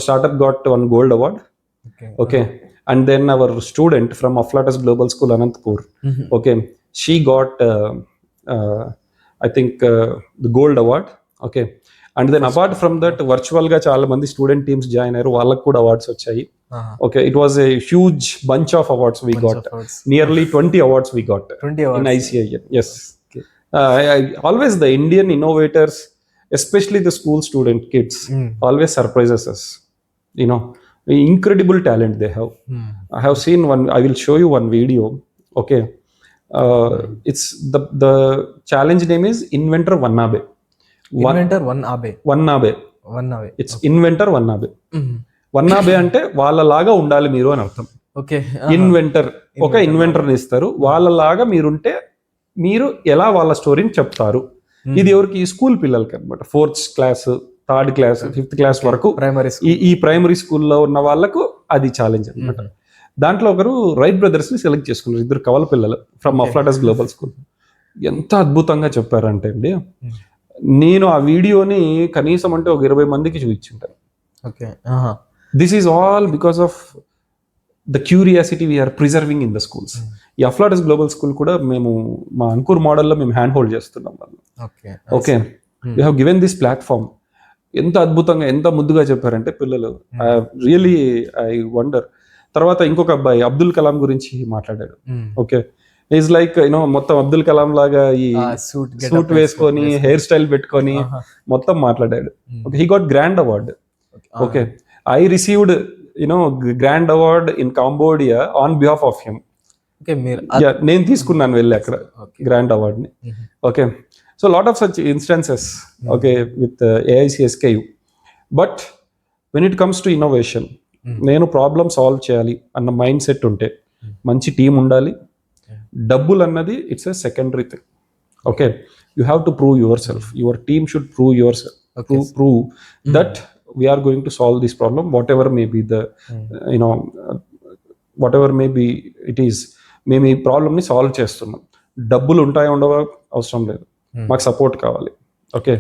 startup got one gold award. Okay, and then our student from Afflatus Global School Anantapur, okay, she got I think the gold award. Okay, and then apart from that, virtual ga chaala mandi student teams join ayyaru, vallaku kuda awards vachayi. Okay, it was a huge bunch of awards we got. Nearly 20 awards we got in ICIA. Yes. Always the Indian innovators, especially the school student kids, always surprises us. Incredible talent they have. I have seen one, I will show you one video. Okay, it's the challenge name is Inventor Wannabe. It's Inventor Wannabe. Wannabe అంటే వాళ్ళలాగా ఉండాలి మీరు అని అర్థం. Okay, inventor, ఒక ఇన్వెంటర్ని ఇస్తారు, వాళ్ళలాగా మీరుంటే మీరు ఎలా వాళ్ళ స్టోరీని చెప్తారు. ఇది ఎవరికి? స్కూల్ పిల్లలకి అనమాట. 4th class, 3rd class, 5th class వరకు ఈ ప్రైమరీ స్కూల్లో ఉన్న వాళ్ళకు అది ఛాలెంజ్ అనమాట. దాంట్లో ఒకరు రైట్ బ్రదర్స్ ని సెలెక్ట్ చేసుకున్నారు, 2 కవల పిల్లలు ఫ్రమ్ అఫ్లాటస్ గ్లోబల్ స్కూల్. ఎంత అద్భుతంగా చెప్పారంటే అండి, నేను ఆ వీడియోని కనీసం అంటే ఒక 20 మందికి చూపించుంటాను. Okay, this is all because of the curiosity we are preserving in the schools. ఈ అఫ్లాటస్ గ్లోబల్ స్కూల్ కూడా మేము మా అంకుర్ మోడల్లో మేము హ్యాండ్ హోల్డ్ చేస్తున్నాం వాళ్ళు. Okay, we have given this platform. ఎంత అద్భుతంగా ఎంత ముద్దుగా చెప్పారంటే పిల్లలు, రియలీ ఐ వండర్. తర్వాత ఇంకొక అబ్బాయి అబ్దుల్ కలాం గురించి మాట్లాడాడు. ఓకే, ఈజ్ లైక్ యూనో మొత్తం అబ్దుల్ కలాం లాగా ఈ సూట్ వేసుకొని హెయిర్ స్టైల్ పెట్టుకొని మొత్తం మాట్లాడాడు. Okay, he got grand award. Okay, I received you know grand award in Cambodia on behalf of him. నేను తీసుకున్నాను వెళ్ళి అక్కడ గ్రాండ్ అవార్డ్ ని. Okay, so lot of such instances okay with AICSKU. But when it comes to innovation, నేను problem solve చేయాలి అన్న mind set ఉంటే, మంచి టీం ఉండాలి. డబ్బులు అన్నది it's a secondary thing. Okay, you have to prove your self, your team should prove your self, prove that we are going to solve this problem, whatever may be the whatever may be it is. మేము ఈ problem ని solve చేస్తున్నాం. డబ్బులు ఉంటాయో ఉండవో అవసరం లేదు, మాకు support కావాలి. ఓకే,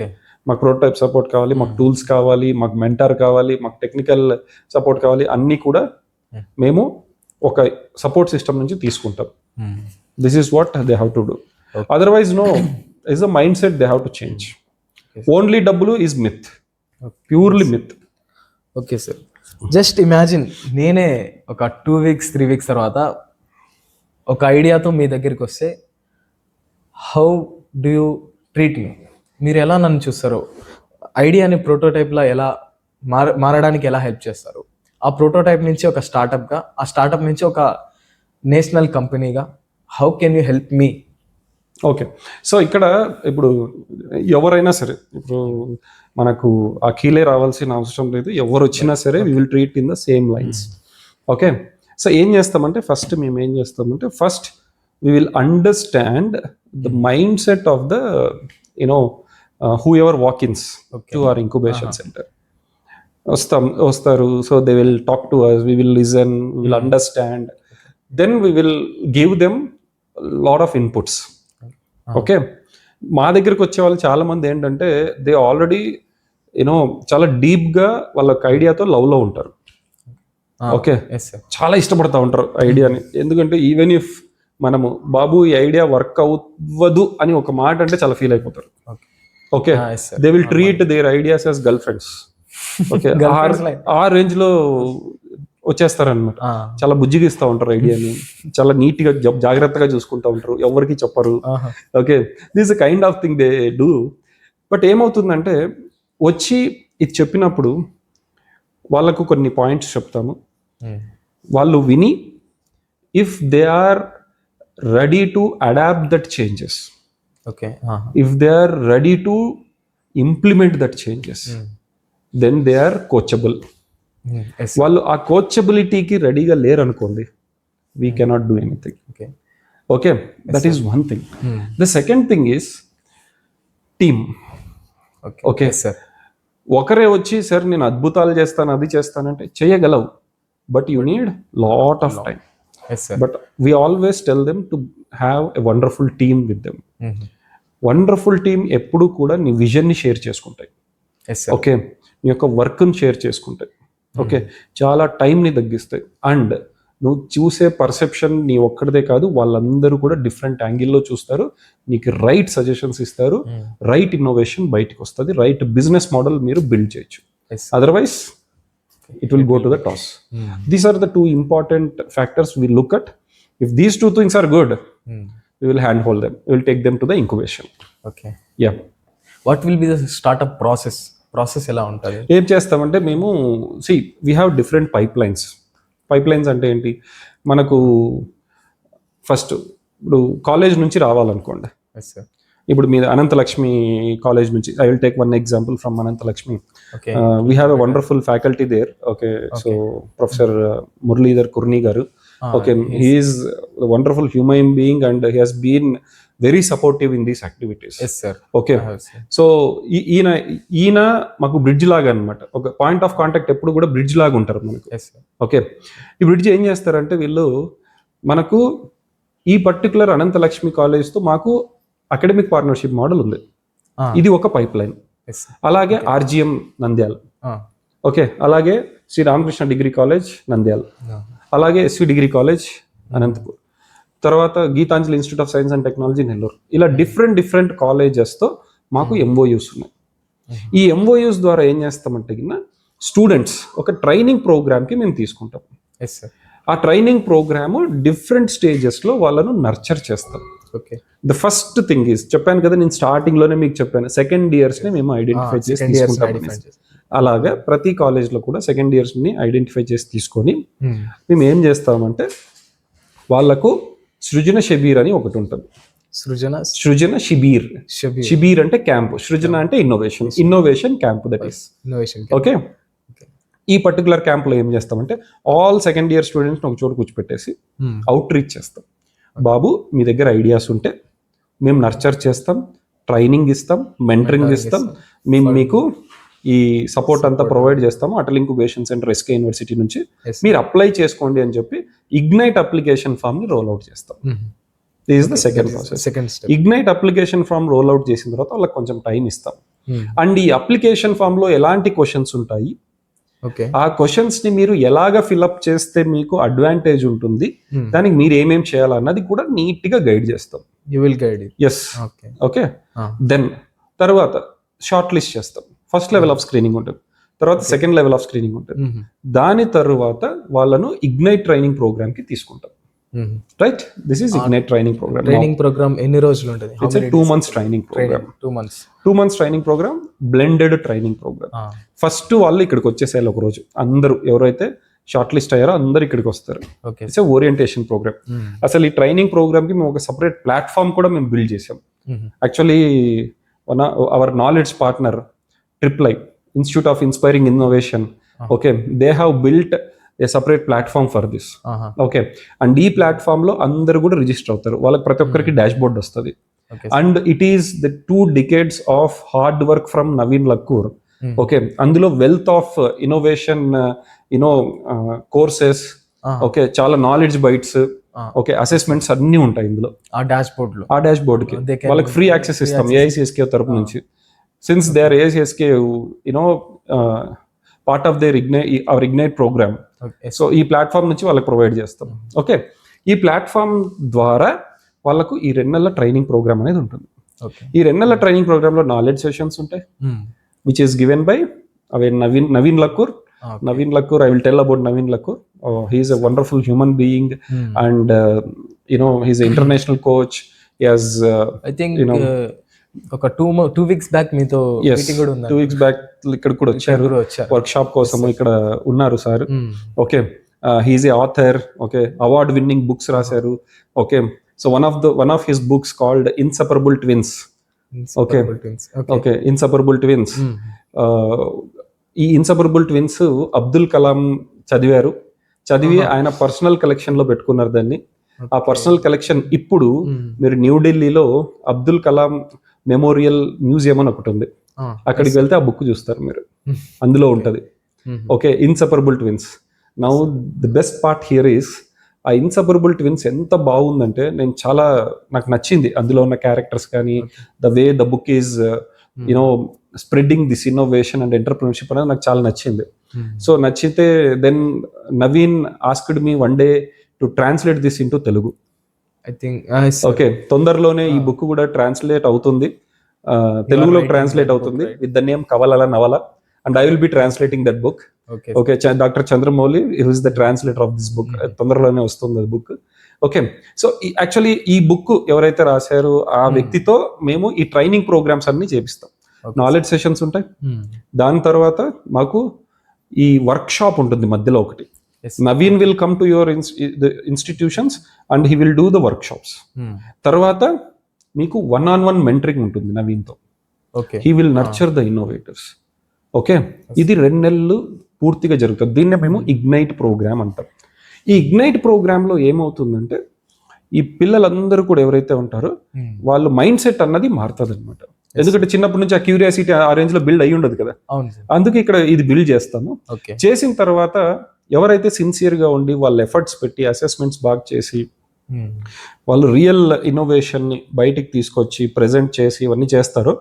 మాకు ప్రోటోటైప్ సపోర్ట్ కావాలి, మాకు టూల్స్ కావాలి, మాకు మెంటర్ కావాలి, మాకు టెక్నికల్ సపోర్ట్ కావాలి. అన్నీ కూడా మేము ఒక సపోర్ట్ సిస్టమ్ నుంచి తీసుకుంటాం. This is what they have to do. Otherwise no is the mind set they have to change. Only డబ్బులు is myth, purely myth. Okay sir, just imagine నేనే ఒక 2 weeks 3 weeks తర్వాత ఒక ఐడియాతో మీ దగ్గరికి వస్తే, how do you treat me? మీరు ఎలా నన్ను చూస్తారు? ఐడియాని ప్రోటోటైప్లా ఎలా మారడానికి ఎలా హెల్ప్ చేస్తారు? ఆ ప్రోటోటైప్ నుంచి ఒక స్టార్టప్గా, ఆ స్టార్టప్ నుంచి ఒక నేషనల్ కంపెనీగా, how can you help me? Okay, so ఇక్కడ ఇప్పుడు ఎవరైనా సరే, ఇప్పుడు మనకు ఆ కీలే రావాల్సిన అవసరం లేదు. ఎవరు వచ్చినా సరే we will treat in the same lines. Okay, so ఏం చేస్తామంటే first we will understand the mind set of the whoever walk-ins to our incubation centre. వస్తారు, so they will talk to us, we will listen, we will understand, then we will give them lot of inputs. Okay, మా దగ్గరకు వచ్చే వాళ్ళు చాలా మంది ఏంటంటే they already చాలా deep గా వాళ్ళ ఐడియాతో లవ్ లో ఉంటారు. ఓకే, చాలా ఇష్టపడతా ఉంటారు ఐడియాని. ఎందుకంటే ఈవెన్ ఇఫ్ మనము బాబు ఈ ఐడియా వర్క్ అవ్వదు అని ఒక మాట అంటే చాలా ఫీల్ అయిపోతారు. Okay, they will treat their ideas as girl friends. Okay, ఆ రేంజ్ లో వచ్చేస్తారనమాట. చాలా బుజ్జిగా ఇస్తూ ఉంటారు ఐడియాని, చాలా నీట్ గా జాగ్రత్తగా చూసుకుంటూ ఉంటారు, ఎవరికి చెప్పరు. Okay, this is kind of thing they do. But ఏమవుతుందంటే వచ్చి ఇది చెప్పినప్పుడు వాళ్ళకు కొన్ని పాయింట్స్ చెప్తాము, వాళ్ళు విని if they are ready to adapt that changes, okay, if they are ready to implement that changes, then they are coachable. వాళ్ళు ఆ కోచబిలిటీకి రెడీగా లేరు అనుకోండి, we cannot do anything. Okay, that is one thing. The second thing is team. Okay sir, ఒకరే వచ్చి sir నేను అద్భుతాలు చేస్తాను, అది చేస్తానంటే చేయగలవు, but you need lot of time. But we always tell them to have a wonderful team with them. Wonderful team ఎప్పుడు కూడా నీ విజన్ని షేర్ చేసుకుంటాయి. ఓకే, నీ యొక్క వర్క్ని షేర్ చేసుకుంటాయి. ఓకే, చాలా టైంని తగ్గిస్తాయి. అండ్ నువ్వు చూసే పర్సెప్షన్ నీ ఒక్కడిదే కాదు, వాళ్ళందరూ కూడా డిఫరెంట్ యాంగిల్లో చూస్తారు, నీకు రైట్ సజెషన్స్ ఇస్తారు, రైట్ ఇన్నోవేషన్ బయటకు వస్తుంది, రైట్ బిజినెస్ మోడల్ మీరు బిల్డ్ చేయొచ్చు. Otherwise it will go to the toss. These are the 2 important factors we look at. If these 2 things are good, we will handhold them, we will take them to the incubation. Okay, yeah. What will be the startup process ఎలా ఉంటుంది? ఏం చేస్తామంటే మేము we have different pipelines అంటే ఏంటి, మనకు first ఇప్పుడు college నుంచి రావాలనుకోండి. ఇప్పుడు మీ అనంతలక్ష్మి కాలేజ్ నుంచి, I will take one example from Ananthalakshmi. We have a wonderful faculty there. Okay, so professor Muralidhar Kurni గారు. Okay, he is wonderful human being and he has been very supportive in these activities. Okay, so ఈయన మాకు bridge లాగా అనమాట. ఒక point of contact ఎప్పుడు కూడా bridge లాగా ఉంటారు మనకు. ఓకే, ఈ బ్రిడ్జ్ ఏం చేస్తారంటే వీళ్ళు మనకు ఈ పర్టికులర్ అనంతలక్ష్మి కాలేజ్తో మాకు అకాడమిక్ పార్ట్నర్షిప్ మోడల్ ఉంది. ఇది ఒక పైప్ లైన్. అలాగే RGM నంద్యాల, ఓకే, అలాగే శ్రీ రామకృష్ణ డిగ్రీ కాలేజ్ నంద్యాల, అలాగే SV డిగ్రీ కాలేజ్ అనంతపూర్, తర్వాత Geetanjali institute of science and technology Nellore. ఇలా డిఫరెంట్ కాలేజెస్తో మాకు MOUs ఉన్నాయి. ఈ ఎంఓయూస్ ద్వారా ఏం చేస్తామంటే స్టూడెంట్స్ ఒక ట్రైనింగ్ ప్రోగ్రామ్కి మేము తీసుకుంటాం. Yes sir. ఆ ట్రైనింగ్ ప్రోగ్రామ్ డిఫరెంట్ స్టేజెస్లో వాళ్ళను నర్చర్ చేస్తాం. Okay. The first thing is చెప్పాను కదా, నేను స్టార్టింగ్లోనే మీకు చెప్పాను, సెకండ్ ఇయర్స్ని మేము ఐడెంటిఫై చేసి తీసుకుంటాం. అలాగా ప్రతి కాలేజ్లో కూడా సెకండ్ ఇయర్స్ని ఐడెంటిఫై చేసి తీసుకొని మేము ఏం చేస్తామంటే వాళ్ళకు సృజన శిబీర్ అని ఒకటి ఉంటుంది. సృజన శిబీర్. శిబీర్ అంటే క్యాంప్, సృజన అంటే innovation camp, that is innovation. Okay. ఈ పర్టికులర్ క్యాంప్లో ఏం చేస్తామంటే ఆల్ సెకండ్ ఇయర్ స్టూడెంట్స్ని ఒక చోట కూర్చోపెట్టేసి అవుట్ రీచ్ చేస్తాం. బాబు మీ దగ్గర ఐడియాస్ ఉంటే మేము నర్చర్ చేస్తాం, ట్రైనింగ్ ఇస్తాం, మెంటరింగ్ ఇస్తాం, మేము మీకు ఈ సపోర్ట్ అంతా ప్రొవైడ్ చేస్తాము Atal incubation centre SK university నుంచి, మీరు అప్లై చేసుకోండి అని చెప్పి ఇగ్నైట్ అప్లికేషన్ ఫామ్ని రోల్ అవుట్ చేస్తాం. This is the second process. Ignite application form roll out చేసిన తర్వాత వాళ్ళకి కొంచెం టైం ఇస్తాం. అండ్ ఈ అప్లికేషన్ ఫామ్ లో ఎలాంటి క్వశ్చన్స్ ఉంటాయి, ఆ క్వశ్చన్స్ ని మీరు ఎలాగ ఫిల్అప్ చేస్తే మీకు అడ్వాంటేజ్ ఉంటుంది, దానికి మీరు ఏమేమి చేయాలన్నది కూడా నీట్ గా గైడ్ చేస్తాం. You will guide. Yes. Okay. Then తర్వాత షార్ట్ లిస్ట్ చేస్తాం. ఫస్ట్ లెవెల్ ఆఫ్ స్క్రీనింగ్ ఉంటుంది, తర్వాత సెకండ్ లెవెల్ ఆఫ్ స్క్రీనింగ్ ఉంటుంది. దాని తర్వాత వాళ్ళను ఇగ్నైట్ ట్రైనింగ్ ప్రోగ్రామ్ కి తీసుకుంటాం. Right, this is ignite training programme. Training programme ఎన్ని రోజులు ఉంటుంది? It's 2 months training programme. 2 months training programme, blended training programme. First వాళ్ళు ఇక్కడికి వచ్చేసేయాలి ఒక రోజు, అందరూ ఎవరైతే షార్ట్ లిస్ట్ అయ్యారో అందరు ఇక్కడికి వస్తారు. It's orientation programme. అసలు ఈ ట్రైనింగ్ ప్రోగ్రామ్ కి మేము ఒక సపరేట్ ప్లాట్ఫామ్ కూడా మేము బిల్డ్ చేసాం. Actually our knowledge partner triple I, institute of inspiring innovation, okay, they have built a separate platform for this. Okay. And ఈ ప్లాట్ఫామ్ లో అందరు కూడా రిజిస్టర్ అవుతారు, వాళ్ళకి ప్రతి ఒక్కరికి డాష్ బోర్డ్ వస్తుంది. And it is the 2 decades of hard work from Naveen Lakur. Okay. అందులో wealth of innovation courses, okay, చాలా నాలెడ్జ్ బైట్స్, ఓకే, అసెస్మెంట్స్ అన్ని ఉంటాయి ఇందులో. ఆ డాష్ బోర్డ్ కి వాళ్ళకి ఫ్రీ యాక్సెస్ ఇస్తాం ఏఐసిఎస్కే తరపు నుంచి. Since they are AICSK part of their our ignite program. So ఈ ప్లాట్ఫామ్ నుంచి వాళ్ళకి ప్రొవైడ్ చేస్తాం. ఓకే. ఈ ప్లాట్ఫామ్ ద్వారా వాళ్ళకు ఈ 2 నెలల ట్రైనింగ్ ప్రోగ్రామ్ అనేది ఉంటుంది. ఈ 2 నెలల ట్రైనింగ్ ప్రోగ్రామ్ లో నాలెడ్జ్ సెషన్స్ ఉంటాయి, which is given by Naveen Lakur. Naveen Lakur, I will tell about Naveen Lakur. He is a wonderful human being, and he's an international coach. He has, I think, ఒక 2 weeks back మీతో meeting కూడా ఉంది. 2 weeks back ఇక్కడ కూడా వచ్చారు work shop కోసం, ఇక్కడ ఉన్నారు sir. Okay. He is a author. Okay. Award winning books రాశారు. Okay. So one of his books called inseparable twins. Okay. Inseparable twins. ఈ ఇన్సెపరబుల్ ట్విన్స్ అబ్దుల్ కలాం చదివి ఆయన పర్సనల్ కలెక్షన్ లో పెట్టుకున్నారు దాన్ని. ఆ పర్సనల్ కలెక్షన్ ఇప్పుడు మీరు న్యూఢిల్లీలో అబ్దుల్ కలాం మెమోరియల్ మ్యూజియం అని ఒకటి ఉంది, అక్కడికి వెళ్తే ఆ బుక్ చూస్తారు మీరు, అందులో ఉంటది. Okay. Inseparable twins. Now the best part here is, ఆ ఇన్సెపరబుల్ ట్విన్స్ ఎంత బాగుందంటే నాకు నచ్చింది అందులో ఉన్న క్యారెక్టర్స్ కానీ, the way the book is spreading this innovation and entrepreneurship అనేది నాకు చాలా నచ్చింది. సో నచ్చితే then Naveen asked me one day to translate this into Telugu. I think okay. తొందరలోనే ఈ బుక్ కూడా ట్రాన్స్లేట్ అవుతుంది, తెలుగులో ట్రాన్స్లేట్ అవుతుంది విత్ ద నేమ్ కవలల నవల, and I will be translating that book. Okay. Doctor Chandramouli is the translator of this book. తొందరలోనే వస్తుంది అది బుక్. ఓకే. సో యాక్చువల్లీ ఈ బుక్ ఎవరైతే రాశారో ఆ వ్యక్తితో మేము ఈ ట్రైనింగ్ ప్రోగ్రామ్స్ అన్ని చేపిస్తాం. నాలెడ్జ్ సెషన్స్ ఉంటాయి, దాని తర్వాత మాకు ఈ వర్క్ షాప్ ఉంటుంది మధ్యలో ఒకటి. Naveen will come to your institutions and he will do the workshops. తర్వాత మీకు 1-on-1 మెంటరింగ్ ఉంటుంది నవీన్తో. He will nurture the innovators. Okay. ఇది 2 నెలలు పూర్తిగా జరుగుతుంది. దీన్నే మేము ఇగ్నైట్ ప్రోగ్రామ్ అంటాం. ఈ ఇగ్నైట్ ప్రోగ్రాంలో ఏమవుతుందంటే ఈ పిల్లలందరూ కూడా ఎవరైతే ఉంటారో వాళ్ళ మైండ్ సెట్ అన్నది మారుతుంది అనమాట. ఎందుకంటే చిన్నప్పటి నుంచి ఆ క్యూరియాసిటీ ఆ రేంజ్ లో బిల్డ్ అయ్యి ఉండదు కదా, అందుకే ఇక్కడ ఇది బిల్డ్ చేస్తాము. చేసిన తర్వాత ఎవరైతే సిన్సియర్ గా ఉండి వాళ్ళ ఎఫర్ట్స్ పెట్టి అసెస్మెంట్స్ బాగా చేసి వాళ్ళు రియల్ ఇన్నోవేషన్ ని బయటికి తీసుకొచ్చి ప్రెజెంట్ చేసి ఇవన్నీ చేస్తారో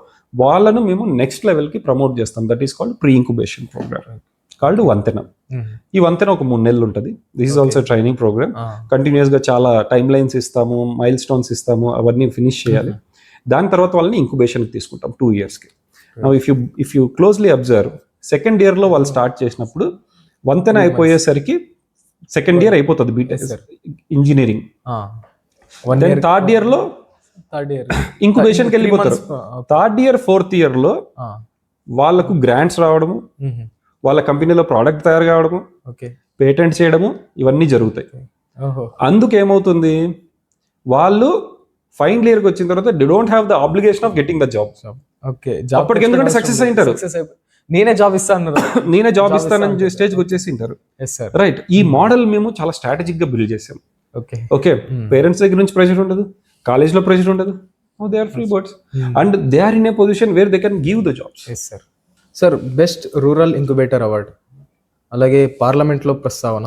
వాళ్ళను మేము నెక్స్ట్ లెవెల్ కి ప్రమోట్ చేస్తాం. That is called pre incubation program called Vanthena. ఈ వంతెన ఒక 3 నెలలు ఉంటుంది. This is also training program. Continuous గా చాలా టైమ్ లైన్స్ ఇస్తాము, మైల్ స్టోన్స్ ఇస్తాము, అవన్నీ ఫినిష్ చేయాలి. దాని తర్వాత వాళ్ళని ఇంక్యుబేషన్కి తీసుకుంటాం 2 years. If you closely observe second ఇయర్లో వాళ్ళు స్టార్ట్ చేసినప్పుడు వంతెన అయిపోయేసరికి సెకండ్ ఇయర్ అయిపోతుంది బీటెక్ ఇంజనీరింగ్. దెన్ థర్డ్ ఇయర్లో ఇంక్యుబేషన్కి వెళ్ళిపోతారు. థర్డ్ ఇయర్ ఫోర్త్ ఇయర్లో వాళ్ళకు గ్రాంట్స్ రావడము, వాళ్ళ కంపెనీలో ప్రోడక్ట్ తయారు కావడము, పేటెంట్ చేయడము, ఇవన్నీ జరుగుతాయి. అందుకేమవుతుంది, వాళ్ళు ఫైనల్ ఇయర్కి వచ్చిన తర్వాత they don't have the obligation of getting the job. అప్పటికి ఎందుకంటే సక్సెస్ అయింటారు, నేనే జాబ్ ఇస్తాను ఇస్తానని స్టేజ్కి వచ్చేసి ఉంటారు. రైట్, ఈ మోడల్ మేము చాలా స్ట్రాటజిక్ గా బిల్డ్ చేసాం. ఓకే, పేరెంట్స్ దగ్గర నుంచి ప్రెషర్ ఉండదు, కాలేజ్ లో ప్రెషర్ ఉండదు, they are free birds and they are in a position where they can give the jobs. Sir, best rural incubator award, అలాగే పార్లమెంట్లో ప్రస్తావన,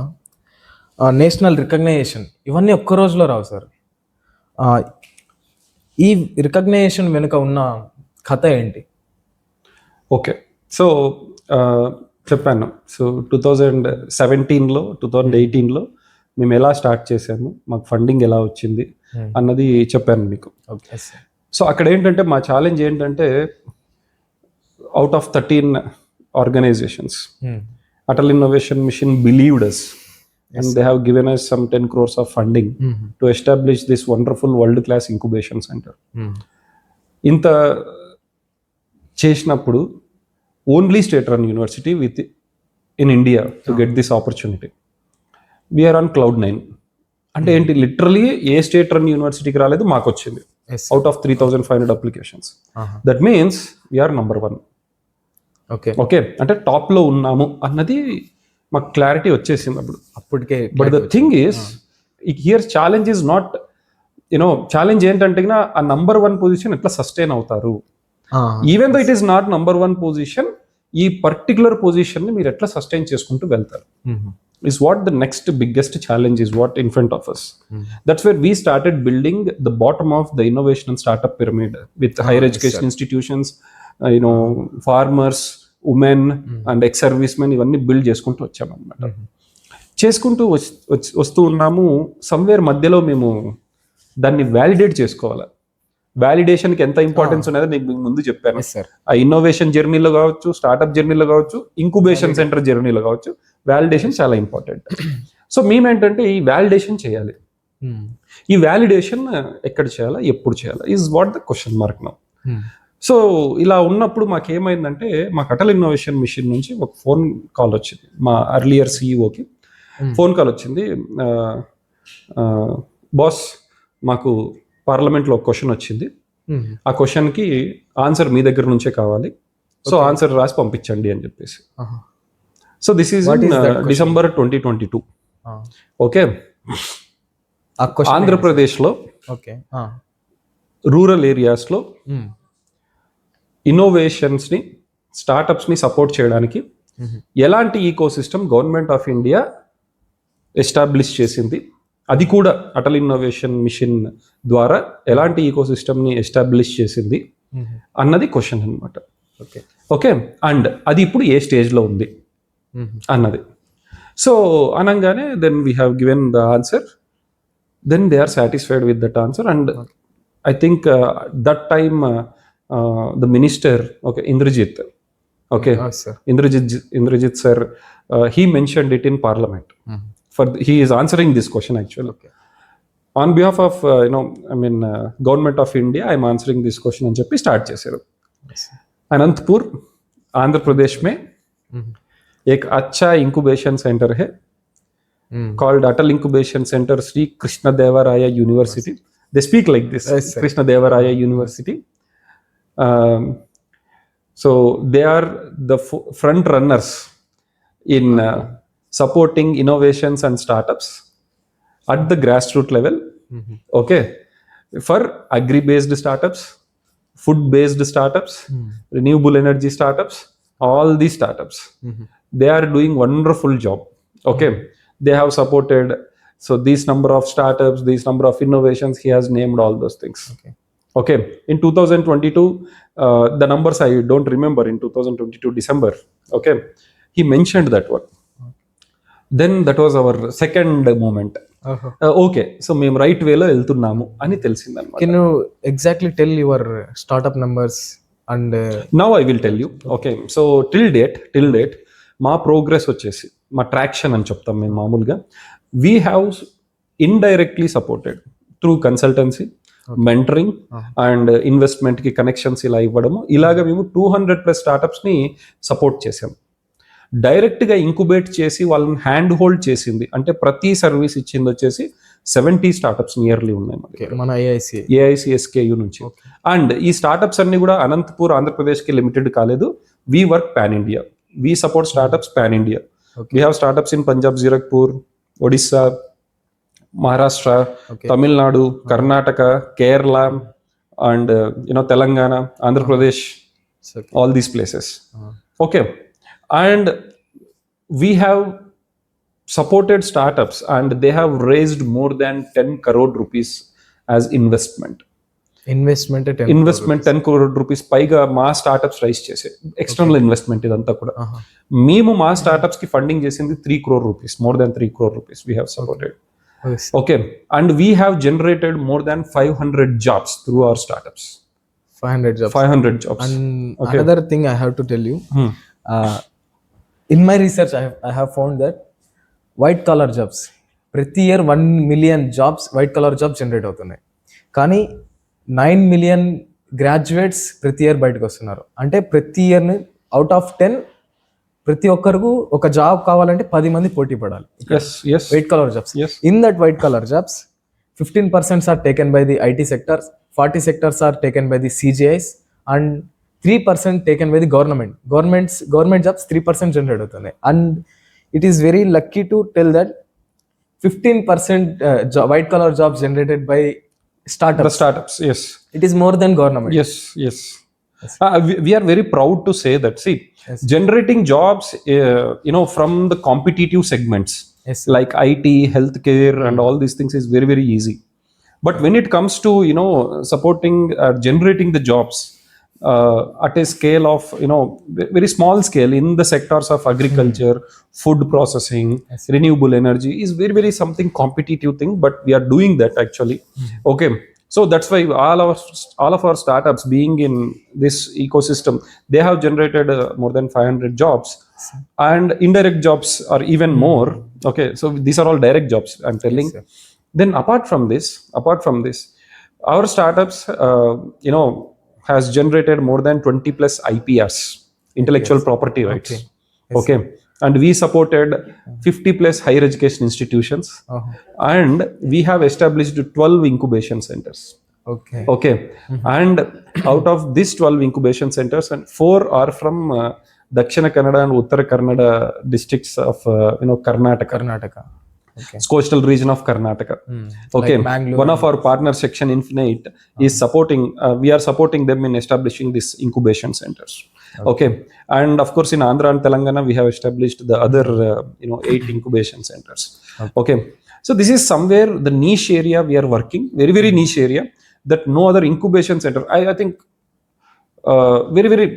నేషనల్ రికగ్నైజేషన్, ఇవన్నీ ఒక్క రోజులో రావు సార్. ఈ రికగ్నైజేషన్ వెనుక ఉన్న కథ ఏంటి? ఓకే, సో చెప్పాను. సో 2017లో 2018లో మేము ఎలా స్టార్ట్ చేసాము, మాకు ఫండింగ్ ఎలా వచ్చింది అన్నది చెప్పాను మీకు. సో అక్కడ ఏంటంటే మా ఛాలెంజ్ ఏంటంటే, out of 13 organisations Atal Innovation Mission believed us and they have given us some 10 crores of funding to establish this wonderful world-class incubation center. ఇంత చేసినప్పుడు only state run university in India to get this opportunity, we are on cloud 9. అంటే ఏంటి, literally ఏ state run యూనివర్సిటీకి రాలేదు, మాకు వచ్చింది out of 3,500 applications. That means we are number 1. Okay, అంటే top లో ఉన్నాము అన్నది మాకు క్లారిటీ వచ్చేసింది అప్పటికే. But the thing is, here challenge is not, challenge ఏంటంటే ఆ నంబర్ 1 పొజిషన్ ఎట్లా సస్టైన్ అవుతారు, even though it is not number 1 position, ఈ పర్టికులర్ పొజిషన్ ని మీరు ఎట్లా సస్టైన్ చేసుకుంటూ వెళ్తారు is what the next biggest challenge is what in front of us. That's where we started building the bottom of the innovation and startup pyramid with higher education institutions, farmers, women and ex-servicemen, ఇవన్నీ build చేసుకుంటూ వచ్చామన్నమాట. చేసుకుంటూ వస్తూ ఉన్నాము. Somewhere మధ్యలో మేము దాన్ని validate చేసుకోవాలి. వ్యాలిడేషన్కి ఎంత ఇంపార్టెన్స్ ఉన్నదో నేను మీకు ముందు చెప్పాను. ఆ ఇన్నోవేషన్ జర్నీలో కావచ్చు, స్టార్ట్అప్ జర్నీలో కావచ్చు, ఇంక్యుబేషన్ సెంటర్ జర్నీలో కావచ్చు, వ్యాలిడేషన్ చాలా ఇంపార్టెంట్. సో మేమేంటంటే ఈ వ్యాలిడేషన్ చేయాలి. ఈ వ్యాలిడేషన్ ఎక్కడ చేయాలా, ఎప్పుడు చేయాలా is what the question mark now. So ఇలా ఉన్నప్పుడు మాకేమైందంటే, మాకు అటల్ ఇన్నోవేషన్ మిషన్ నుంచి ఒక ఫోన్ కాల్ వచ్చింది. మా అర్లియర్ సిఇఓకి ఫోన్ కాల్ వచ్చింది, బాస్ మాకు పార్లమెంట్లో ఒక క్వశ్చన్ వచ్చింది, ఆ క్వశ్చన్కి ఆన్సర్ మీ దగ్గర నుంచే కావాలి, సో ఆన్సర్ రాసి పంపించండి అని చెప్పేసి. So this is December 2022. Okay, ఆంధ్రప్రదేశ్లో రూరల్ ఏరియాస్లో ఇన్నోవేషన్స్ని, స్టార్టప్స్ని సపోర్ట్ చేయడానికి ఎలాంటి ecosystem government of India establish చేసింది, అది కూడా అటల్ ఇన్నోవేషన్ మిషన్ ద్వారా ఎలాంటి ఈకో సిస్టమ్ని ఎస్టాబ్లిష్ చేసింది అన్నది క్వశ్చన్ అనమాట. ఓకే, అండ్ అది ఇప్పుడు ఏ స్టేజ్లో ఉంది అన్నది. సో అనగానే then we have given the answer, then they are satisfied with that answer. And I think that time the minister, okay, Indrajit, okay, Indrajit sir, he mentioned it in parliament. He is answering this question actually. On behalf of government of India, I am answering this question అని చెప్పి start చేశారు. अनंतपुर आंध्र प्रदेश में एक अच्छा incubation centre है called Atal Incubation Center Sri Krishnadevaraya University. They speak like this, Krishnadevaraya University. So they are the front runners in supporting innovations and startups at the grassroots level. Okay, for agri-based startups, food-based startups, renewable energy startups, all these startups, they are doing wonderful job. Okay, they have supported, so these number of startups, these number of innovations, he has named all those things. Okay, in 2022, the numbers I don't remember, in 2022 December, okay, he mentioned that one. Then that was our second moment. Okay, so మేము right వేలో వెళ్తున్నాము అని తెలిసిందన్నమాట. Can you exactly tell your startup numbers? And now I will tell you. Okay, so till date మా progress వచ్చేసి మా traction అని చెప్తాం మేము మామూలుగా. We have indirectly supported through consultancy, mentoring and ఇన్వెస్ట్మెంట్కి కనెక్షన్స్ ఇలా ఇవ్వడము, ఇలాగ మేము 200+ స్టార్టప్స్ని సపోర్ట్ చేసాం. డైరెక్ట్గా ఇంక్యుబేట్ చేసి వాళ్ళని హ్యాండ్ హోల్డ్ చేసింది అంటే ప్రతి సర్వీస్ ఇచ్చింది వచ్చేసి 70 స్టార్టప్స్ నియర్లీ ఉన్నాయి మన ఏఐసిఎస్కేయు నుంచి. అండ్ ఈ స్టార్టప్స్ అన్ని కూడా అనంతపూర్ ఆంధ్రప్రదేశ్కి లిమిటెడ్ కాలేదు. We work pan India, we support startups pan India. We have startups in Punjab, Zirakpur, Odisha, Maharashtra, Tamil Nadu, Karnataka, Kerala and Telangana, Andhra Pradesh, all these places. Okay, and we have supported startups and they have raised more than 10 crore rupees as investment 10 crore rupees పైగా మా startups rise చేసే external investment ఇదంతా కూడా. మేము మా startups కి funding చేసింది 3 crore rupees, more than 3 crore rupees we have supported. Okay, and we have generated more than 500 jobs through our startups. 500 jobs. And another thing I have to tell you, in my research I have found that white collar jobs ప్రతి year 1 million jobs white collar jobs generate అవుతున్నాయి, కానీ 9 million graduates ప్రతి year బయటకు వస్తున్నారు. అంటే ప్రతి ఇయర్ని out of 10 ప్రతి ఒక్కరికి ఒక జాబ్ కావాలంటే 10 మంది పోటీ పడాలి. White collar jobs. In that white collar jobs 15% are taken by the IT sectors, 40 sectors are taken by the CGIs and 3% taken by the government jobs 3% generate అవుతున్నాయి. And it is very lucky to tell that 15% white collar jobs generated by startups. The startups, yes. It is more than government. Yes. We are very proud to say that. See, generating jobs, from the competitive segments like IT, healthcare, and all these things is very, very easy. But when it comes to supporting, generating the jobs at a scale of very small scale in the sectors of agriculture, food processing, renewable energy is very, very something competitive thing. But we are doing that actually. Okay, so that's why all of our startups being in this ecosystem, they have generated more than 500 jobs, and indirect jobs are even more. Okay, so these are all direct jobs I'm telling. Then apart from this, our startups has generated more than 20+ IPRs, intellectual property rights. Okay, and we supported 50+ higher education institutions, and we have established 12 incubation centers. Okay, and out of these 12 incubation centers, and 4 are from Dakshina Kannada and Uttara Kannada districts of Karnataka. Coastal region of Karnataka. Okay, like one of our partners, Section Infinite, is supporting. We are supporting them in establishing these incubation centers. Okay, and of course in Andhra and Telangana we have established the other 8 incubation centers. Okay, so this is somewhere the niche area we are working, very, very niche area that no other incubation center. I think very, very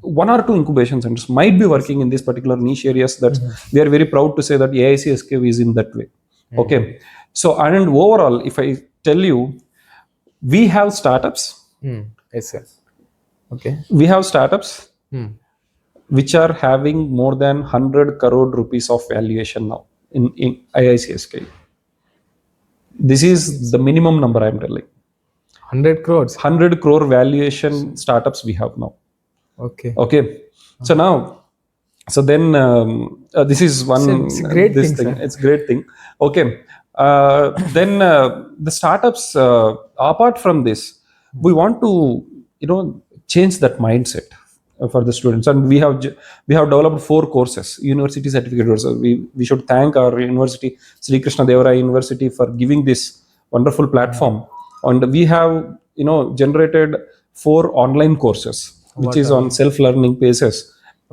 1 or 2 incubation centers might be working in this particular niche areas. That we are very proud to say that AICSK is in that way. Okay, so and overall if I tell you, we have startups. Yes sir. Okay, we have startups which are having more than 100 crore rupees of valuation now in AICSK. This is the minimum number I am telling. 100 crore valuation startups we have now. Okay, so now, so then this is one great thing, thing. It's great thing. Okay, then the startups, apart from this, we want to change that mindset for the students, and we have developed 4 courses, university certificate courses. We should thank our university, Sri Krishna Devaraya University, for giving this wonderful platform. And we have generated 4 online courses which is on self-learning basis.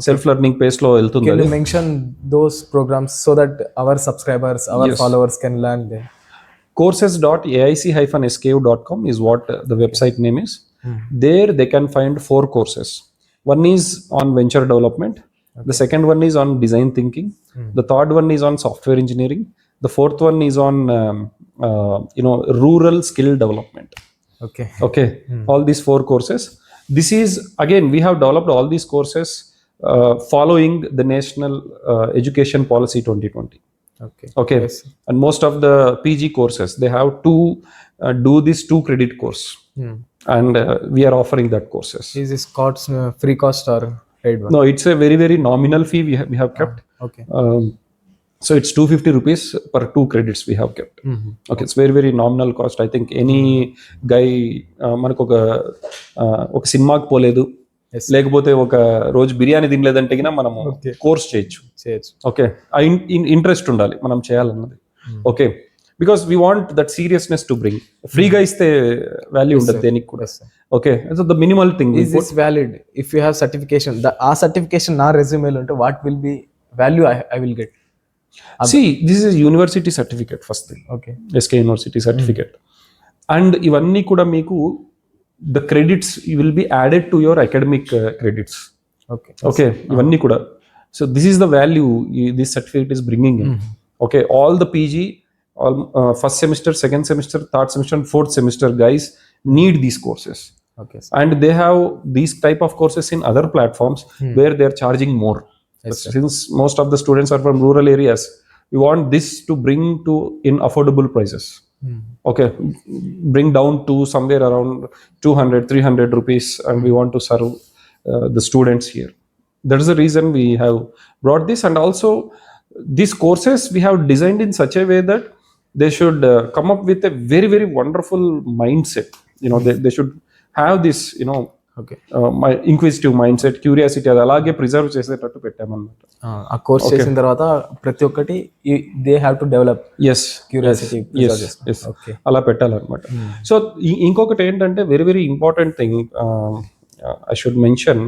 Self-learning pace lo veltundi. Can you mention those programs so that our subscribers, our followers can learn them? Courses.aic-sku.com is what the website name is. There they can find 4 courses. One is on venture development, the second one is on design thinking, the third one is on software engineering, the fourth one is on rural skill development. Okay, all these 4 courses. This is, again, we have developed all these courses following the National Education Policy 2020. Okay. Okay. Yes. And most of the PG courses, they have to do this 2 credit course. And we are offering that courses. Is this cost free cost or paid one? No, it's a very, very nominal fee we have kept. Okay. So it's 250 rupees per 2 credits we have kept. Okay, it's very, very nominal cost. I think any guy మనకు ఒక సినిమాకి పోలేదు, Yes. లేకపోతే ఒక రోజు బిర్యానీ తినలేదంటే గినా మనము course చేయొచ్చు. Okay, ఆ ఇంట్రెస్ట్ ఉండాలి మనం చేయాలన్నది. Okay, because we want that seriousness to bring. ఫ్రీగా ఇస్తే వాల్యూ ఉండదు దేనికి కూడా. Okay, so the minimal thing is this valid if you have certification? ఆ certification నా resume లో ఉంటే what will be value I will get? See, this is university certificate first thing. Okay. SK University certificate. And ఇవన్నీ కూడా మీకు the credits will be added to your academic credits. Okay. Okay, ఇవన్నీ కూడా. So this is the value this certificate is bringing in. Okay, all the PG, all first semester, second semester, third semester and fourth semester guys need these courses. Okay. And they have these type of courses in other platforms where they are charging more. Yes, But since most of the students are from rural areas, we want this to bring to in affordable prices. Okay, bring down to somewhere around 200-300 rupees, and we want to serve the students here. That is the reason we have brought this. And also these courses we have designed in such a way that they should come up with a very, very wonderful mindset. You know, they should have this, you know, Okay. my inquisitive mindset, curiosity, అది అలాగే preserve చేసేటట్టు పెట్టామన్నమాట. ఆ course చేసిన తర్వాత ప్రతి ఒక్కటి they have to develop as curiosity. Okay, అలా పెట్టాలన్నమాట. సో ఇంకొకటి ఏంటంటే very, very important thing I should mention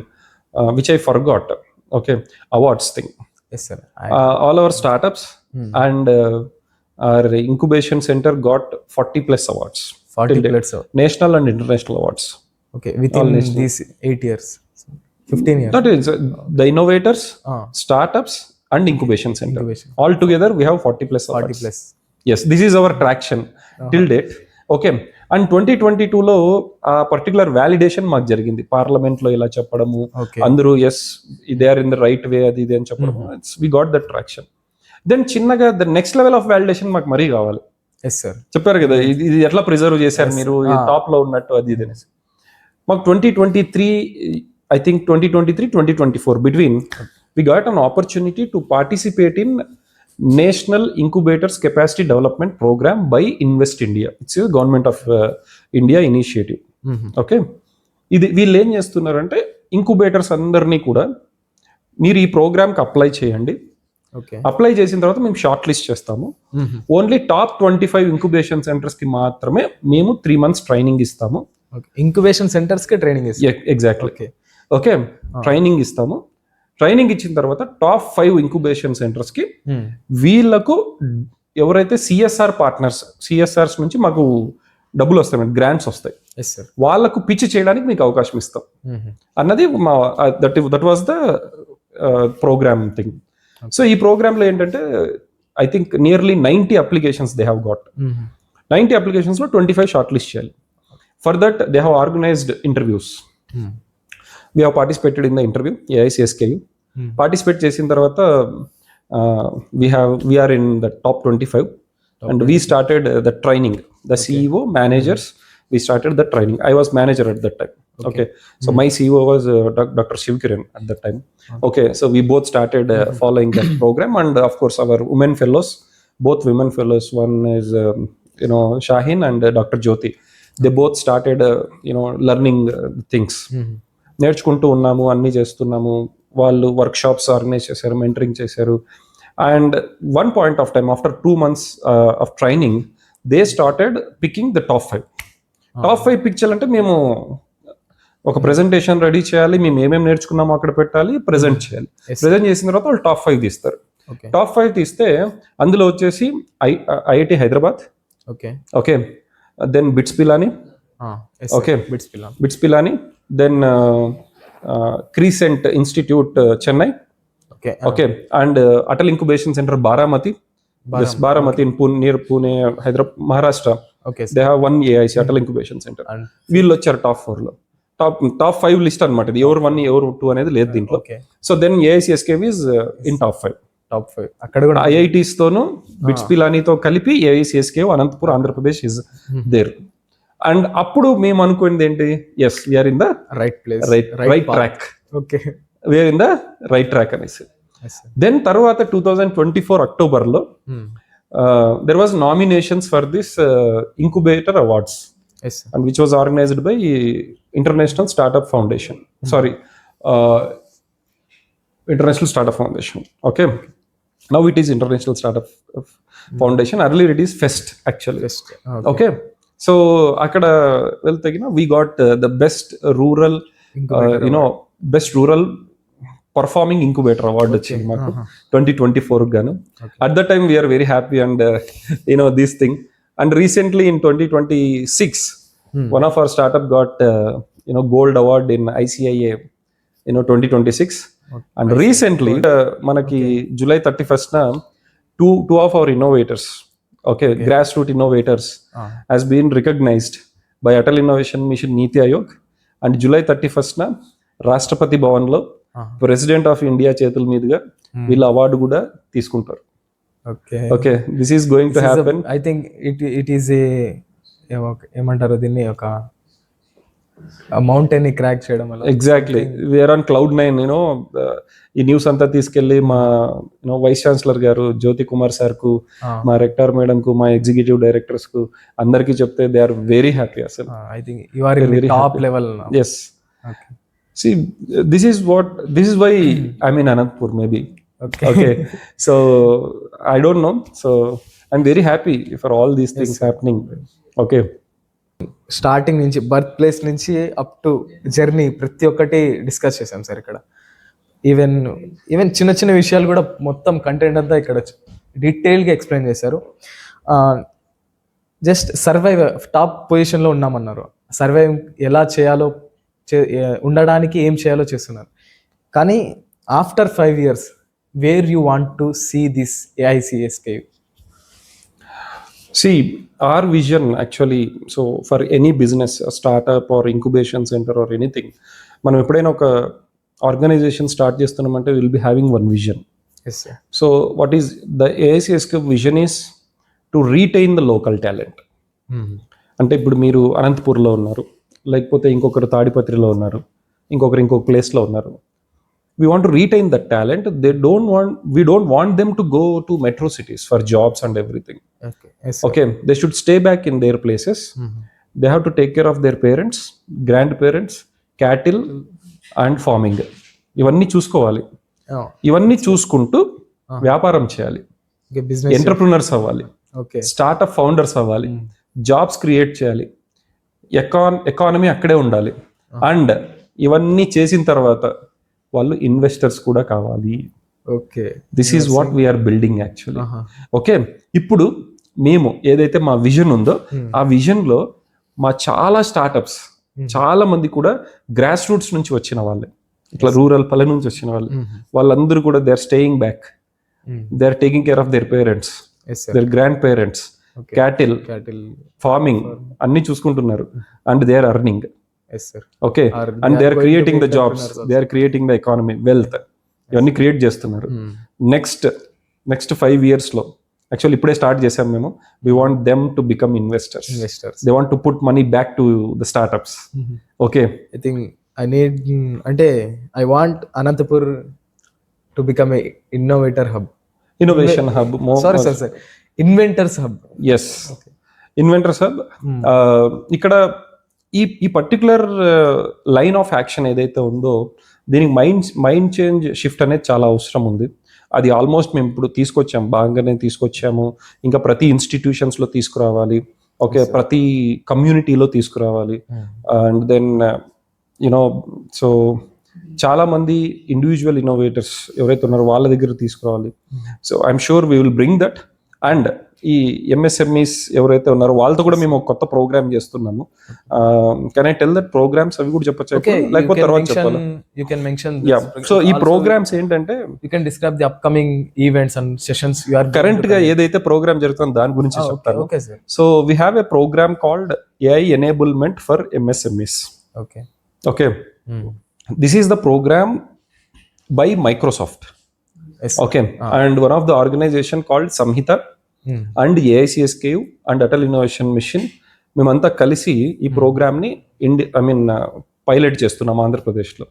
which I forgot. Okay, awards thing. Yes sir. All our startups and our incubation center got 40+ awards. 40+ national and international awards. Okay, within these 8 years, 15 years. That is the innovators, startups and incubation center. All together we have 40+ awards. 40+. Yes, this is our traction till date. Okay, and 2022 లో ఆ particular validation మాకు జరిగింది. Parliament లో ఇలా చెప్పడము, అందరూ yes they are in the right way అది ఇది అని చెప్పడము, we got that traction. Then చిన్నగా the next level of validation మాకు మరీ కావాలి. Yes sir. చెప్పారు కదా ఇది ఎట్లా ప్రిజర్వ్ చేశారు మీరు టాప్ లో ఉన్నట్టు అది ఇది అనేసి. మాకు 2023, I think 2023-2024 between, we got an opportunity to participate in National Incubators Capacity Development Program by Invest India. It's a Government of India initiative. Okay, ఇది వీళ్ళు ఏం చేస్తున్నారంటే ఇంక్యుబేటర్స్ అందరినీ కూడా మీరు ఈ ప్రోగ్రామ్కి అప్లై చేయండి. అప్లై చేసిన తర్వాత మేము షార్ట్ లిస్ట్ చేస్తాము. ఓన్లీ టాప్ 25 ఇంక్యుబేషన్ సెంటర్స్ కి మాత్రమే మేము 3 months ట్రైనింగ్ ఇస్తాము. ఇంక్యుబేషన్ సెంటర్స్ కి ట్రైనింగ్ ఇస్తాము. ఎగ్జాక్ట్లీ. ఓకే, ట్రైనింగ్ ఇస్తాము. ట్రైనింగ్ ఇచ్చిన తర్వాత టాప్ 5 ఇంక్యుబేషన్ సెంటర్స్ కి వీళ్ళకు ఎవరైతే సిఎస్ఆర్ పార్ట్నర్స్, సిఎస్ఆర్స్ నుంచి మాకు డబ్బులు వస్తాయి, గ్రాంట్స్ వస్తాయి, వాళ్ళకు పిచ్ చేయడానికి మీకు అవకాశం ఇస్తాం అన్నది మా that was the program thing. So ఈ ప్రోగ్రామ్ లో ఏంటంటే I think nearly 90 applications they have got. 90 applications లో 25 షార్ట్ లిస్ట్ చేయాలి. For that they have organised interviews. we have participated in the interview, AICSKU. Participate చేసిన తర్వాత we are in the top 25 and we started the training. The CEO, managers, we started the training. I was manager at that time. Okay. So my CEO was Dr. Shivkiran at that time. Okay. So we both started following that program, and of course our women fellows, both women fellows, one is Shaheen and Dr. Jyoti. They both started learning things. నేర్చుకుంటూ ఉన్నాము, అన్నీ చేస్తున్నాము. వాళ్ళు workshops organise చేశారు, mentoring చేశారు. And one point of time after 2 months of training they started picking the top 5. Top 5 pick చేయాలంటే మేము ఒక ప్రెజెంటేషన్ రెడీ చేయాలి, మేము ఏమేమి నేర్చుకున్నామో అక్కడ పెట్టాలి, ప్రెజెంట్ చేయాలి. ప్రెజెంట్ చేసిన తర్వాత వాళ్ళు టాప్ 5 తీస్తారు. టాప్ 5 తీస్తే అందులో వచ్చేసి IIT Hyderabad, okay, then BITS Pilani, okay, BITS Pilani, then Crescent Institute Chennai, okay, and Atal Incubation Center Baramati, this Baramati in Pune, near Pune, Hyderabad, Maharashtra. Okay, they have one AIC Atal Incubation Center. We'll lecture top 4 lo. Top 5 list అనమాట. ఇది ఎవరు 1 ఎవరు 2 అనేది లేదు దీంట్లో. Okay, so then ఏఐసిఎస్కేవి is in top 5. Top 5 అక్కడ కూడా ఐఐటీస్ తోను బిట్స్ పిలానీతో కలిపి AICSK Anantapur Andhra Pradesh is there. And అప్పుడు మేము అనుకునేది ఏంటి, yes we're in the right place, right track, okay, we're in the right track అనేసి. దెన్ తర్వాత 2024 అక్టోబర్లో there was nominations for this incubator awards and which was organized by International Startup Foundation. Sorry, International Startup Foundation. Okay. Now it is International Startup Foundation. Earlier it is FEST actually. Fest. Okay. So akada velte we got the best rural, best rural performing incubator award వచ్చింది మాకు 2024 గాను. At that time we are very happy and this thing. And recently in 2026, one of our startup got gold award in ICIA 2026. And recently manaki July 31st na two of our innovators, okay, grassroots innovators has been recognized by Atal Innovation Mission Niti Aayog. And July 31st na Rashtrapati Bhavan lo President of India చేతుల మీదుగా వీళ్ళ award కూడా తీసుకుంటారు. Okay, this is going to happen. I think it is ఏమంటారు దీన్ని, ఒక mountain ని crack చేయడం వల్ల. Exactly, we are on cloud 9. ఈ న్యూస్ అంతా తీసుకెళ్లి మా వైస్ ఛాన్సలర్ గారు జ్యోతి కుమార్ సార్ కు, మా రెక్టార్ మేడం కు, మా ఎగ్జిక్యూటివ్ డైరెక్టర్స్ కు అందరికి చెప్తే దే ఆర్ వెరీ హ్యాపీ. అసలు I think you are in top level. yes, see, this is why I'm in Anantapur maybe. Okay. So I don't know, so I'm very happy for all these things happening. Okay, starting నుంచి birth place నుంచి up to journey ప్రతి ఒక్కటి discuss చేసాం sir ఇక్కడ. Even చిన్న చిన్న విషయాలు కూడా మొత్తం కంటెంట్ అంతా ఇక్కడ డీటెయిల్గా ఎక్స్ప్లెయిన్ చేశారు. జస్ట్ సర్వైవ్, టాప్ పొజిషన్లో ఉన్నామన్నారు, సర్వైవ్ ఎలా చేయాలో, ఉండడానికి ఏం చేయాలో చేస్తున్నారు. కానీ after 5 years where you want to see this AICSK? See, our vision actually, so for any business, a startup or incubation center or anything, మనం ఎప్పుడైనా ఒక ఆర్గనైజేషన్ స్టార్ట్ చేస్తున్నామంటే will be having one vision. Yes sir. So what is the AICSK vision is to retain the local talent. అంటే ఇప్పుడు మీరు అనంతపూర్లో ఉన్నారు, లేకపోతే ఇంకొకరు తాడిపత్రిలో ఉన్నారు, ఇంకొక ప్లేస్లో ఉన్నారు. We want to retain that talent. We don't want them to go to metro cities for jobs and everything. Okay. Yes, okay, they should stay back in their places. They have to take care of their parents, grandparents, cattle and farming. ఇవన్నీ చూసుకోవాలి. ఇవన్నీ చూసుకుంటూ వ్యాపారం చేయాలి, entrepreneurs అవ్వాలి, startup founders అవ్వాలి, jobs create చేయాలి, economy అక్కడే ఉండాలి. అండ్ ఇవన్నీ చేసిన తర్వాత వాళ్ళు ఇన్వెస్టర్స్ కూడా కావాలి. Okay, this is what we are building actually. Okay, ఇప్పుడు మేము ఏదైతే మా విజన్ ఉందో ఆ విజన్ లో మా చాలా స్టార్టప్స్, చాలా మంది కూడా గ్రాస్ రూట్స్ నుంచి వచ్చిన వాళ్ళే, ఇట్లా రూరల్ పల్లె నుంచి వచ్చిన వాళ్ళు. వాళ్ళందరూ కూడా they are staying back, they are taking care of their parents, their grandparents, cattle, farming అన్ని చూసుకుంటున్నారు. And they are earning. Yes sir. Okay, and they are creating the jobs, they are creating the economy, wealth, ఇవన్నీ create చేస్తున్నారు. Next 5 years లో actually ఇప్పుడే start చేసాం మేము. we want them to become investors. They want to put money back to the startups. Okay, I think అంటే I want Anantapur to become a innovation hub. Sorry sir, inventors hub. Yes, inventors hub. ఇక్కడ ఈ particular line of action ఏదైతే ఉందో దీనికి mind change shift అనేది చాలా అవసరం ఉంది. అది ఆల్మోస్ట్ మేము ఇప్పుడు బాగానే తీసుకొచ్చాము. ఇంకా ప్రతి ఇన్స్టిట్యూషన్స్లో తీసుకురావాలి. ఓకే, ప్రతి కమ్యూనిటీలో తీసుకురావాలి. అండ్ దెన్ సో చాలా మంది ఇండివిజువల్ ఇన్నోవేటర్స్ ఎవరైతే ఉన్నారో వాళ్ళ దగ్గర తీసుకురావాలి. So I'm sure we will bring that. And ఈ ఎంఎస్ఎంఈస్ ఎవరైతే ఉన్నారో వాళ్ళతో కూడా మేము ఒక కొత్త ప్రోగ్రామ్ చేస్తున్నాము. Can I tell that programs అవి కూడా చెప్పొచ్చు, లేకపోతే తర్వాత చెప్పాలి? You can mention. సో ఈ ప్రోగ్రామ్స్ ఏంటంటే you can describe the upcoming events and sessions you are current గా ఏదైతే ప్రోగ్రామ్ జరుగుతుందో దాని గురించి చెప్తాను. So we have a program called AI enablement for MSMEs. Okay, okay, this is the program by Microsoft. Okay, and one of the organization called Samhita and AICSKU and Atal innovation mission, మేమంతా కలిసి ఈ ప్రోగ్రామ్ని pilot చేస్తున్నాం ఆంధ్రప్రదేశ్లో.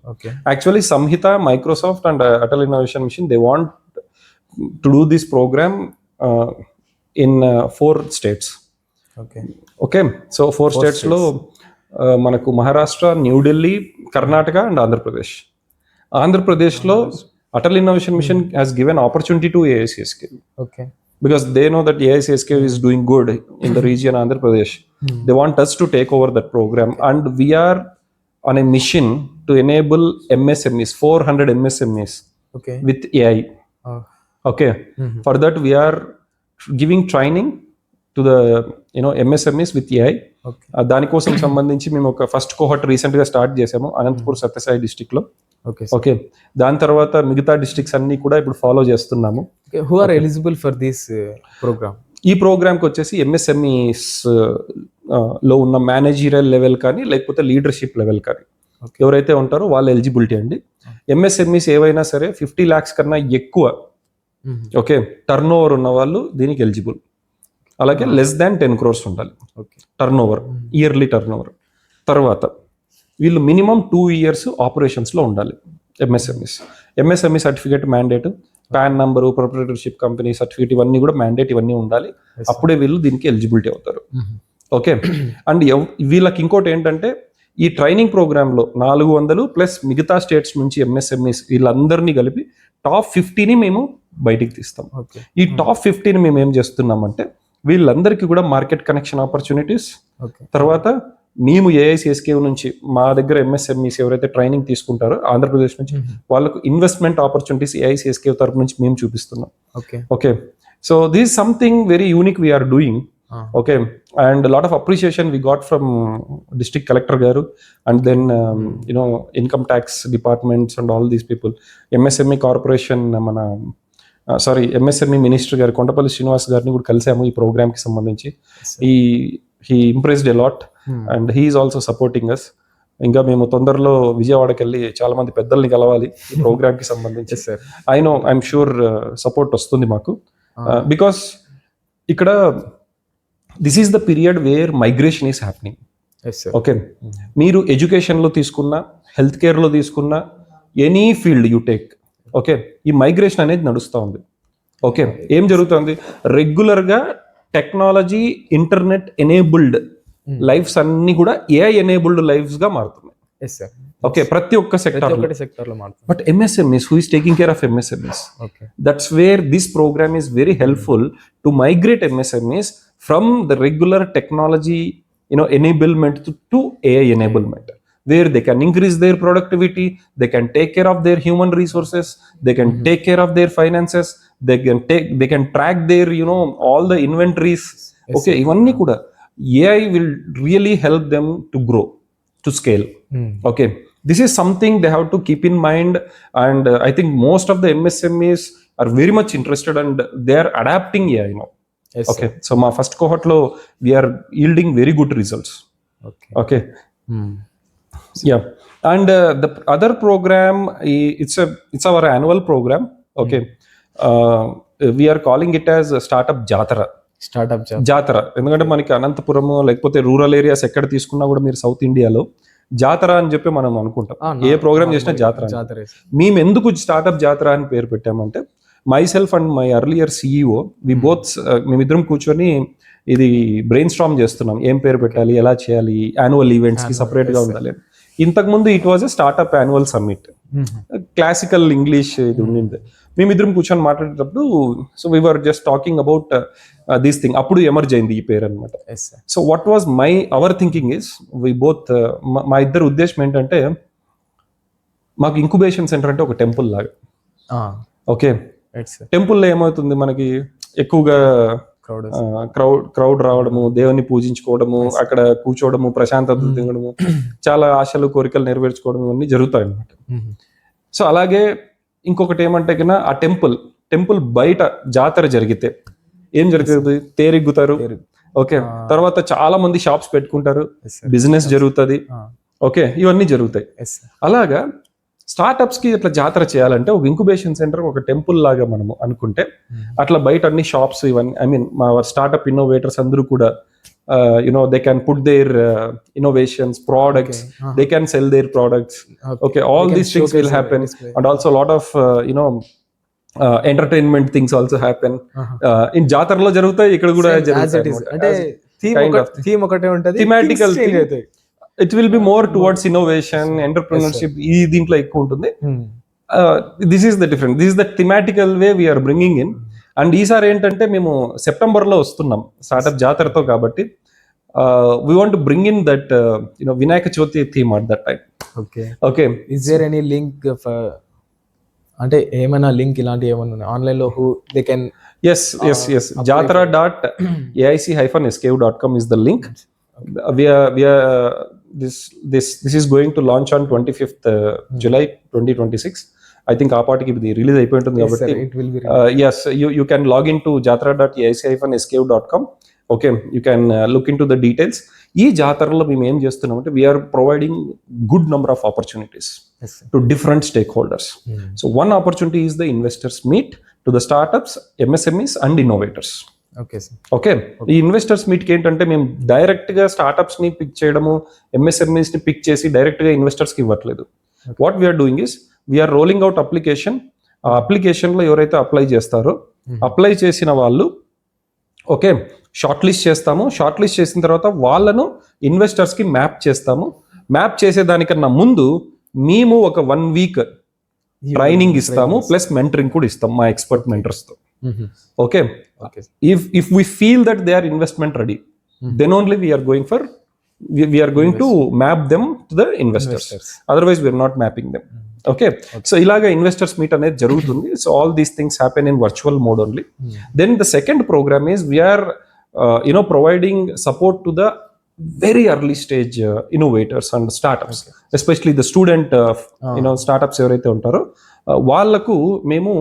Actually Samhita, Microsoft and Atal innovation mission, they want to do this program in 4 states. Okay, so 4 స్టేట్స్లో మనకు Maharashtra, New Delhi, Karnataka and Andhra Pradesh. ఆంధ్రప్రదేశ్లో Atal innovation mission has given opportunity to AICSK. Okay. Because they know that AICSK is doing good in the region Andhra Pradesh. They want us to take over that program, and we are on a mission to enable MSMEs, 400 MSMEs with AI. Okay, for that we are giving training to the MSMEs with AI. దానికోసం సంబంధించి మేము ఒక first cohort రీసెంట్గా start చేసాము అనంతపూర్ సత్యసాయి డిస్ట్రిక్ట్లో. Okay, దాని తర్వాత మిగతా డిస్ట్రిక్ట్స్ అన్ని కూడా ఇప్పుడు ఫాలో చేస్తున్నాము. Who are eligible for this program? ఈ ప్రోగ్రామ్కి వచ్చేసి MSMEs లో ఉన్న మేనేజరియల్ లెవెల్ కానీ లేకపోతే లీడర్షిప్ లెవెల్ కానీ ఎవరైతే ఉంటారో వాళ్ళు ఎలిజిబిలిటీ అండి. MSMEs ఏవైనా సరే 50 lakhs కన్నా ఎక్కువ ఓకే టర్న్ ఓవర్ ఉన్న వాళ్ళు దీనికి ఎలిజిబుల్. అలాగే లెస్ దాన్ 10 crores ఉండాలి turn over, yearly turn over. తర్వాత వీళ్ళు మినిమం 2 years ఆపరేషన్స్లో ఉండాలి. MSME certificate mandate, pan number, proprietorship company certificate ఇవన్నీ కూడా మ్యాండేట్, ఇవన్నీ ఉండాలి. అప్పుడే వీళ్ళు దీనికి ఎలిజిబిలిటీ అవుతారు. ఓకే, అండ్ వీళ్ళకి ఇంకోటి ఏంటంటే ఈ ట్రైనింగ్ ప్రోగ్రాంలో 400 ప్లస్ మిగతా స్టేట్స్ నుంచి MSMEs వీళ్ళందరినీ కలిపి టాప్ 50ని మేము బయటికి తీస్తాం. ఈ టాప్ 50ని మేము ఏం చేస్తున్నామంటే వీళ్ళందరికీ కూడా మార్కెట్ కనెక్షన్ ఆపర్చునిటీస్, తర్వాత మేము AICSK నుంచి మా దగ్గర MSMEs ఎవరైతే ట్రైనింగ్ తీసుకుంటారో ఆంధ్రప్రదేశ్ నుంచి వాళ్ళకు ఇన్వెస్ట్మెంట్ ఆపర్చునిటీస్ AICSK తరపు నుంచి మేము చూపిస్తున్నాం. Okay, so this something very unique we're doing. Okay, and lot of appreciation we got from district collector గారు and then income tax departments and all these people. MSME corporation మన MSME minister గారు కొండపల్లి శ్రీనివాస్ గారిని కూడా కలిసాము ఈ ప్రోగ్రామ్కి సంబంధించి. He impressed a lot and he is also supporting us. ఇంకా మేము తొందరలో విజయవాడకి వెళ్ళి చాలా మంది పెద్దల్ని కలవాలి ఈ ప్రోగ్రామ్కి సంబంధించి. ఐఎమ్ షూర్ సపోర్ట్ వస్తుంది మాకు, బికాస్ ఇక్కడ this is the period where migration is happening. Okay, మీరు ఎడ్యుకేషన్లో తీసుకున్నా, హెల్త్ కేర్లో తీసుకున్నా, any field you take, okay ఈ మైగ్రేషన్ అనేది నడుస్తూ ఉంది. ఓకే, ఏం జరుగుతుంది, రెగ్యులర్గా టెక్నాలజీ, ఇంటర్నెట్ ఎనేబుల్డ్ లైఫ్స్ అన్ని కూడా AI ఎనేబుల్డ్ లైఫ్స్గా మారుతున్నాయి. ఓకే, ప్రతి ఒక్క సెక్టార్లో. But MSMEs, who is taking care of MSMEs, that's where this program is very helpful to migrate MSMEs from the regular technology enablement to AI enablement, where they can increase their productivity, they can take care of their human resources, they can take care of their finances, they can track their all the inventories. Okay, ivanni kuda AI will really help them to grow, to scale. Okay, this is something they have to keep in mind, and I think most of the MSMEs are very much interested and they are adapting AI now. Okay, so my first cohort lo we are yielding very good results. Okay. Yeah, and the other program, it's our annual program. Okay, we are calling it as Startup Jatara. జాతర, ఎందుకంటే మనకి అనంతపురము లేకపోతే rural areas ఎక్కడ తీసుకున్నా కూడా మీరు south ఇండియాలో జాతర అని చెప్పి మనం అనుకుంటాం. ఏ ప్రోగ్రామ్ చేసినా జాతర. మేము ఎందుకు స్టార్ట్అప్ జాతర అని పేరు పెట్టామంటే myself and my earlier CEO we both మేమిద్దరం కూర్చొని ఇది బ్రెయిన్ స్టార్మ్ చేస్తున్నాం, ఏం పేరు పెట్టాలి, ఎలా చేయాలి, యాన్యువల్ ఈవెంట్స్ కి సపరేట్ గా ఉండాలి. ఇంతకుముందు it was a startup annual summit, classical English ఇది ఉండింది. మేమిద్దరం కూర్చొని మాట్లాడేటప్పుడు so we were just talking about this thing, అప్పుడు ఎమర్జ్ అయింది ఈ పేరు అనమాట. So what was our thinking is we both, మా ఇద్దరు ఉద్దేశం ఏంటంటే మాకు ఇంక్యుబేషన్ సెంటర్ అంటే ఒక టెంపుల్ లాగా. ఓకే, టెంపుల్లో ఏమవుతుంది, మనకి ఎక్కువగా క్రౌడ్ రావడము, దేవుని పూజించుకోవడము, అక్కడ కూర్చోవడము, ప్రశాంతత తినడము, చాలా ఆశలు కోరికలు నెరవేర్చుకోవడం ఇవన్నీ జరుగుతాయి అన్నమాట. సో అలాగే ఇంకొకటి ఏమంటే కన్నా ఆ టెంపుల్ బయట జాతర జరిగితే ఏం జరుగుతుంది, తేరెగ్గుతారు. ఓకే, తర్వాత చాలా మంది షాప్స్ పెట్టుకుంటారు, బిజినెస్ జరుగుతుంది. ఓకే, ఇవన్నీ జరుగుతాయి. Yes sir. అలాగా స్టార్టప్స్కి ఇట్లా జాతర చేయాలంటే ఒక ఇంక్యుబేషన్ సెంటర్, ఒక టెంపుల్ లాగా మనము అనుకుంటే, అట్లా బయట అన్ని షాప్స్ ఇవన్నీ, ఐ మీన్ మా స్టార్టప్ ఇన్నోవేటర్స్ అందరూ కూడా they can put their innovations, products, they can sell their products. Okay, all these things will happen and also lot of entertainment things also happen. In జాతరలో జరుగుతాయి, ఇక్కడ కూడా జరుగుతాయి. అంటే థీమ్ ఒకటే ఉంటది, థీమాటికల్ things change అవుతాయి. It will be more towards innovation, entrepreneurship, ఈ దీంట్లో ఎక్కువ ఉంటుంది. This is the different, this is the thematical way we are bringing in. And ఈసారి ఏంటంటే మేము సెప్టెంబర్లో వస్తున్నాం స్టార్ట్అప్ జాతరతో, కాబట్టి we want to bring in that Vinayaka Chavithi theme at that time. Okay, okay, is there any link, అంటే ఏమైనా లింక్ ఇలాంటి ఏమైనా ఆన్లైన్ లో they can? yes jatra.aic-sku.com is the link. We are this is going to launch on 25th July 2026. I think ఆ పాటికి ఇది release అయిపోయి ఉంటుంది కాబట్టి it will be yes, you can log into jatra.aic-sku.com. okay, you can look into the details. ఈ జాతరలో మేము ఏం చేస్తున్నాం అంటే, we are providing good number of opportunities yes sir. to different stakeholders. So one opportunity is the investors meet to the startups, MSMEs and innovators. Okay sir. Okay, ఈ investors మీట్కి ఏంటంటే మేము డైరెక్ట్గా స్టార్టప్స్ని పిక్ చేయడము, ఎంఎస్ఎంఈస్ని పిక్ చేసి డైరెక్ట్గా ఇన్వెస్టర్స్కి ఇవ్వట్లేదు. What we are doing is, we are rolling out application. ఆ అప్లికేషన్లో ఎవరైతే అప్లై చేస్తారో, అప్లై చేసిన వాళ్ళు ఓకే షార్ట్ లిస్ట్ చేస్తాము. షార్ట్ లిస్ట్ చేసిన తర్వాత వాళ్ళను ఇన్వెస్టర్స్కి మ్యాప్ చేస్తాము. మ్యాప్ చేసేదానికన్నా ముందు మేము ఒక 1 week ట్రైనింగ్ ఇస్తాము, ప్లస్ మెంటరింగ్ కూడా ఇస్తాం మా ఎక్స్పర్ట్ మెంటర్స్తో. Okay, if we feel that they are investment ready, then only we are going to map them to the investors. Otherwise we are not mapping them. Okay, so ilaga investors meet అనేది జరుగుతుంది. So all these things happen in virtual mode only. Then the second program is we are providing support to the very early stage innovators and startups, especially the student startups ఎవరైతే ఉంటారో వాళ్ళకు మేము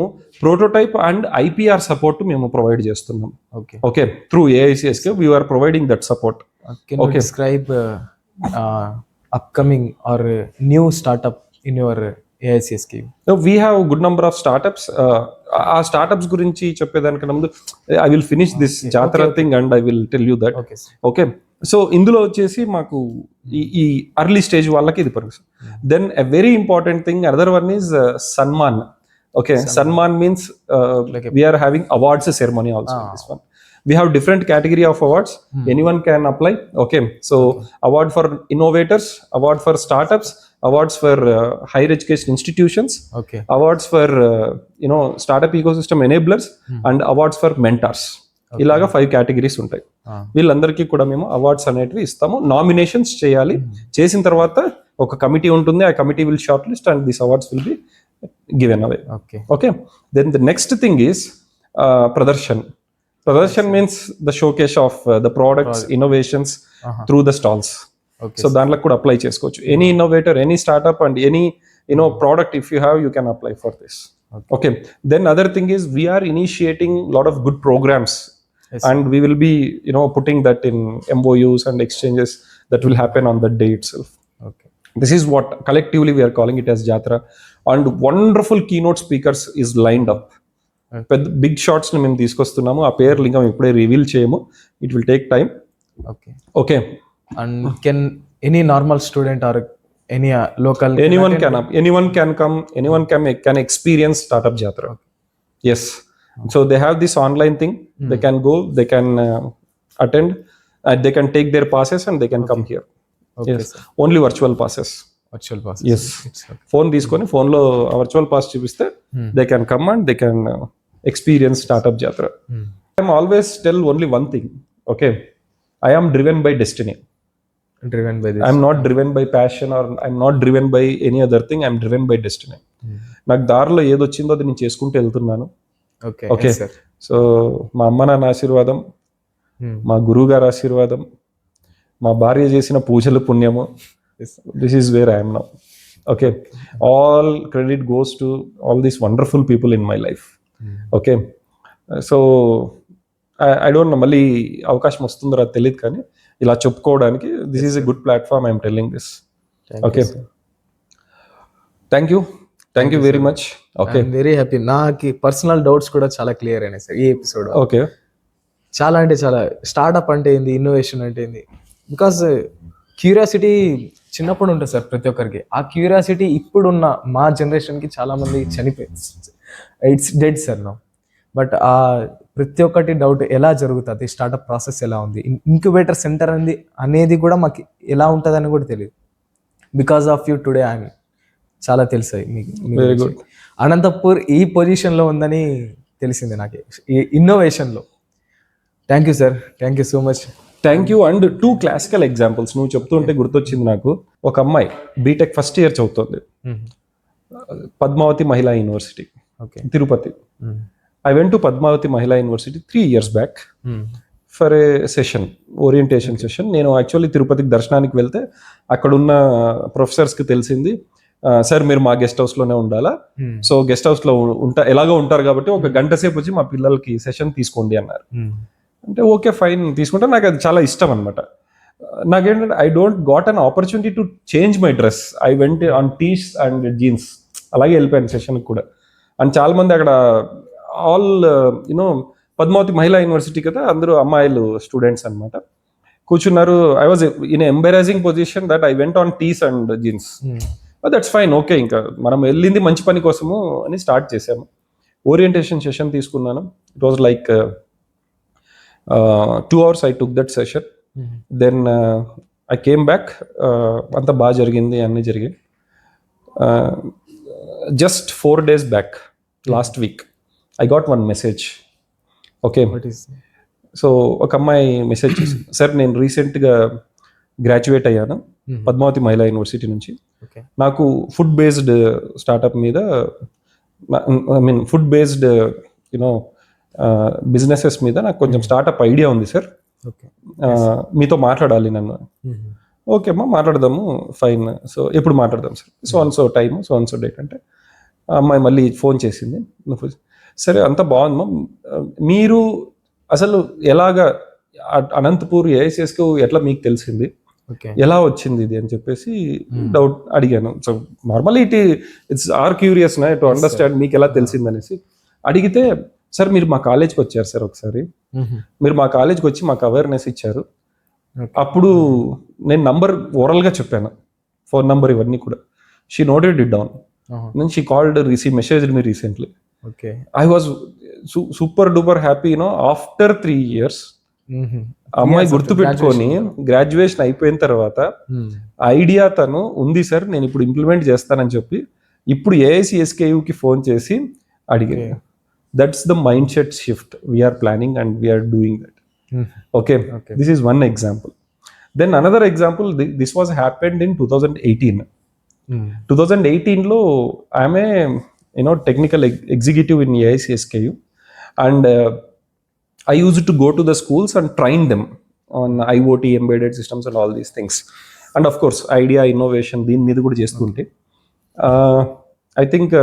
prototype and IPR support మేము provide చేస్తున్నాం. Okay, through AICSK we are providing that support. Can you describe upcoming or new startup in your AIC scheme? We have a good number of startups. ఆ startups గురించి చెప్పేదానికన్నా ముందు I will finish this Jatra thing and I will tell you that. Okay, so ఇందులో వచ్చేసి మాకు ఈ early stage వాళ్ళకి ఇది permission. Then a very important thing, other one is Sanman. Okay, Sanman means we are having awards ceremony also in this one. We have different category of awards. Anyone can apply. Okay, so award for innovators, award for startups, awards for higher education institutions, Okay, awards for startup ecosystem enablers, and awards for mentors. ఇలాగా 5 categories ఉంటాయి. వీళ్ళందరికీ కూడా మేము awards అనేటివి ఇస్తాము. Nominations చేయాలి. చేసిన తర్వాత ఒక కమిటీ ఉంటుంది. ఆ committee will shortlist and this awards will be given away. Okay, then the next thing is Pradarshan. Pradarshan means the showcase of the products, innovations through the stalls. So దాంట్లో కూడా అప్లై చేసుకోవచ్చు. Any innovator, any startup and any product if you have, you can apply for this. Okay, then other thing is we are initiating a lot of good programs. Yes, and we will be putting that in MOUs and exchanges that will happen on that day itself. Okay, this is what collectively we are calling it as Jatra, and wonderful keynote speakers is lined up. Big shots ni mem తీసుకొస్తున్నాము. ఆ పేర్లు ఇంకా ఇప్పుడే reveal చేయము. It will take time. Okay, and can any normal student or any local, anyone can come, anyone can experience Startup Jatra. Yes, so they have this online thing. They can go, they can attend, they can take their passes and they can come here. Yes, only virtual passes. Yes, phone తీసుకొని phone లో virtual pass చూపిస్తే they can come and they can experience Startup Jatra. I always tell only one thing. Okay, I am driven by destiny. I'm not driven by passion or I'm not driven by any other thing. I'm driven by destiny. నాకు దారిలో ఏది వచ్చిందో అది నేను చేసుకుంటూ వెళ్తున్నాను. Okay, so మా అమ్మ నాన్న ఆశీర్వాదం, మా గురువు గారి ఆశీర్వాదం, మా భార్య చేసిన పూజలు పుణ్యము, this is where I'm now. Okay, all credit goes to all these wonderful people in my life. Okay, so I don't no మళ్ళీ అవకాశం వస్తుందో అది తెలియదు, కానీ ఇలా చెప్పుకోవడానికి this is a good platform. I'm telling this. Okay, thank you very much. Okay, very happy. నాకు personal doubts కూడా చాలా క్లియర్ అయినాయి సార్ ఈ ఎపిసోడ్. ఓకే, చాలా అంటే చాలా. స్టార్ట్అప్ అంటే ఏంది, ఇన్నోవేషన్ అంటే ఏంది, బికాస్ క్యూరియాసిటీ చిన్నప్పుడు ఉంటుంది సార్ ప్రతి ఒక్కరికి. ఆ క్యూరియాసిటీ ఇప్పుడున్న మా జనరేషన్కి చాలా మంది చనిపోయింది, it's dead sir now. But ఆ ప్రతి ఒక్కటి డౌట్ ఎలా జరుగుతుంది, స్టార్ట్అప్ ప్రాసెస్ ఎలా ఉంది, ఇంక్యుబేటర్ సెంటర్ అనేది కూడా మాకు ఎలా ఉంటుంది అని కూడా తెలియదు. Because of you today I'm చాలా తెలుసాయి మీకు. Very good. అనంతపూర్ ఈ పొజిషన్లో ఉందని తెలిసింది నాకు ఈ ఇన్నోవేషన్లో. Thank you sir, thank you so much. Thank you. And 2 classical examples నువ్వు చెప్తుంటే గుర్తొచ్చింది నాకు. ఒక అమ్మాయి బీటెక్ ఫస్ట్ ఇయర్ చదువుతుంది, పద్మావతి మహిళా university, okay, Tirupati. I went to Padmavati Mahila University 3 years back for a session, orientation session. నేను యాక్చువల్లీ తిరుపతికి దర్శనానికి వెళ్తే అక్కడున్న ప్రొఫెసర్స్కి తెలిసింది, సార్ మీరు మా గెస్ట్ హౌస్లోనే ఉండాలా, సో గెస్ట్ హౌస్లో ఎలాగో ఉంటారు కాబట్టి ఒక గంట సేపు వచ్చి మా పిల్లలకి సెషన్ తీసుకోండి అన్నారు. అంటే ఓకే ఫైన్ తీసుకుంటే నాకు అది చాలా ఇష్టం అనమాట. నాకేంటంటే I don't got an opportunity to change my dress. I went on tees and jeans, అలాగే వెళ్ళిపోయాను సెషన్కి కూడా. అండ్ చాలా మంది అక్కడ ఆల్ యునో పద్మావతి మహిళా యూనివర్సిటీ కదా, అందరూ అమ్మాయిలు స్టూడెంట్స్ అనమాట, కూర్చున్నారు. I was in embarrassing position that I went on tees and jeans. That's fine, okay, ఇంకా మనం వెళ్ళింది మంచి పని కోసము అని స్టార్ట్ చేసాము. ఓరియంటేషన్ సెషన్ తీసుకున్నాను. It was like 2 hours I took that session. Then I came back. అంతా బాగా జరిగింది, అన్నీ జరిగాయి. Just 4 days back, last week, I got one message. Okay. What is? So ఒక అమ్మాయి మెసేజ్ చేసింది, సార్ నేను రీసెంట్గా గ్రాడ్యుయేట్ అయ్యాను పద్మావతి మహిళా యూనివర్సిటీ నుంచి. నాకు ఫుడ్ బేస్డ్ స్టార్టప్ మీద, I mean food based you know businesses మీద నాకు కొంచెం స్టార్టప్ ఐడియా ఉంది సార్, మీతో మాట్లాడాలి నన్ను. ఓకే అమ్మా మాట్లాడదాము, ఫైన్. సో ఎప్పుడు మాట్లాడదాం sir, so time, so date అంటే. ఆ అమ్మాయి మళ్ళీ ఫోన్ చేసింది, సరే అంతా బాగుందమ్మా, మీరు అసలు ఎలాగా అనంతపూర్ ఏఐసిఎస్కి ఎట్లా మీకు తెలిసింది, ఎలా వచ్చింది ఇది అని చెప్పేసి డౌట్ అడిగాను. So normally it's are curious నా టు అండర్స్టాండ్ మీకు ఎలా తెలిసింది అనేసి అడిగితే, సార్ మీరు మా కాలేజ్కి వచ్చారు సార్ ఒకసారి, మీరు మా కాలేజ్కి వచ్చి మాకు అవేర్నెస్ ఇచ్చారు, అప్పుడు నేను నంబర్ ఓరల్గా చెప్పాను, ఫోన్ నంబర్ ఇవన్నీ కూడా. She noted it down, then she called, messaged me recently. I was super duper happy, you know, after 3 years అమ్మాయి గుర్తు పెట్టుకొని గ్రాడ్యుయేషన్ అయిపోయిన తర్వాత ఐడియా తను ఉంది సార్, నేను ఇప్పుడు ఇంప్లిమెంట్ చేస్తానని చెప్పి ఇప్పుడు ఏఐసిఎస్కేయుకి ఫోన్ చేసి అడిగాను. That's the mind set shift we're planning and we're doing that. Okay, this is one example. Then another example, this was happened in 2018. 2018లో ఆమె you know technical executive in AICSKU, and I used to go to the schools and train them on IoT, embedded systems and all these things. And of course, idea, innovation, దీని మీద కూడా చేస్తుంటే, I think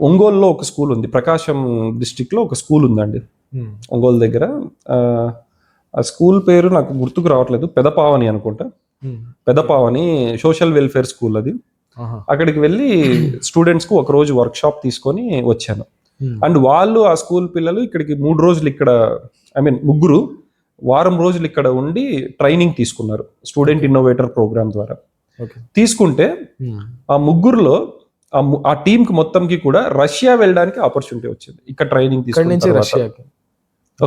ఒంగోలులో ఒక school ఉంది, ప్రకాశం డిస్ట్రిక్ట్లో ఒక school ఉందండి ఒంగోలు దగ్గర. ఆ స్కూల్ పేరు నాకు గుర్తుకు రావట్లేదు, పెదపావని అనుకుంటా, పెదపావని సోషల్ వెల్ఫేర్ స్కూల్ అది. అక్కడికి వెళ్ళి స్టూడెంట్స్కి ఒక రోజు వర్క్షాప్ తీసుకొని వచ్చాను. అండ్ వాళ్ళు ఆ స్కూల్ పిల్లలు ఇక్కడికి 3 రోజులు ఇక్కడ, ఐ మీన్ 3 వారం రోజులు ఇక్కడ ఉండి ట్రైనింగ్ తీసుకున్నారు స్టూడెంట్ ఇన్నోవేటర్ ప్రోగ్రామ్ ద్వారా. తీసుకుంటే ఆ 3లో ఆ టీంకి మొత్తంకి కూడా రష్యా వెళ్ళడానికి ఆపర్చునిటీ వచ్చింది ఇక్కడ ట్రైనింగ్ తీసుకుని.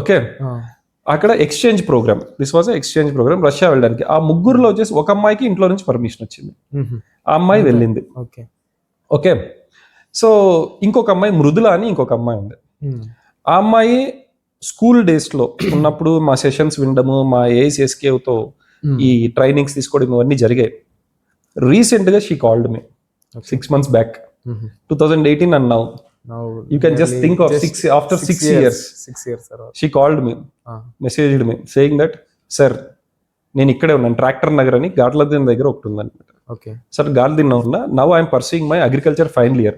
ఓకే, అక్కడ exchange program, this was exchange program, Russia వెళ్ళడానికి. ఆ 3లో వచ్చేసి ఒక అమ్మాయికి ఇంట్లో నుంచి పర్మిషన్ వచ్చింది, ఆ అమ్మాయి వెళ్ళింది. ఓకే, సో ఇంకొక అమ్మాయి మృదుల అని ఇంకొక అమ్మాయి ఉంది. ఆ అమ్మాయి స్కూల్ డేస్లో ఉన్నప్పుడు మా సెషన్స్ వినడము, మా ఏఐసిఎస్కేతో ఈ ట్రైనింగ్స్ తీసుకోవడం ఇవన్నీ జరిగాయి. రీసెంట్గా she called me 6 months back, 2018 and now you can just think of after 6 years she called me, messaged me saying that, sir నేను ఇక్కడే ఉన్నాను, ట్రాక్టర్ నగర్ అని గాడ్లదిన్ దగ్గర ఒకటి ఉందన్నమాట. సార్ గాడ్లదిన్ ఉన్నా, now I'm pursuing my agriculture final year,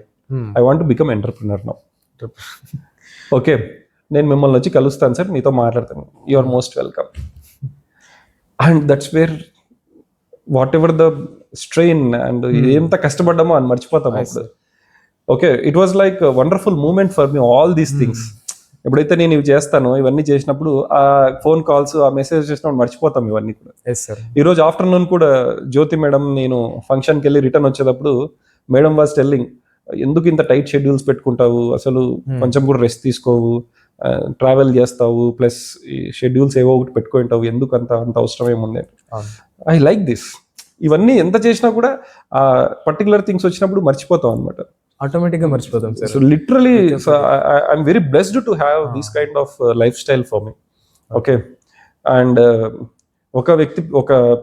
I want to become entrepreneur now. Okay, నేను మిమ్మల్ని వచ్చి కలుస్తాను సార్, మీతో మాట్లాడతాను, you are most welcome. And that's where whatever the strain and ఎంత కష్టపడ్డామో అని మర్చిపోతాం అప్పుడు. Okay, it was like wonderful moment for me all these things. ఎప్పుడైతే నేను ఇవి చేస్తానో, ఇవన్నీ చేసినప్పుడు ఆ ఫోన్ కాల్స్, ఆ మెసేజ్ చేసినప్పుడు మర్చిపోతాం ఇవన్నీ కూడా. Yes sir. ఈ రోజు ఆఫ్టర్నూన్ కూడా జ్యోతి మేడం, నేను ఫంక్షన్కి వెళ్ళి రిటర్న్ వచ్చేటప్పుడు మేడం వాజ్ టెల్లింగ్, ఎందుకు ఇంత టైట్ షెడ్యూల్స్ పెట్టుకుంటావు, అసలు కొంచెం కూడా రెస్ట్ తీసుకోవు, ట్రావెల్ చేస్తావు, ప్లస్ ఈ షెడ్యూల్స్ ఏవో ఒకటి పెట్టుకుంటావు, ఎందుకు అంత అవసరం ఏముంది. I like this. ఇవన్నీ ఎంత చేసినా కూడా ఆ పర్టికులర్ థింగ్స్ వచ్చినప్పుడు మర్చిపోతాం అనమాట. ఆటోమేటిక్గా మర్చిపోతాం sir. So literally I'm very blessed to have this kind of life style for me. Okay, and ఒక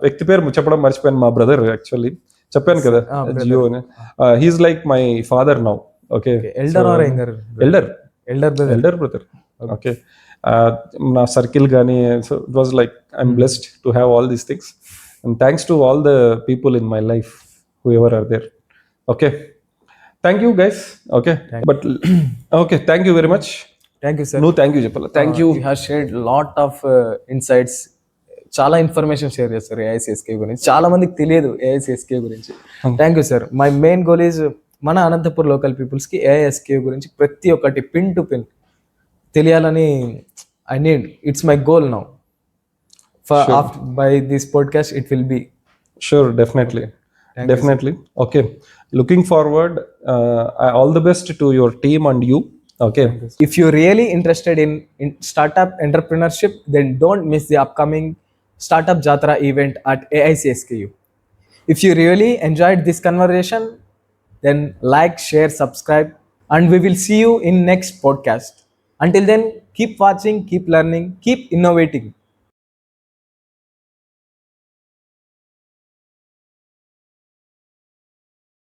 వ్యక్తి పేరు చెప్పడం మర్చిపోయాను, మా బ్రదర్. యాక్చువల్లీ చెప్పాను కదా జియో అని. He is like my father now. Okay, elder brother. Okay, నా సర్కిల్ కానీ, so it was like I'm blessed to have all these things, and thanks to all the people in my life whoever are there. Okay, thank you guys. Okay, but okay, thank you very much. Thank you sir. నువ్వు thank you చెప్పాలి. Thank you. You have shared lot of insights. చాలా information share చేస్తారు ఏఐసిఎస్కే గురించి. చాలా మందికి తెలియదు ఏఐసిఎస్కే గురించి. Thank you sir. My main goal is మన అనంతపూర్ లోకల్ పీపుల్స్కి ఏఐఎస్కే గురించి ప్రతి ఒక్కటి పిన్ టు పిన్ తెలియాలని I need. It's my goal now. By this podcast it will B. Sure, definitely. Okay, looking forward. All the best to your team and you. Okay, if you're really interested in startup entrepreneurship, then don't miss the upcoming Startup Jatra event at AICSKU. If you really enjoyed this conversation, then like, share, subscribe, and we will see you in next podcast. Until then, keep watching, keep learning, keep innovating.